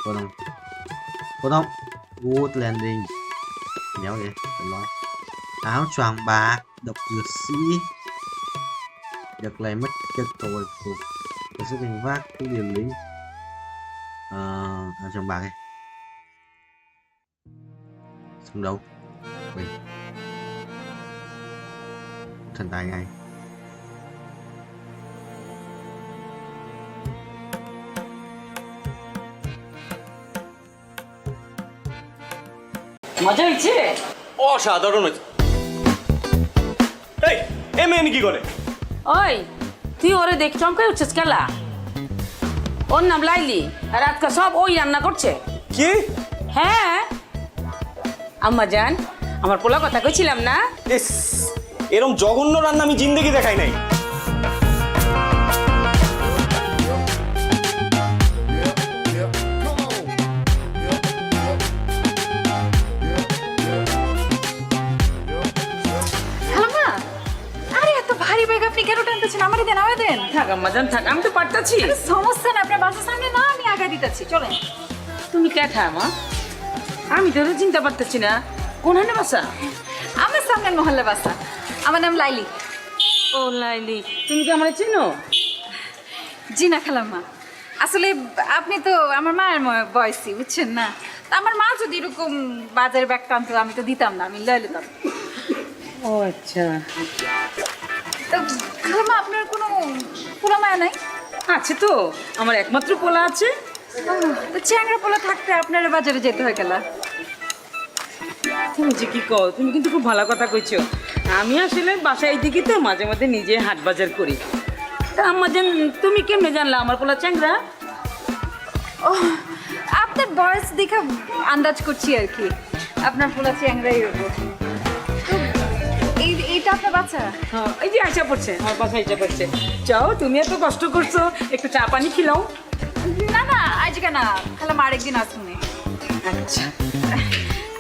S10: Có không? Good landing. Đéo vậy, phải nói. Áo choàng bạc, độc dược sĩ. Được lấy mất chất tôi phục. Có sức hình vác, cái điểm lính. Áo choàng bạc này. Xong đâu? Mình. Thần tài ngay.
S18: মজা হয়েছে?
S16: অসাধারণ হয়েছে। এ মেয়ে কি করে?
S18: ওই তুই ওরে দেখ চমকাই উঠছিস কেলা? ওর নাম লাইলি আর আজকে সব ওই রান্না করছে।
S16: কি?
S18: হ্যাঁ আম্মা জান, আমার পোলা কথা কইছিলাম না?
S16: ইস, এরকম জঘন্য রান্না আমি জিন্দেগি দেখাই নাই।
S18: থাক আম্মা জান থাক, আমি তো পারতাছি।
S5: সমস্যা না, আপনার বাসার সামনে না, আমি আগে দিতেছি, চলেন।
S18: তুমি কে মা? আমি তো চিন্তা পারতেছি না কোনখানে বাসা।
S5: আমার সামনে মহল্লা বাসা। আমার নাম লাইলি।
S18: ও লাইলি, তুমি কি আমার চিনো?
S5: জি না খালাম্মা, আসলে আপনি তো আমার মায়ের বয়সী, বুঝছেন না? তা আমার মা যদি এরকম বাজারে ব্যাগ টানতো আমি তো দিতাম না, আমি লয়ে নিতাম।
S18: ও আচ্ছা।
S5: তো খালাম্মা আপনার কোনো পোলা মায়া নাই?
S18: আছে তো, আমার একমাত্র পোলা আছে।
S5: তো চ্যাংড়া পোলা থাকতে আপনার বাজারে যেতে হয় গেলা?
S18: তুমি যে কি কও, তুমি কিন্তু খুব ভালো কথা কইছো। আমি আসলে বাসায় দিকে তো মাঝে মাঝে নিজে হাট বাজার করি। তা আম্মা জান, তুমি কেমনে জানলা আমার পোলা চ্যাংড়া?
S5: ও, আপনার বয়স দেখে আন্দাজ করছি আর কি, আপনার পোলা চ্যাংড়াই হবো। এইটা আপনার বাচ্চা?
S18: হ্যাঁ, এই যে আশা পড়ছে, আমার বাসা আশা পড়ছে। চাও, তুমি এত কষ্ট করছো, একটু চা পানি খিলাও।
S5: না না, আজকে না, খালাম আরেকদিন আসুন।
S18: আচ্ছা,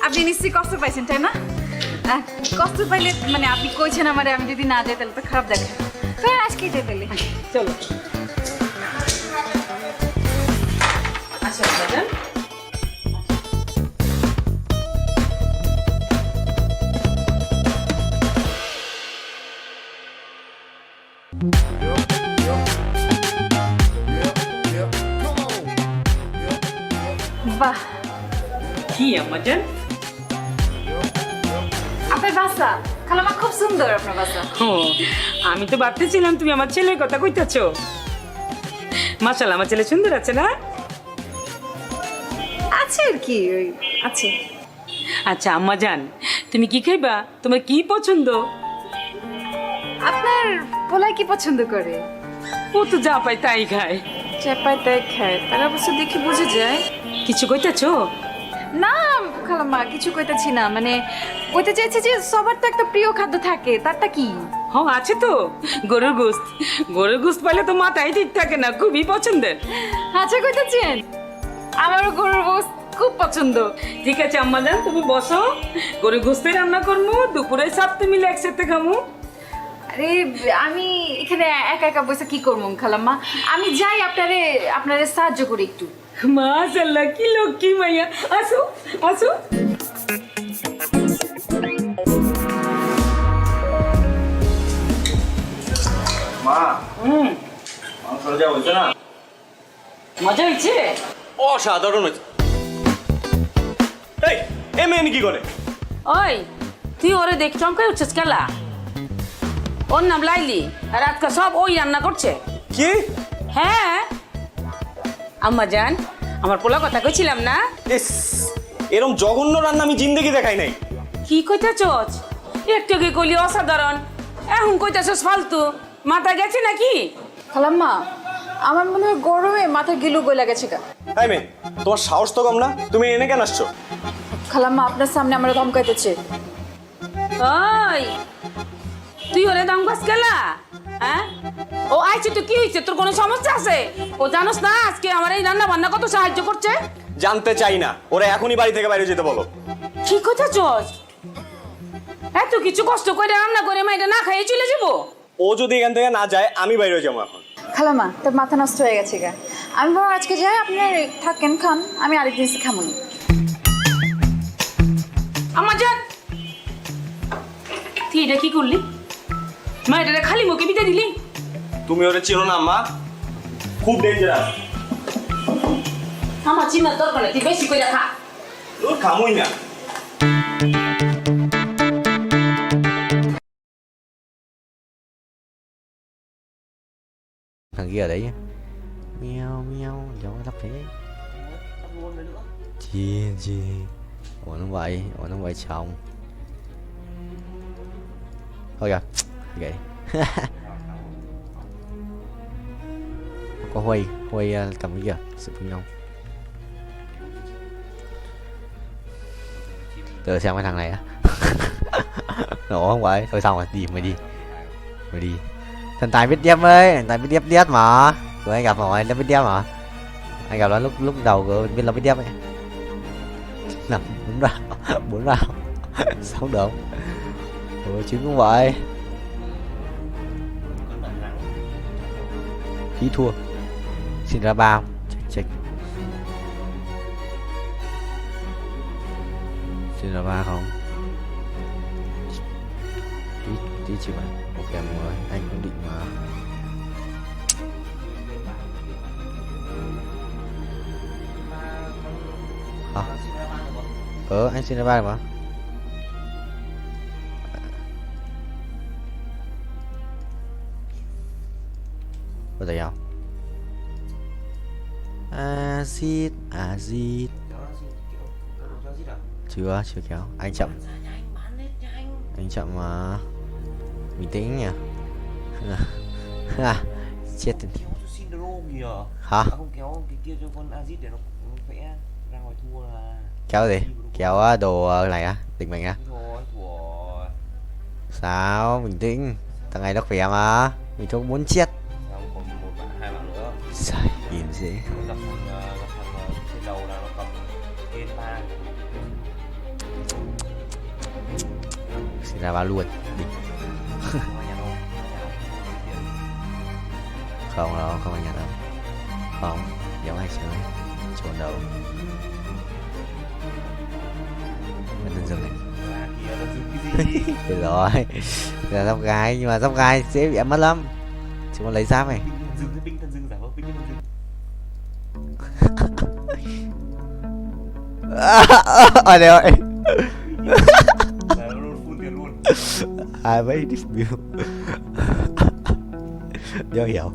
S5: আপনি নিশ্চয়ই কষ্ট পাইছেন তাই না? কষ্ট পাইলে মানে আপনি কইছেন আমারে, আমি যদি না যাই তাহলে তো খারাপ দেখে। তো আজকে যাই তাহলে,
S18: চলো। আচ্ছা ম্যাডাম,
S5: বাহ,
S18: কি আম্মা জান?
S5: আপনার বাসা খালামা খুব সুন্দর, আপনার বাসা।
S18: ও, আমি তো ভাবতেছিলাম তুমি আমার ছেলের কথা কইতাছো। মাশাআল্লাহ, আমার ছেলে সুন্দর আছে না?
S5: আছে আর কি, ওই আছে।
S18: আচ্ছা আম্মা জান, তুমি কি খাইবা? তোমার কি পছন্দ?
S5: আপনার পোলাই কি পছন্দ করে?
S18: ও তো যা পায় তাই খায়।
S5: যা পায় তাই খায়, তার অবশ্য দেখে বুঝে যায়।
S18: কিছু কইতাছো?
S5: না খালাম্মা, কিছু কইতেছি না, মানে কইতে চাইছি যে সবার তো একটা প্রিয় খাদ্য থাকে, তারটা কি?
S18: হ্যাঁ আছে তো, গরুর গোশত। গরুর গোশত পাইলে তো মাথায় ঠিক থাকে না, খুবই পছন্দের।
S5: আচ্ছা কইতেছেন, আমারও গরুর গোশত খুব পছন্দ।
S18: ঠিক আছে আম্মা জান, তুমি বসো, গরুর গোশতে রান্না করবো, দুপুরে সাথে মিলে একসাথে খামু।
S5: আরে আমি এখানে একা একা বসে কি করবো খালাম্মা, আমি যাই আপনারে সাহায্য করি একটু।
S18: মাশাআল্লাহ, কি লক্ষ্মী মাইয়া। আসো আসো।
S16: মা, মাংস যা হয়েছে না,
S18: মজা হয়েছে?
S16: অসাধারণ হয়েছে। এই, এ মেয়ে কি করে?
S18: ওই তুই ওরে দেখ চমকাই উঠছিস কেলা? ওর নাম লাইলি আর আজকে সব ওই রান্না করছে।
S16: কি?
S18: হ্যাঁ আম্মা জান, আমার পোলা কথা কইছিলাম না?
S16: ইস, এরকম জঘন্য রান্না আমি জিন্দেগি দেখাই নাই।
S18: কি কইতাছস? একটু কি কইলি অসাধারণ, এখন কইতাছস ফালতু। মাথা গেছে নাকি?
S5: খালাম্মা, আমার মনে হয় গরমে মাথা গিলু গইলা গেছে গা।
S16: এই মেয়ে, তোমার সাহস তো কম না, তুমি এনে কেন আসছো?
S5: খালাম্মা আপনার সামনে আমরা ধমকাইতেছে।
S18: ওই তুই ওরে ধমকাস কেলা? হ্যাঁ, ও আইছে তো কি হইছে? তোর কোনো সমস্যা আছে? ও জানোস না আজকে আমার এই রান্না বান্না কত সাহায্য করছে?
S16: জানতে চাই না, ওরা এখনই বাড়ি থেকে বাইরে যেতে বলো।
S18: কি কইতাছস? এত কিছু কষ্ট করে রান্না করে মাইটা না খাইয়ে চলে যাবো?
S16: ও যদি এখান থেকে না যায় আমি বাইরে যাবো এখন।
S5: খালাম্মা, তোর মাথা নষ্ট হয়ে গেছে গা। আমি বরং আজকে যাই, আপনি থাকেন খান, আমি আরেকদিন এসে খামুনি।
S18: আমার জান, তুই এটা কি করলি? মা এটা খালি মুখে বিতে দিলি?
S16: তুমি ওরে চিনো না আম্মা, খুব ডেঞ্জারাস।
S18: আমার চিনার দরকার নেই, তুই বেশি করে খা।
S16: তোর খামুই না।
S10: Thằng kia ở đấy nhá. Meo meo, giống nó thấp thế. Chiên. Ủa nó vậy chồng. Thôi kìa. vậy. Có Huy cầm cái kìa, sự phân nhau. Từ xem cái thằng này á. Nổ không vậy? Thôi xong rồi, mày đi. Thần tài biết điếp ấy, thần tài biết điếp mà. Tụi anh gặp rồi, nó biết điếp mà. Anh gặp nó lúc đầu của biết nó biết điếp ấy. Nằm 4 vào. Xong được không? Ủa chứ cũng vậy. Ý thua. Xin ra 3 không? Check. Xin ra 3 không? Tí chịu anh. Ok mọi người, anh cũng định mà. Hả? Anh xin ra 3 mà. Có thể không? Acid chưa kéo. Anh chậm mà. Bình tĩnh nhỉ. Chết rồi. Hả?
S16: Không kéo cái kia cho con Azit để nó vẽ ra ngoài thua là.
S10: Kéo gì? Kéo đồ này á, định mình á. Sao? Bình tĩnh. Thằng này nó khỏe mà. Mình không muốn chết.
S16: Xong còn 2 bạn nữa.
S10: Trời, im dễ.
S16: Gặp thằng trên đầu là nó cầm yên ba.
S10: Xin ra 3 luôn. Đi. Không đâu, không ai nhận đâu. Không, giống ai chơi. Trốn đâu. Vẫn đang dừng này. Được rồi. Là giáp gái, nhưng mà giáp gái dễ bị mất lắm. Chỉ có lấy giáp này. Ở đây rồi. Ai mấy review. Đéo hiểu.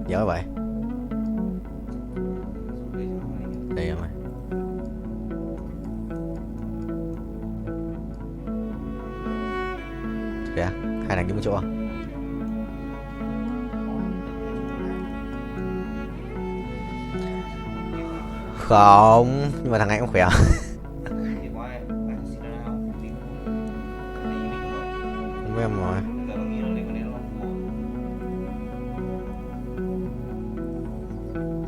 S10: Giỏi vậy. Đây em ơi. Kìa, hai thằng đứng một chỗ à? Không, nhưng mà thằng này cũng khỏe. Không biết em rồi.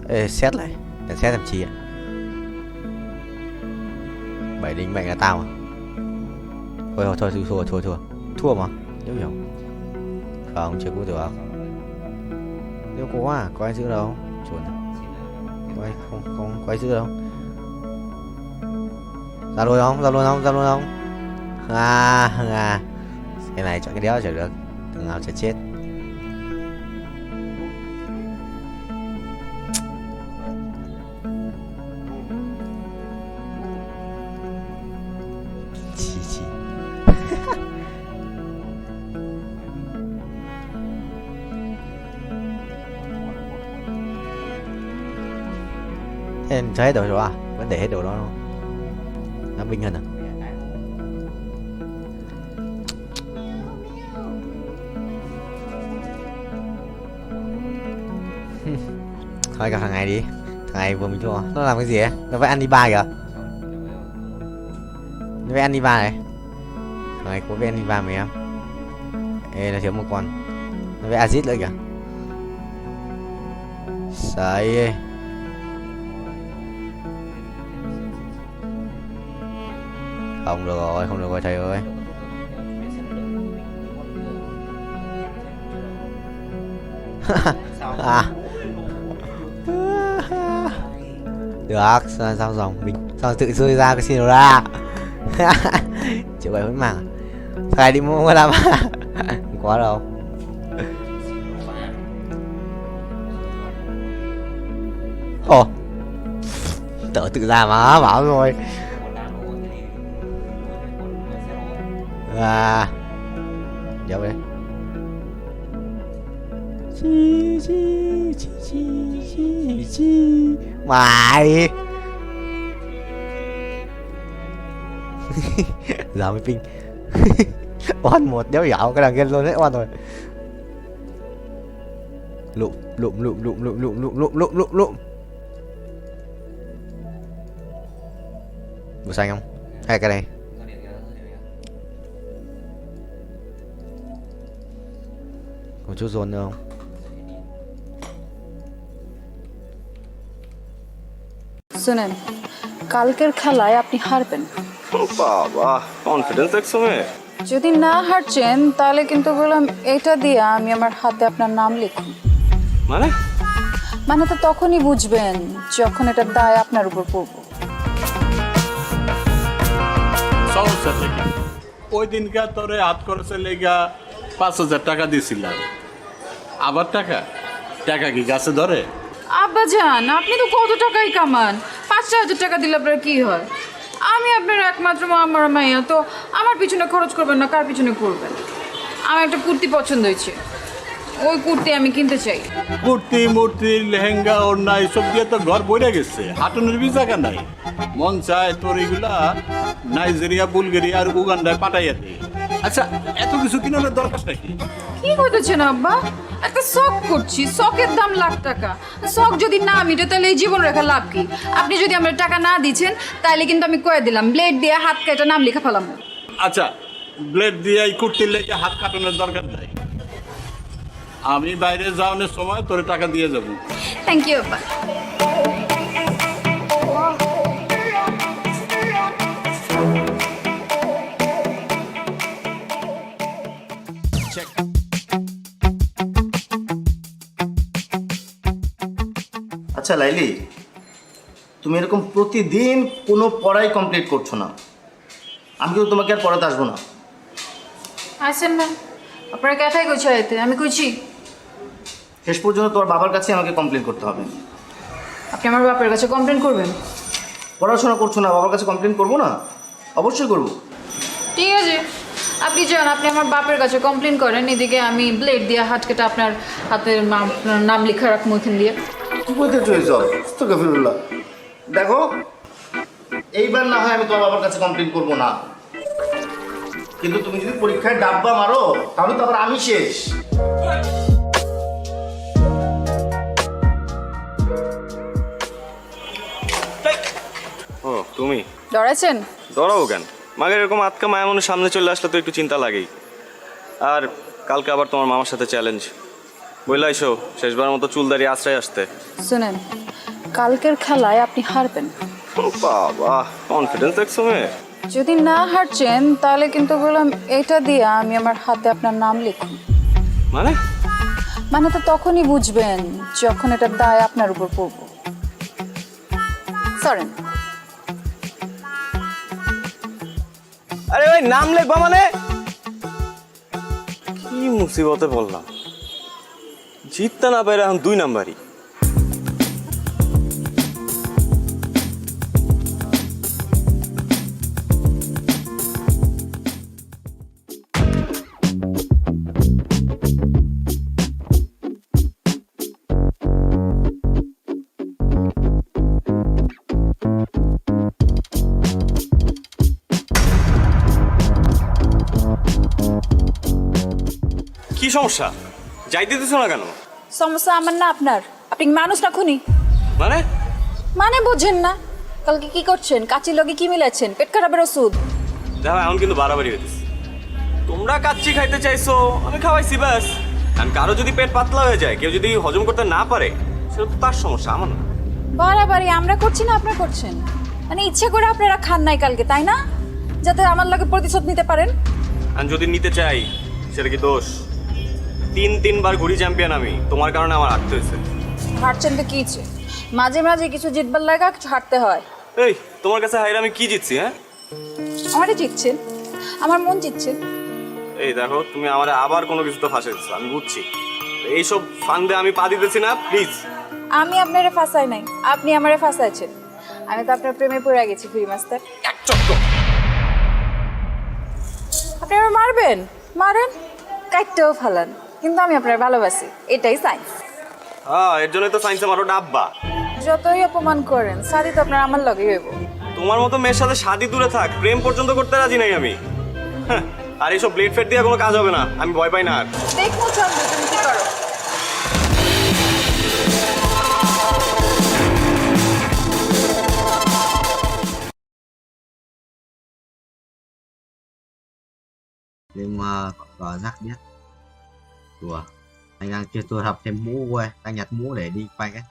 S10: Ê, xét lại. Để xét làm chi ạ? 7 đinh mệnh là tao à? Thôi, thua mà. Nếu hiểu. Không, chưa có được. Nếu có à, có ai giữ đâu. Chuẩn. Không có ai giữ đâu. Ra luôn không? Cái này chọn cái đéo chả được. Thằng nào chả chết. Em cho hết đồ rồi à? Vẫn để hết đồ đó không? Nó binh hơn à? Thôi gặp thằng này đi. Thằng này vừa mình thua. Nó làm cái gì ấy? Nó phải ăn đi ba kìa. Nó phải ăn đi ba này. Thằng này có phải ăn đi ba mày em. Ê, nó thiếu một con. Nó phải Azit nữa kìa. Sấy. Không được rồi thầy ơi. À. Được, sao dòng mình sao tự rơi ra cái xin ra. Chịu vậy vẫn mảng. Thầy đi mua làm. Không có đâu. Ồ. Tớ tự ra mà bảo rồi. Dạo đây mày giờ mới ping oan một đéo dạo cái đằng kia luôn đấy oan rồi lụm màu xanh không hay cái này có chút dồn nữa không
S5: শুনেন কালকের খেলায় আপনি হারবেন
S16: বাবা confidence দেখছো মে
S5: যদি না হারছেন তাহলে কিন্তু বললাম এটা দিয়ে আমি আমার হাতে আপনার নাম লিখুন
S16: মানে
S5: মানে তো তখনই বুঝবেন যখন এটা দায় আপনার উপর পড়বো
S17: সমস্যা থেকে ওই দিনকার তোরে হাত খরচে লেগা 5,000 টাকা দিয়েছিলাম আবার টাকা টাকা কি গাছে ধরে
S5: আব্বা জান আপনি তো কত টাকাই কামান 5,000 টাকা দিলে আপনার কি হয় আমি আপনার একমাত্র আমার মাইয়া তো আমার পিছনে খরচ করবেন না কার পিছনে করবেন আমার একটা কুর্তি পছন্দ হয়েছে ওই কুর্তি আমি কিনতে চাই
S17: কুর্তি মূর্তি লেহেঙ্গা ওড়না এসব দিয়ে তো ঘর বইরে গেছে হাঁটনের বি জায়গা নাই মন চায় তোর এগুলা নাইজেরিয়া বুলগেরিয়া আর উগান্ডায় পাঠাইয়া দে আচ্ছা এত কিছু কিনার দরকার নাকি
S5: কি করতেছেন আব্বা একটা শখ করছি শখের দাম লাখ টাকা শখ যদি না মিটে তাহলে এই জীবন রেখা লাভ কি আপনি যদি আমার টাকা না দিচ্ছেন তাহলে কিন্তু আমি কয়ে দিলাম ব্লেড দিয়ে হাত কেটে নাম লেখা ফেলাম
S17: আচ্ছা ব্লেড দিয়ে এই কুর্তির লেগে হাত কাটানোর দরকার নাই আমি বাইরে যাওয়ানোর সময় তোর টাকা দিয়ে যাবো
S5: থ্যাংক ইউ আব্বা
S2: আচ্ছা লাইলি তুমি এরকম প্রতিদিন কোনো পড়াই কমপ্লিট করছো না আমি কিন্তু তোমাকে আর পড়াতে আসবো না
S5: আসেন না আপনারা কেটাই কইছে আইতে আমি কইছি
S2: শেষ পর্যন্ত তোমার বাবার কাছে আমাকে কমপ্লেন করতে হবে
S5: আপনি আমার বাপের কাছে কমপ্লেন করবেন
S2: পড়াশোনা করছো না বাবার কাছে কমপ্লেন করবো না অবশ্যই করবো
S5: ঠিক আছে আপনি যান আপনি আমার বাপের কাছে কমপ্লেন করেন এদিকে আমি ব্লেড দিয়ে হাত কেটে আপনার হাতের নাম লেখা রাখবো এখান দিয়ে
S2: দেখো এইবার না হয় আমি তোমার বাবার কাছে কমপ্লেন করবো না কিন্তু তুমি যদি পরীক্ষায় ডাব্বা মারো তাহলে তো আবার আমি শেষ
S16: ও তুমি
S5: ডরাইছেন
S16: ডরাও কেন মাগের এরকম আটকা মায়া মনে সামনে চলে আসলে তো একটু চিন্তা লাগেই আর কালকে আবার তোমার মামার সাথে চ্যালেঞ্জ বললে এসো শেষবার মতো চুল দাঁড়িয়ে আশ্রয় আসতে
S5: শুনেন কালকের খেলায় আপনি হারবেন
S16: বাবা কনফিডেন্স দেখছো মে
S5: যদি না হারছেন তাহলে কিন্তু বললাম এটা দিয়ে আমি আমার হাতে আপনার নাম লিখুন
S16: মানে
S5: মানে তো তখনই বুঝবেন যখন এটা দায় আপনার উপর পড়বো সরেন
S16: আরে ভাই নাম লিখবা মানে কি মুসিবতে বললাম জিততে না পারে এখন 2 নাম্বারই কি সমস্যা যাইতে দিছ না কেন
S5: সমস্যা আমার না আপনার আপনি মানুষ না খুনি
S16: মানে
S5: মানে বুঝেন না কালকে কি করছেন কাচির লগে কি মিলাচ্ছেন পেট খারাপের ওষুধ
S16: দেখো এখন কিন্তু বাড়াবাড়ি হইতেছে তোমরা কাচ্চি খাইতে চাইছো আমি খাওয়াইছি ব্যাস আর কারো যদি পেট পাতলা হয়ে যায় কেউ যদি হজম করতে না পারে সেটা তো তার সমস্যা আমার না
S5: বাড়াবাড়ি আমরা করছি না আপনারা করছেন মানে ইচ্ছে করে আপনারা খান নাই কালকে তাই না যাতে আমার লগে প্রতিশোধ নিতে পারেন
S16: আর যদি নিতে চাই সেটা কি দোষ 3 বার ঘুরি চ্যাম্পিয়ন আমি তোমার কারণে আমার হারতে হয়েছে
S5: হারছেন তো কি মাঝে মাঝে কিছু জিতবার লাগা কিছু হারতে হয়
S16: এই তোমার কাছে হাইরে আমি কি জিতছি হ্যাঁ
S5: আমারে জিতছেন আমার মন জিতছে
S16: এই দেখো তুমি আমারে আবার কোনো কিছু তো ফাঁসাইছো আমি বুঝছি এইসব ফান্দে আমি পা দিতেছি না প্লিজ
S5: আমি আপনারে ফাঁসাই নাই আপনি আমারে ফাঁসাইছেন আমি তো আপনার প্রেমে পড়ে গেছি ফ্রি মাস্টার
S15: আপনি আমার মারবেন মারেন কাটতেও ফেলান কিন্তু আমি আপনার ভালোবাসি এটাই সায়েন্স
S16: হ্যাঁ এর জন্যই তো সায়েন্সে মারো ডাব্বা
S15: যতই অপমান করেন সাদি তো আপনার আমার লগে হইব
S16: তোমার মতো মেয়ের সাথে শাদি দূরে থাক প্রেম পর্যন্ত করতে রাজি নাই আমি হ্যাঁ, আর এইসব ব্লেড ফেড দিয়ে কোনো কাজ হবে না আমি ভয় পাই না আর
S15: দেখো চন্দ্র তুমি কি করো
S10: Đêm cỏ rác biết. Đùa. Anh đang chưa tôi học thêm mũ quay, đang nhặt mũ để đi quay cái.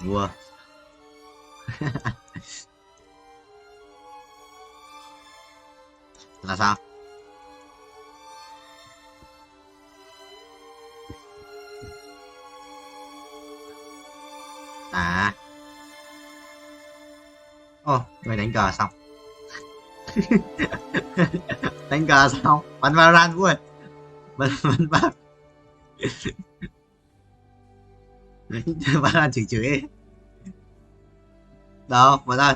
S10: Đùa. Là sao? À. Ồ, người đánh cờ xong. Đánh cờ xong, bắn Valorant vui. Bắn Valorant. Valorant chửi ấy. Đâu, mở ra.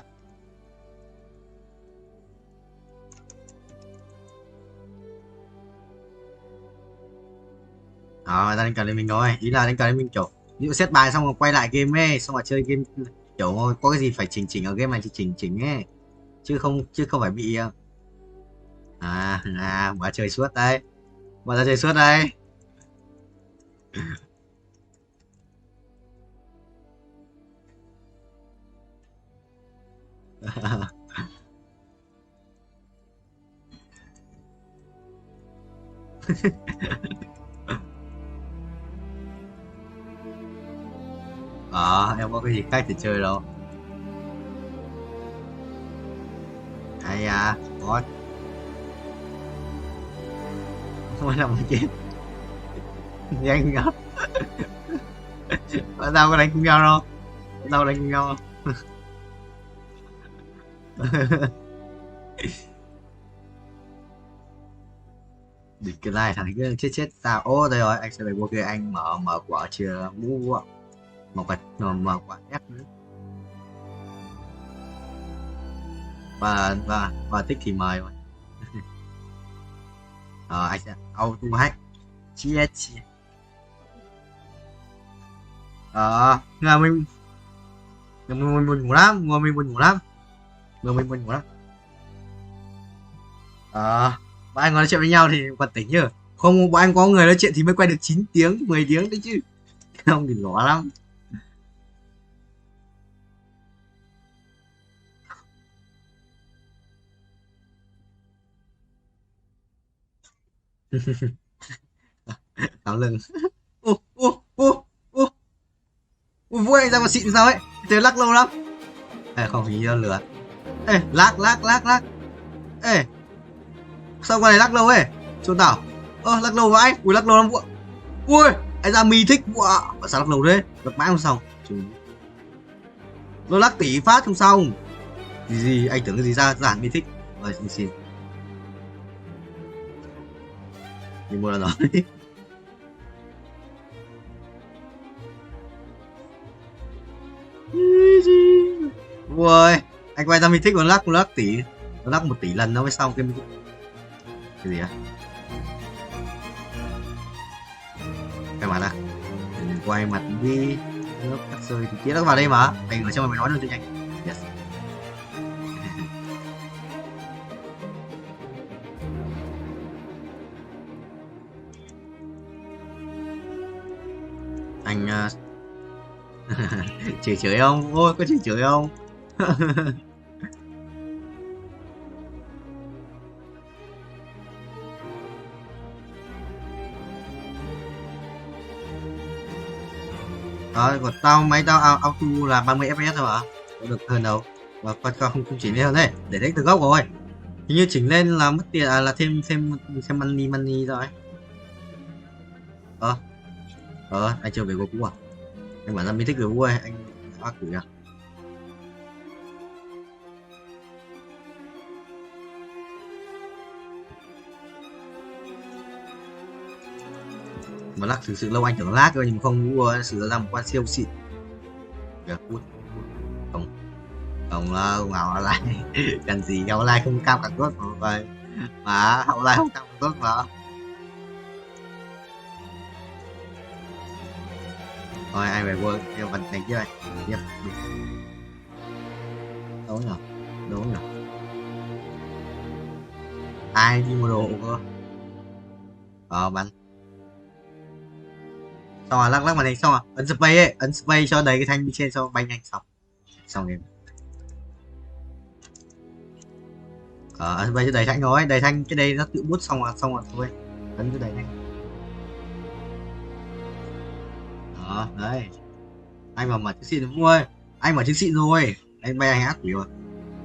S10: Đó, ra đánh cờ lên mình rồi. Ý là đánh cờ lên mình kiểu ví dụ set bài xong rồi quay lại game ấy, xong rồi chơi game kiểu có cái gì phải chỉnh ở game này thì chỉnh ấy. Chứ không phải bị bà chơi suốt đây. Bà ra chơi suốt đây. Em có cái gì khác để chơi đâu. Hay à, có. Không phải làm cái chết. Nhanh nhá. Bạn tao có đánh cùng nhau đâu. Bạn tao đánh cùng nhau không? Địch cái này thằng kia chết tao. Ô đây rồi, anh sẽ phải qua kia anh mở quả chưa mua một vật mở quả ép nữa. Và thích thì mời rồi. Anh sẽ auto hack chia là mình buồn ngủ lắm, mình buồn ngủ lắm. Bọn anh nói chuyện với nhau thì còn tỉnh nhờ. Không bọn anh có người nói chuyện thì mới quay được 9 tiếng, 10 tiếng đấy chứ. Không thì lỏ lắm. Cáo lưng. Vui anh ra mà xịn sao ấy. Thế lắc lâu lắm. Không hình như lừa. Ê, lắc. Ê. Sao con này lắc lâu ấy? Chôn tao. Lắc lâu vãi. Ui lắc lâu lắm vua. Ui, anh ra mi thích vua. Sao lắc lâu đấy? Lắc mãi không xong. Nó lắc tỷ phát không xong. Gì anh tưởng cái gì ra giản mi thích. Rồi xin. Đi mua là nói. Ui, anh quay ra mình thích còn lắc tỷ. Nó lắc 1 tỷ lần nó mới xong cái gì á? Cái mặt à? Mình quay mặt đi. Nó cắt rơi thì kia nó vào đây mà. Anh ở trong mày nói luôn cho nhanh. Yes. Anh chửi không? Ôi có chửi không? Của tao máy tao auto là 30 fps thôi mà. Có được hơn đâu. Và không chỉnh lên hơn đấy, để đánh từ góc rồi. Hình như chỉnh lên là mất tiền là thêm money rồi. Anh chưa về cô cũ à? Anh bảo là mình thích người vui, anh ác quỷ à? Mà lắc thực sự lâu anh tưởng lag cơ, nhưng mà không, Vũ sử ra một con siêu xịn. Được, không là ngào lại cần gì nhau like không cao càng tốt mà hậu like không cao càng tốt mà. Thôi ai về quân theo vận hành chứ anh. Yep. Đúng rồi, đúng rồi. Ai đi mua đồ cơ? Bắn. Xong rồi lắc màn hình xong rồi ấn space ấy, ấn space cho đầy cái thanh bên trên cho bay nhanh xong game. Ấn space cho đầy thanh rồi, đầy thanh cái đây nó tự bút xong rồi thôi, ấn cho đầy nhanh. Đó đấy, anh mà mở chiếc xịn rồi ơi, anh mở chiếc xịn rồi, anh bay anh ác quỷ rồi.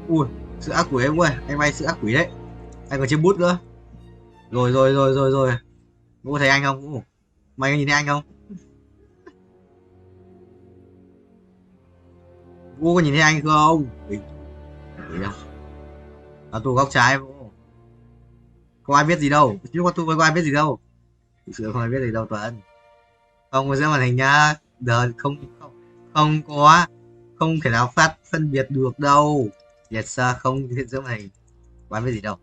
S10: Ui sự ác quỷ em ơi, anh bay sự ác quỷ đấy, anh còn chiếc bút nữa. Rồi Vũ thấy anh không? Vũ mày nhìn thấy anh không? Vũ có nhìn thấy anh không? Ở tủ góc trái Vũ. Không ai biết gì đâu, chứ có ai biết gì đâu. Thực sự không ai biết gì đâu Tuấn. Không có giữa màn hình nhá. Giờ không thể nào phân biệt được đâu. Yes sir, không giữa màn hình. Không ai biết gì đâu.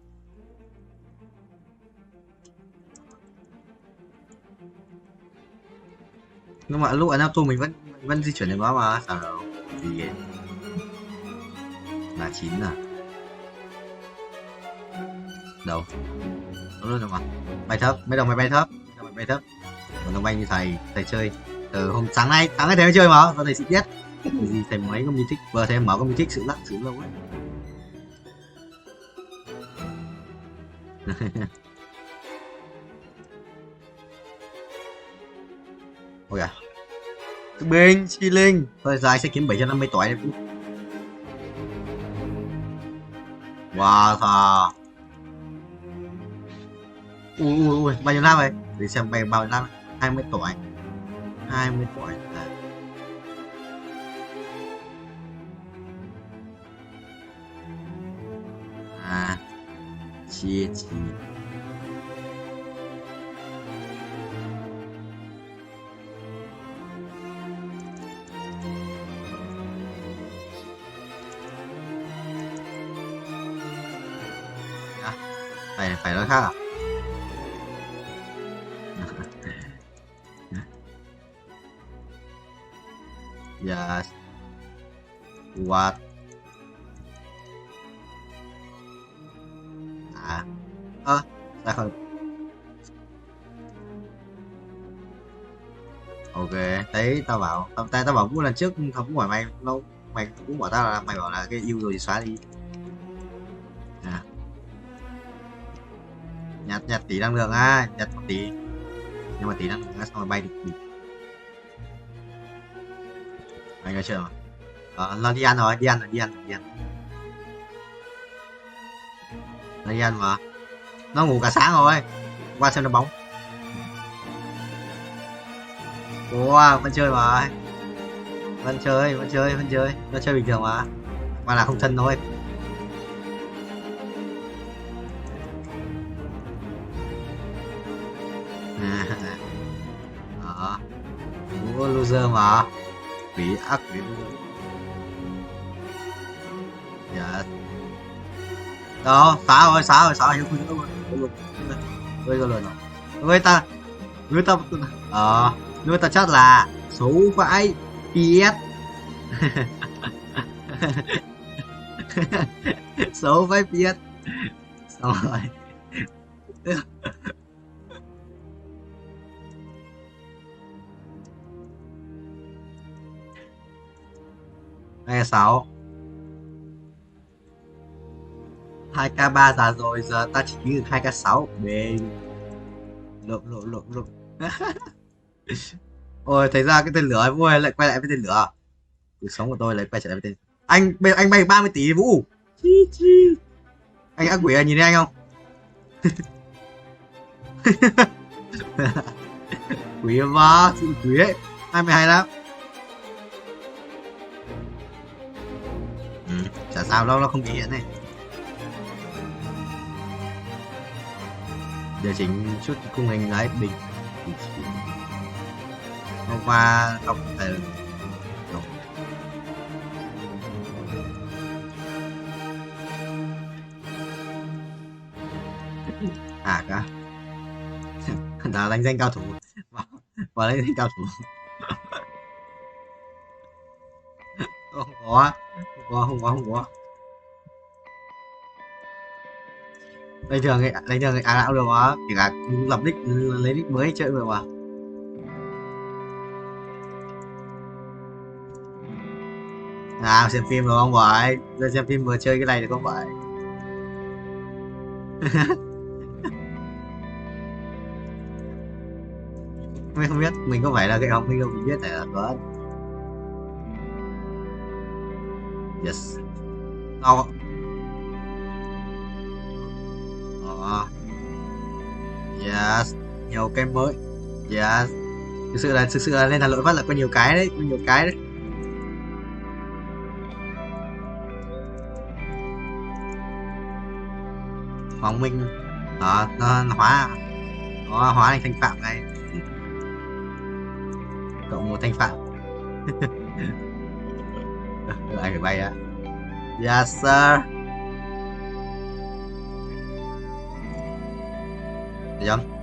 S10: Nhưng mà lúc ấn auto mình vẫn di chuyển được nó mà sao đâu gì ấy. Là 9 à đâu đúng luôn rồi mà. Bay thấp mấy đồng mày bay thấp còn đồng bay như thầy chơi từ hôm sáng nay thầy mới chơi mà thầy xịn biết gì thầy mấy có thích vừa thầy mở có thích sự lắc sự lâu ấy. Ôi à Bình chi linh thôi dài sẽ kiếm 750 tỏi đấy. Wow thà ui bao nhiêu năm vậy để xem bay bao nhiêu năm. 20 tỏi chia phải nói khác à? Yes. What? Sao không? Ok, thấy tao bảo Vũ lần trước không cũng hỏi mày cũng bảo tao là mày bảo là cái yêu rồi thì xóa đi. Nhặt tí năng lượng á, nhặt một tí nhưng mà tí năng lượng xong rồi bay được. Anh có chưa mà nó đi ăn rồi, đi ăn mà nó ngủ cả sáng rồi, qua xem nó bóng. Ủa vẫn chơi mà, vẫn chơi nó chơi bình thường mà là không thân thôi. Loser mà quỷ ác quỷ. Dạ đó xả rồi hiểu luôn rồi người ta chắc là xấu vãi biết xấu vãi biết xong rồi. Đây là 6 2k3 già rồi, giờ ta chỉ kiếm được 2k6 bên lộn ôi thấy ra cái tên lửa vui lại quay lại với tên lửa. Cuộc sống của tôi lại quay trở lại với tên anh bay 30 tỷ Vũ. Anh ác quỷ nhìn thấy anh không? Quỷ mà quỷ ấy 22 lắm. Chả sao đâu, nó không bị hiện này. Điều chỉnh chút khung hình ấy bình hôm qua không từ à cả đã đánh danh cao thủ và đánh danh cao thủ không có bình thường ảo được mà kể cả lập nick lấy nick mới chơi được mà xem phim rồi không phải giờ xem phim vừa chơi cái này được không phải mình không biết mình có phải là cái học sinh đâu mình biết này là có yes yes nhiều cái mới yes thực sự là lên Hà Nội phát là có nhiều cái đấy Hoàng Minh đó nó hóa thành thanh phạm này cộng một thanh phạm anh phải bay á yes sir được không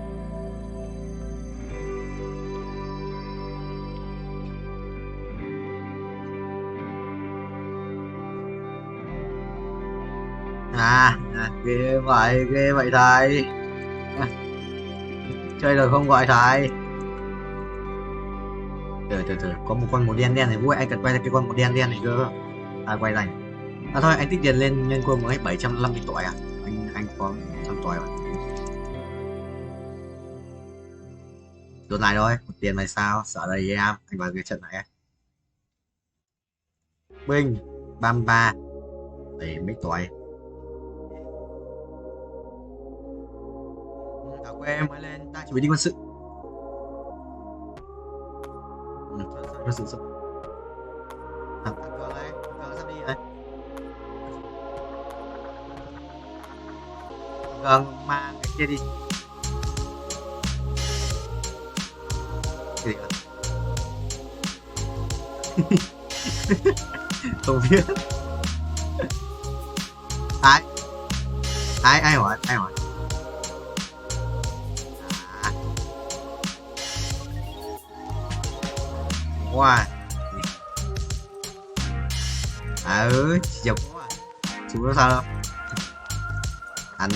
S10: ghê vậy thầy chơi rồi không gọi thầy từ có một con màu đen này vui anh cần quay ra cái con màu đen này cơ quay này thôi anh tích tiền lên quân mới 750 tuổi anh có 100 tuổi rồi đột lại thôi một tiền này sao sợ đây em anh vào cái trận này binh 33 để mấy tuổi quê mới lên ta chỉ đi quân sự quân sự sắp đi đấy mang cái kia đi cái gì không biết ai hỏi wow chụp quá chú nó sao đâu